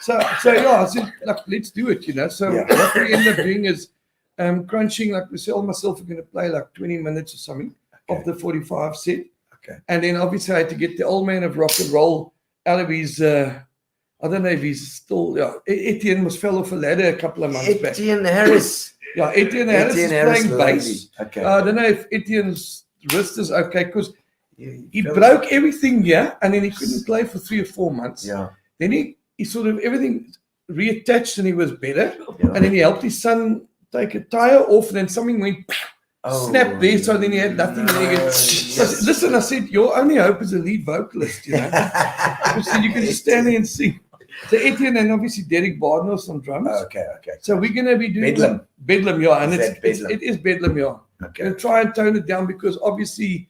[SPEAKER 9] So I said, look, let's do it, So what we end up doing is crunching, like Michelle and myself are going to play like 20 minutes or something of the 45 set.
[SPEAKER 3] Okay.
[SPEAKER 9] And then obviously I had to get the old man of rock and roll out of his, I don't know if he's still, Etienne fell off a ladder a couple of months back.
[SPEAKER 3] Etienne Harris.
[SPEAKER 9] Yeah, Etienne Harris is playing bass.
[SPEAKER 3] Okay.
[SPEAKER 9] I don't know if Etienne's wrist is okay because he broke everything here and then he couldn't play for 3 or 4 months.
[SPEAKER 3] Yeah.
[SPEAKER 9] Then he sort of everything reattached and he was better. Yeah. And then he helped his son take a tire off and then something went snapped there. So then he had nothing there. So, listen, I said, your only hope is a lead vocalist, So you can just stand there and sing. So Etienne and obviously Derek Barnard on drums.
[SPEAKER 3] Okay.
[SPEAKER 9] So we're going to be doing Beddlam, yeah. And it is Beddlam, yeah.
[SPEAKER 3] Okay.
[SPEAKER 9] Going to try and tone it down because obviously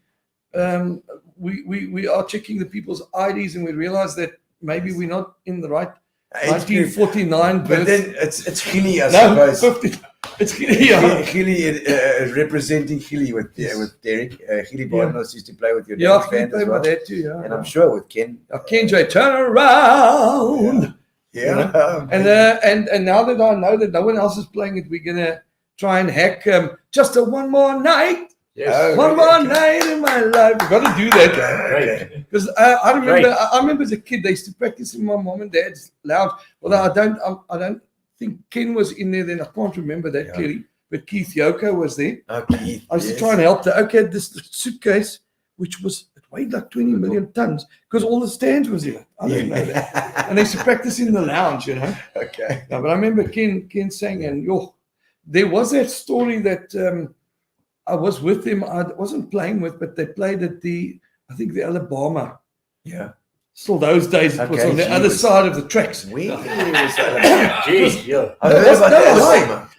[SPEAKER 9] we are checking the people's IDs and we realize that maybe we're not in the right 1949 birth.
[SPEAKER 3] But then it's Gili, I suppose.
[SPEAKER 9] 50. It's Gili, yeah.
[SPEAKER 3] Gili representing Gili with Derek. Gili Barnard used to play with your
[SPEAKER 9] dad
[SPEAKER 3] band as well.
[SPEAKER 9] That too, yeah.
[SPEAKER 3] And I'm sure with Ken.
[SPEAKER 9] Ken J, turn around.
[SPEAKER 3] Yeah.
[SPEAKER 9] And now that I know that no one else is playing it, we're gonna try and hack just a one more night.
[SPEAKER 7] Yes.
[SPEAKER 9] One more night in my life. We've got to do that. Because I remember as a kid, they used to practice in my mom and dad's lounge. Well, I don't think Ken was in there then. I can't remember that clearly. But Keith Yoko was there.
[SPEAKER 3] Keith,
[SPEAKER 9] I used to try and help them. Okay, this suitcase, which weighed like 20 million tons, because all the stands was in it. I didn't know that. And they used to practice in the lounge,
[SPEAKER 3] Okay.
[SPEAKER 9] Yeah, but I remember Ken saying, and there was that story that I was with him. I wasn't playing with, but they played at the Alabama.
[SPEAKER 3] Yeah.
[SPEAKER 9] Still those days, it was on the other side of the tracks.
[SPEAKER 3] Where was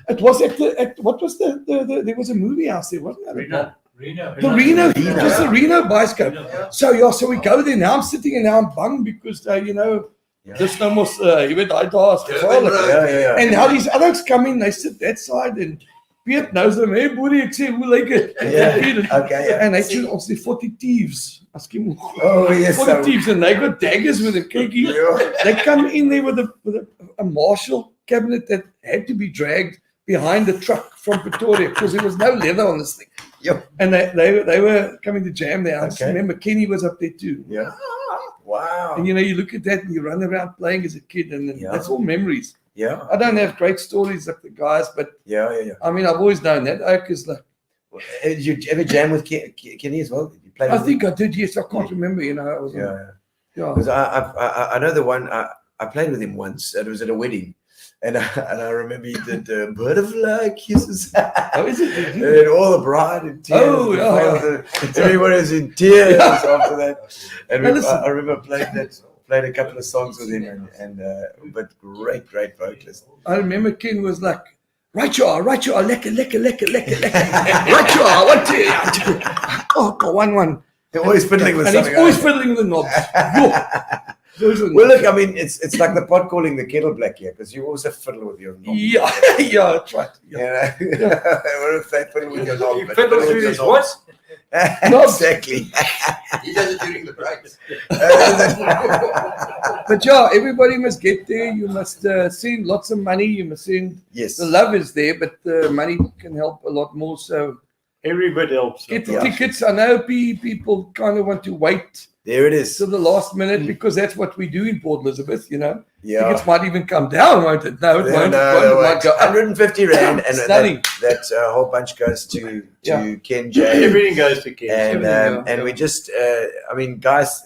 [SPEAKER 9] It was at what was there was a movie house there, wasn't there?
[SPEAKER 6] Reno.
[SPEAKER 9] The Reno. Just the Reno bioscope. So we go there now. I'm sitting and now I'm bummed because this one was he went and now these others come in, they sit that side and Piet knows them. Hey, boy, ek sê hoe lyk dit? And they shoot ons die 40 thieves. As him, 40 thieves and they got daggers with them. Kyk hier. They come in there with a Marshall cabinet that had to be dragged behind the truck from Pretoria because there was no leather on this thing.
[SPEAKER 3] Yep.
[SPEAKER 9] And they were coming to jam there. I just remember Kenny was up there too.
[SPEAKER 3] Yeah. Wow.
[SPEAKER 9] And you look at that and you run around playing as a kid and that's all memories.
[SPEAKER 3] Yeah.
[SPEAKER 9] I don't have great stories like the guys, but I mean, I've always known that. Because
[SPEAKER 3] did you ever jam with Kenny as well? Did you play
[SPEAKER 9] I think I did. Yes, I can't remember. I was
[SPEAKER 3] because I know the one I played with him once. It was at a wedding, and I remember he did butterfly kisses.
[SPEAKER 9] Oh, is it?
[SPEAKER 3] And all the bride in tears.
[SPEAKER 9] Oh, yeah.
[SPEAKER 3] Everyone was in tears after that. And I remember played a couple of songs with him, but great vocalist.
[SPEAKER 9] I remember Ken was like, right you are, lekker. Right you are, 1, 2. Oh, go 1.
[SPEAKER 3] They're always fiddling with something.
[SPEAKER 9] And he's always fiddling with the knobs.
[SPEAKER 3] Well, look, I mean, it's like the pot calling the kettle black here, because you also fiddle with your knob.
[SPEAKER 9] Yeah, that's right.
[SPEAKER 3] What if they fiddle with your knob?
[SPEAKER 7] You fiddle with his what?
[SPEAKER 3] Exactly.
[SPEAKER 2] He does it during the breaks.
[SPEAKER 9] But everybody must get there. You must send lots of money. You must send.
[SPEAKER 3] Yes.
[SPEAKER 9] The love is there, but the money can help a lot more. So
[SPEAKER 7] every bit helps.
[SPEAKER 9] Get the tickets. I know people kind of want to wait.
[SPEAKER 3] There it is.
[SPEAKER 9] To the last minute because that's what we do in Port Elizabeth.
[SPEAKER 3] Yeah.
[SPEAKER 9] Tickets might even come down, won't it? No, it won't.
[SPEAKER 3] No,
[SPEAKER 9] it might go up.
[SPEAKER 3] 150 Rand, and that whole bunch goes to Ken J.
[SPEAKER 7] Everything goes to Ken.
[SPEAKER 3] And we just, I mean, guys,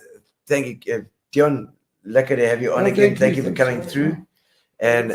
[SPEAKER 3] thank you, Deon. Lekker to have you on again. Thank you for coming through. And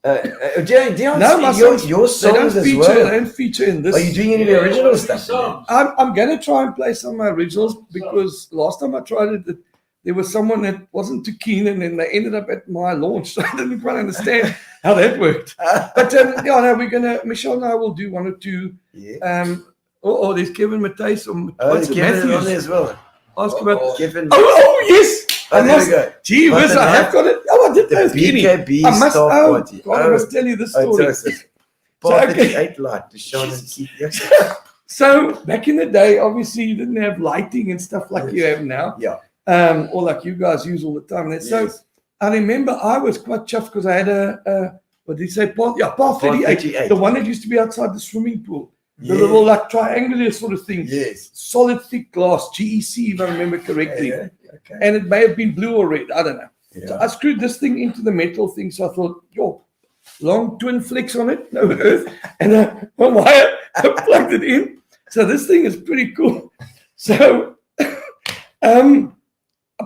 [SPEAKER 3] Deon, your songs as well.
[SPEAKER 9] They don't feature in this.
[SPEAKER 3] Are you doing any of the original stuff?
[SPEAKER 9] I'm going to try and play some of my originals because last time I tried it, there was someone that wasn't too keen, and then they ended up at my launch. So I didn't quite understand how that worked. But we're gonna. Michelle and I will do 1 or 2.
[SPEAKER 3] Yeah.
[SPEAKER 9] There's Kevin Mattheus or
[SPEAKER 3] Kevin on there as well.
[SPEAKER 9] Ask about
[SPEAKER 3] Kevin.
[SPEAKER 9] Oh yes.
[SPEAKER 3] There we go.
[SPEAKER 9] Gee whiz, I have got it. Oh, I did
[SPEAKER 3] the BKB
[SPEAKER 9] I must,
[SPEAKER 3] staff party.
[SPEAKER 9] God, I must tell you this story.
[SPEAKER 3] Party 8 light to Sean and Keith.
[SPEAKER 9] So back in the day, obviously you didn't have lighting and stuff like you have now.
[SPEAKER 3] Yeah.
[SPEAKER 9] Or like you guys use all the time. And so I remember I was quite chuffed because I had a what did you say? Par 38. The one that used to be outside the swimming pool. The little like triangular sort of thing.
[SPEAKER 3] Yes.
[SPEAKER 9] Solid thick glass, GEC if I remember correctly.
[SPEAKER 3] Okay.
[SPEAKER 9] And it may have been blue or red. I don't know.
[SPEAKER 3] Yeah.
[SPEAKER 9] So I screwed this thing into the metal thing. So I thought, long twin flex on it, no earth, and a wire. I plugged it in. So this thing is pretty cool. So I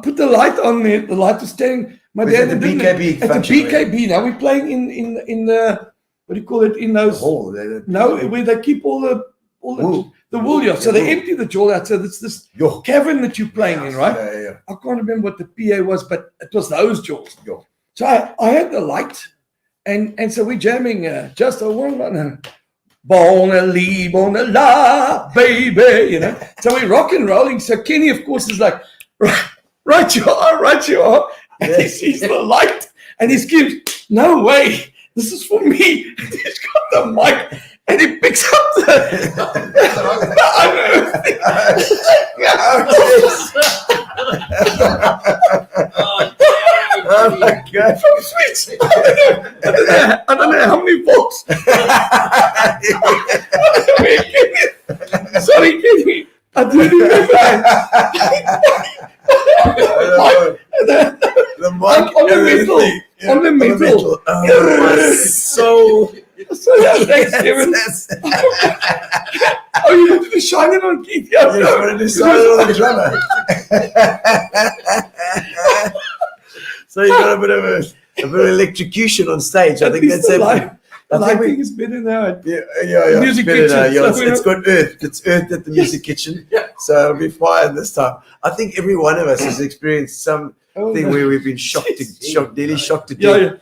[SPEAKER 9] put the light on there. The light was standing. My dad
[SPEAKER 3] at the BKB
[SPEAKER 9] at the BKB. Now we're playing in the what do you call it? In those
[SPEAKER 3] hall.
[SPEAKER 9] Where they keep all the wool. The wool, yeah. So they empty the jaw out. So it's this cavern that you're playing in, right?
[SPEAKER 3] Yeah.
[SPEAKER 9] I can't remember what the PA was, but it was those jaws. Yeah. So I had the light, and so we're jamming just a one. Bona la, baby, you know. So we're rock and rolling. So Kenny, of course, is like, right you are. And he sees the light and he screams, no way, this is for me. And he's got the mic and he picks up the
[SPEAKER 3] Oh my God.
[SPEAKER 9] From Switch. I don't know how many volts. Sorry, Kenny. I do remember
[SPEAKER 3] the mic
[SPEAKER 9] on the metal.
[SPEAKER 3] So
[SPEAKER 9] thanks, Kevin. You wanted to shine it on Keith.
[SPEAKER 3] Yes, I wanted to shine it on the drummer. So you got a bit of electrocution on stage. I think that's it.
[SPEAKER 9] The lighting is better now.
[SPEAKER 3] Yeah.
[SPEAKER 9] Music kitchen.
[SPEAKER 3] It's got earth. It's earth at the music kitchen. So it'll be fine this time. I think every one of us has experienced something where we've been nearly shocked to death.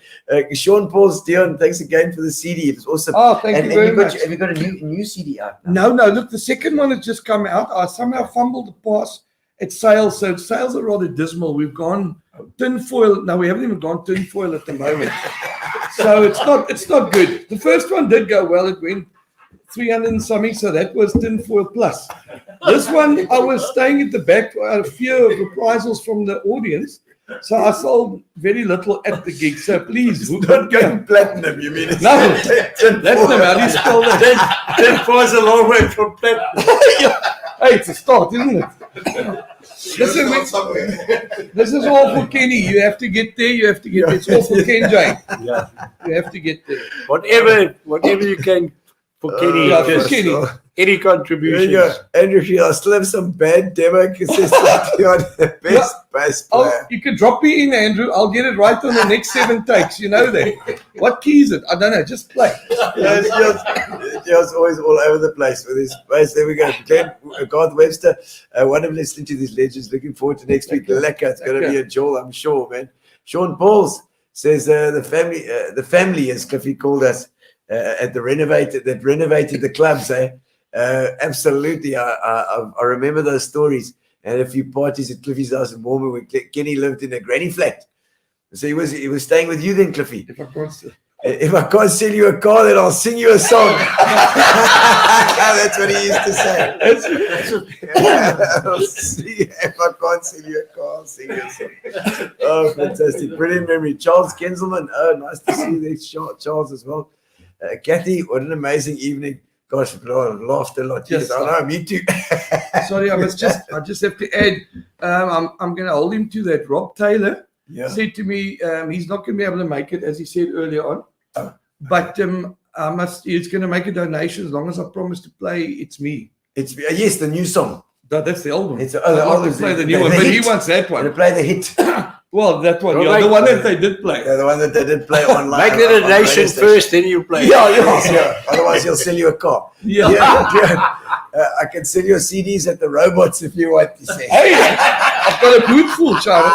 [SPEAKER 3] Sean Paul's Deon, thanks again for the CD. It was awesome.
[SPEAKER 9] Oh, thank you very much.
[SPEAKER 3] Have you got a new CD out now?
[SPEAKER 9] No. Look, the second one has just come out. I somehow fumbled the pass at sales. So sales are rather dismal. We've gone tinfoil. No, we haven't even gone tinfoil at the moment. So it's not good. The first one did go well. It went 300 and something, so that was tinfoil plus. This one, I was staying at the back out of fear of reprisals from the audience. So I sold very little at the gig. So please,
[SPEAKER 3] it's not going platinum, you mean?
[SPEAKER 9] No, platinum. How do you spell that?
[SPEAKER 7] Tinfoil is a long way from platinum.
[SPEAKER 9] Hey, it's a start, isn't it? This is all for Kenny. You have to get there. It's all for Ken J.
[SPEAKER 7] Yeah.
[SPEAKER 9] You have to get there.
[SPEAKER 7] Whatever you can for Kenny.
[SPEAKER 9] For Kenny.
[SPEAKER 7] Any contributions?
[SPEAKER 3] Andrew, I still have some bad demo cassettes on the best bass player.
[SPEAKER 9] You can drop me in, Andrew. I'll get it right on the next 7 takes. You know that. What key is it? I don't know. Just play.
[SPEAKER 3] Joe's always all over the place with his bass. There we go. Garth Webster, wonderful listening to these legends. Looking forward to next week. Lekker. It's going to be a jewel, I'm sure, man. Sean Pauls says the family, as Cliffy called us, that renovated the clubs, absolutely. I remember those stories. I had a few parties at Cliffy's house in Mormon when Kenny lived in a granny flat. So he was staying with you then, Cliffy. If I can't sell you a car, then I'll sing you a song. That's what he used to say. If I can't sell you a car, I'll sing you a song. Oh, fantastic. Brilliant memory. Charles Kenzelman. Oh, nice to see you there, Charles, as well. Kathy, what an amazing evening. Gosh, I laughed a lot. Yes, I know, me too.
[SPEAKER 9] Sorry, I just have to add, I'm going to hold him to that. Rob Taylor said to me, he's not going to be able to make it, as he said earlier on. But he's going to make a donation as long as I promise to play It's Me.
[SPEAKER 3] It's yes, the new song.
[SPEAKER 9] No, that's the old one.
[SPEAKER 3] The old one.
[SPEAKER 9] Play the new one, but he wants that one.
[SPEAKER 3] To play the hit.
[SPEAKER 9] Well, that one, the one that they did play.
[SPEAKER 3] Yeah, the one that they did play online.
[SPEAKER 7] Make the donation first, then you play.
[SPEAKER 3] Yeah. Otherwise, he'll sell you a car. Yeah. I can sell you CDs at the Robots if you want to say.
[SPEAKER 9] Hey, I've got a boot full, Charlie.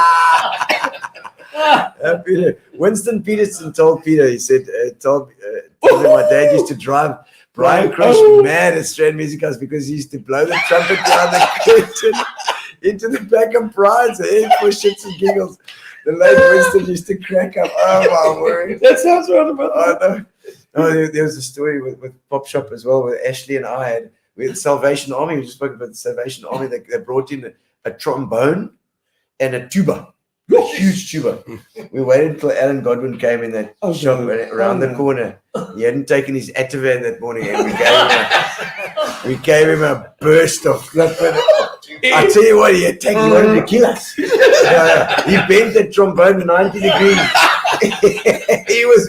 [SPEAKER 3] Peter. Winston Peterson told Peter, he said, told him my dad used to drive Brian Crush mad at Strand Music House because he used to blow the trumpet down the curtain. into the back of Brian's head for shits and giggles. The late Winston used to crack up. Oh my word!
[SPEAKER 9] That sounds right about that.
[SPEAKER 3] Oh, no. Oh, there was a story with Pop Shop as well, where Ashley and I had Salvation Army. We just spoke about the Salvation Army. They brought in a trombone and a tuba, a huge tuba. We waited until Alan Godwin came in that shop around the corner. He hadn't taken his Ativan that morning, and we gave him a burst of flipping. I tell you what, he had taken one to kill us. He bent the trombone 90 degrees. He was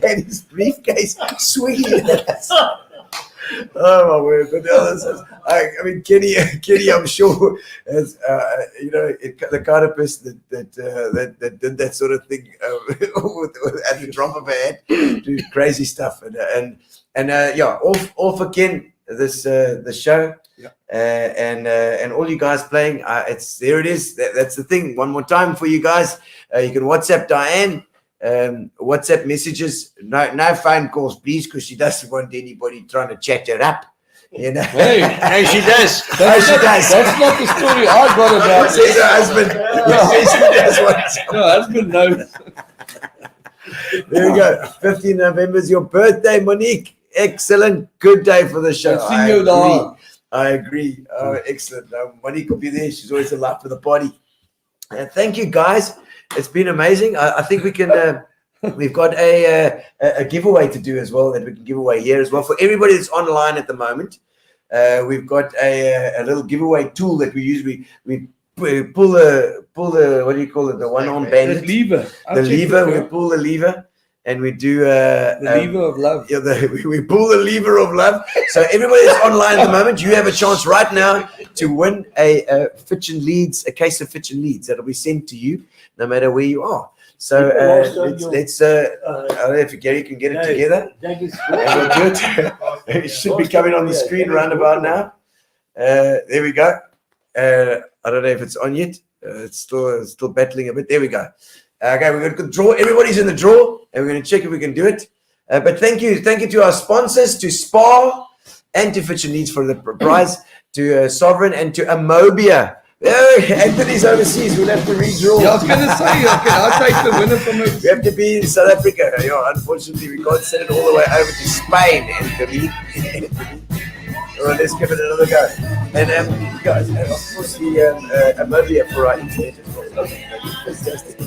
[SPEAKER 3] had his briefcase swinging at us. Oh my word! But I mean, Kenny, I'm sure, as the kind of person that did that sort of thing at the drop of a hat, do crazy stuff, and all for Ken. The show, and all you guys playing. There it is. That's the thing. One more time for you guys. You can WhatsApp Diane. WhatsApp messages, no phone calls, please, because she doesn't want anybody trying to chat her up. You know,
[SPEAKER 7] Hey, she does.
[SPEAKER 3] She does.
[SPEAKER 9] That's not the story I got about.
[SPEAKER 3] Says her husband.
[SPEAKER 9] Her husband knows.
[SPEAKER 3] There we go. 15 November is your birthday, Monique. Excellent. Good day for the show. I agree. Oh, excellent. Monique will be there. She's always a lot for the party. Thank you, guys. It's been amazing. I think we can. We've got a giveaway to do as well that we can give away here as well for everybody that's online at the moment. We've got a little giveaway tool that we use. We pull the what do you call it? The one-arm bandit.
[SPEAKER 9] The lever.
[SPEAKER 3] The lever. We pull the lever. And we do
[SPEAKER 9] the lever of love.
[SPEAKER 3] Yeah, we pull the lever of love. So everybody that's online at the moment, you have a chance right now to win a Fitch and Leeds, a case of Fitch and Leeds that'll be sent to you, no matter where you are. So let's I don't know if Gary can get it together. We'll do it. It should be coming on the screen round about now. There we go. I don't know if it's on yet. It's still battling a bit. There we go. Okay, we're going to draw. Everybody's in the draw, and we're going to check if we can do it. But thank you to our sponsors, to Spa, and to Fitch and Leeds for the prize, to Sovereign, and to Amobia. Oh, Anthony's overseas. We'll have to redraw.
[SPEAKER 9] Yeah, I was going to say, I'll take the winner from it.
[SPEAKER 3] We have to be in South Africa. Unfortunately, we can't send it all the way over to Spain, Anthony. All right, let's give it another go. And guys, and of course the Amobia for our internet as well. Fantastic.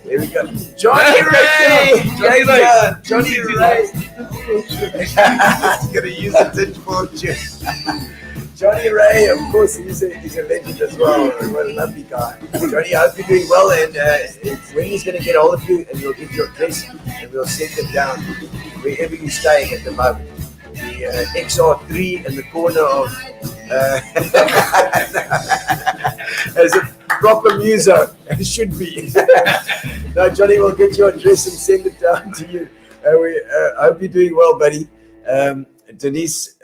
[SPEAKER 3] There we go. Johnny Ray! Johnny Ray! He's going to use a tin fortune. Johnny Ray, of course, he's a legend as well. What a lovely guy. Johnny, I hope you're doing well. And when he's going to get hold of you, and we'll give you a address, and we'll send it down wherever you're staying at the moment. The XR3 in the corner of as a proper muso, it should be. No, Johnny, we'll get your address and send it down to you. I hope you're doing well, buddy. Denise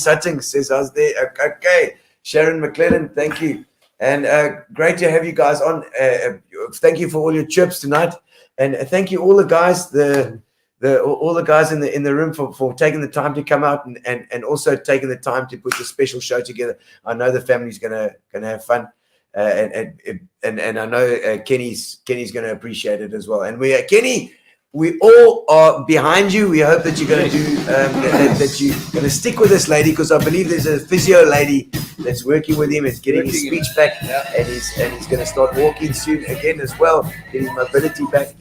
[SPEAKER 3] Hutting says, I was there. Okay. Sharon McClellan, thank you. And great to have you guys on. Thank you for all your chips tonight. And thank you all the guys, all the guys in the room for taking the time to come out and also taking the time to put this special show together. I know the family's gonna have fun, and I know Kenny's gonna appreciate it as well. And Kenny, we all are behind you. We hope that you're gonna do that you're gonna stick with this lady, because I believe there's a physio lady that's working with him. It's getting his speech back, and he's gonna start walking soon again as well, getting his mobility back.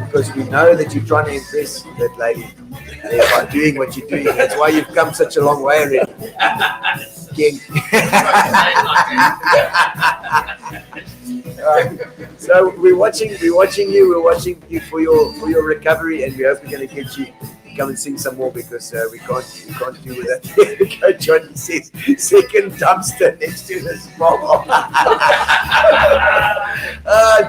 [SPEAKER 3] Because we know that you're trying to impress that lady by doing what you're doing. That's why you've come such a long way already. So we're watching you for your recovery, and we hope we're going to get you to come and sing some more, because we can't do with that. Johnny says second dumpster next to the small.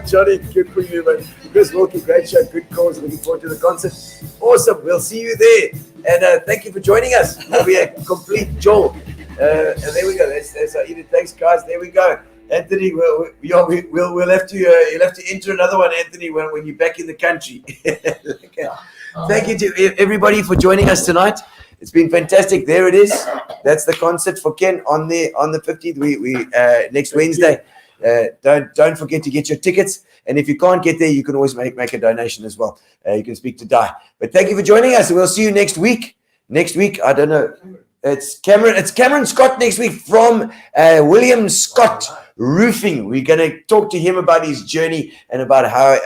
[SPEAKER 3] Johnny, good for you, man. Chris Wilkie, great show, good cause. Looking forward to the concert. Awesome, we'll see you there. And thank you for joining us. It'll be a complete joy. And there we go. That's our Edith. Thanks, guys. There we go. Anthony, we'll have to you'll have to enter another one, Anthony, when you're back in the country. Okay. Thank you to everybody for joining us tonight. It's been fantastic. There it is. That's the concert for Ken on the 15th. We next Wednesday. Don't forget to get your tickets. And if you can't get there, you can always make a donation as well. You can speak to Di. But thank you for joining us. We'll see you next week. Next week, I don't know. It's Cameron Scott next week from William Scott Roofing. We're going to talk to him about his journey and about how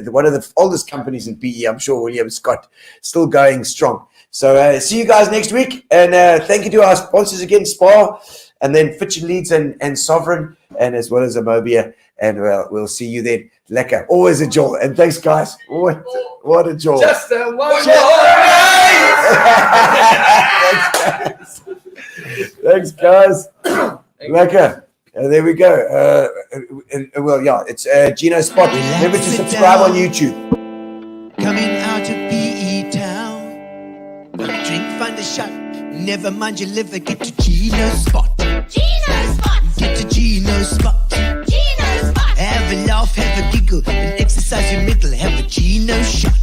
[SPEAKER 3] one of the oldest companies in PE, I'm sure William Scott, still going strong. So see you guys next week. And thank you to our sponsors again, Spar, and then Fitch and Leeds and Sovereign, and as well as Amobia. And we'll see you then. Lekker. Always a joy. And thanks, guys. What a joy.
[SPEAKER 8] Just a one
[SPEAKER 3] Thanks, guys. Lekker. There we go. Well, yeah, it's Gino Spot. Remember to subscribe on YouTube.
[SPEAKER 1] Coming out of PE town. Drink, find a shot. Never mind your liver. Get to Gino Spot. Gino Spot. Get to Gino Spot. Gino Spot. Have a laugh, have a giggle, and exercise your middle. Have a Gino shot.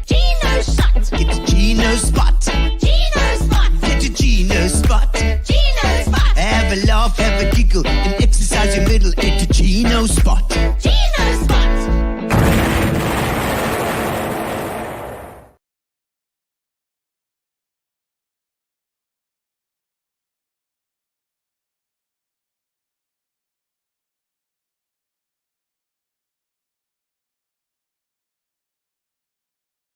[SPEAKER 1] Gino shot. Get to Gino Spot. Gino Spot. Get to Gino Spot. Gino Spot. Have a laugh, have a giggle, and exercise your middle. Get to Gino Spot.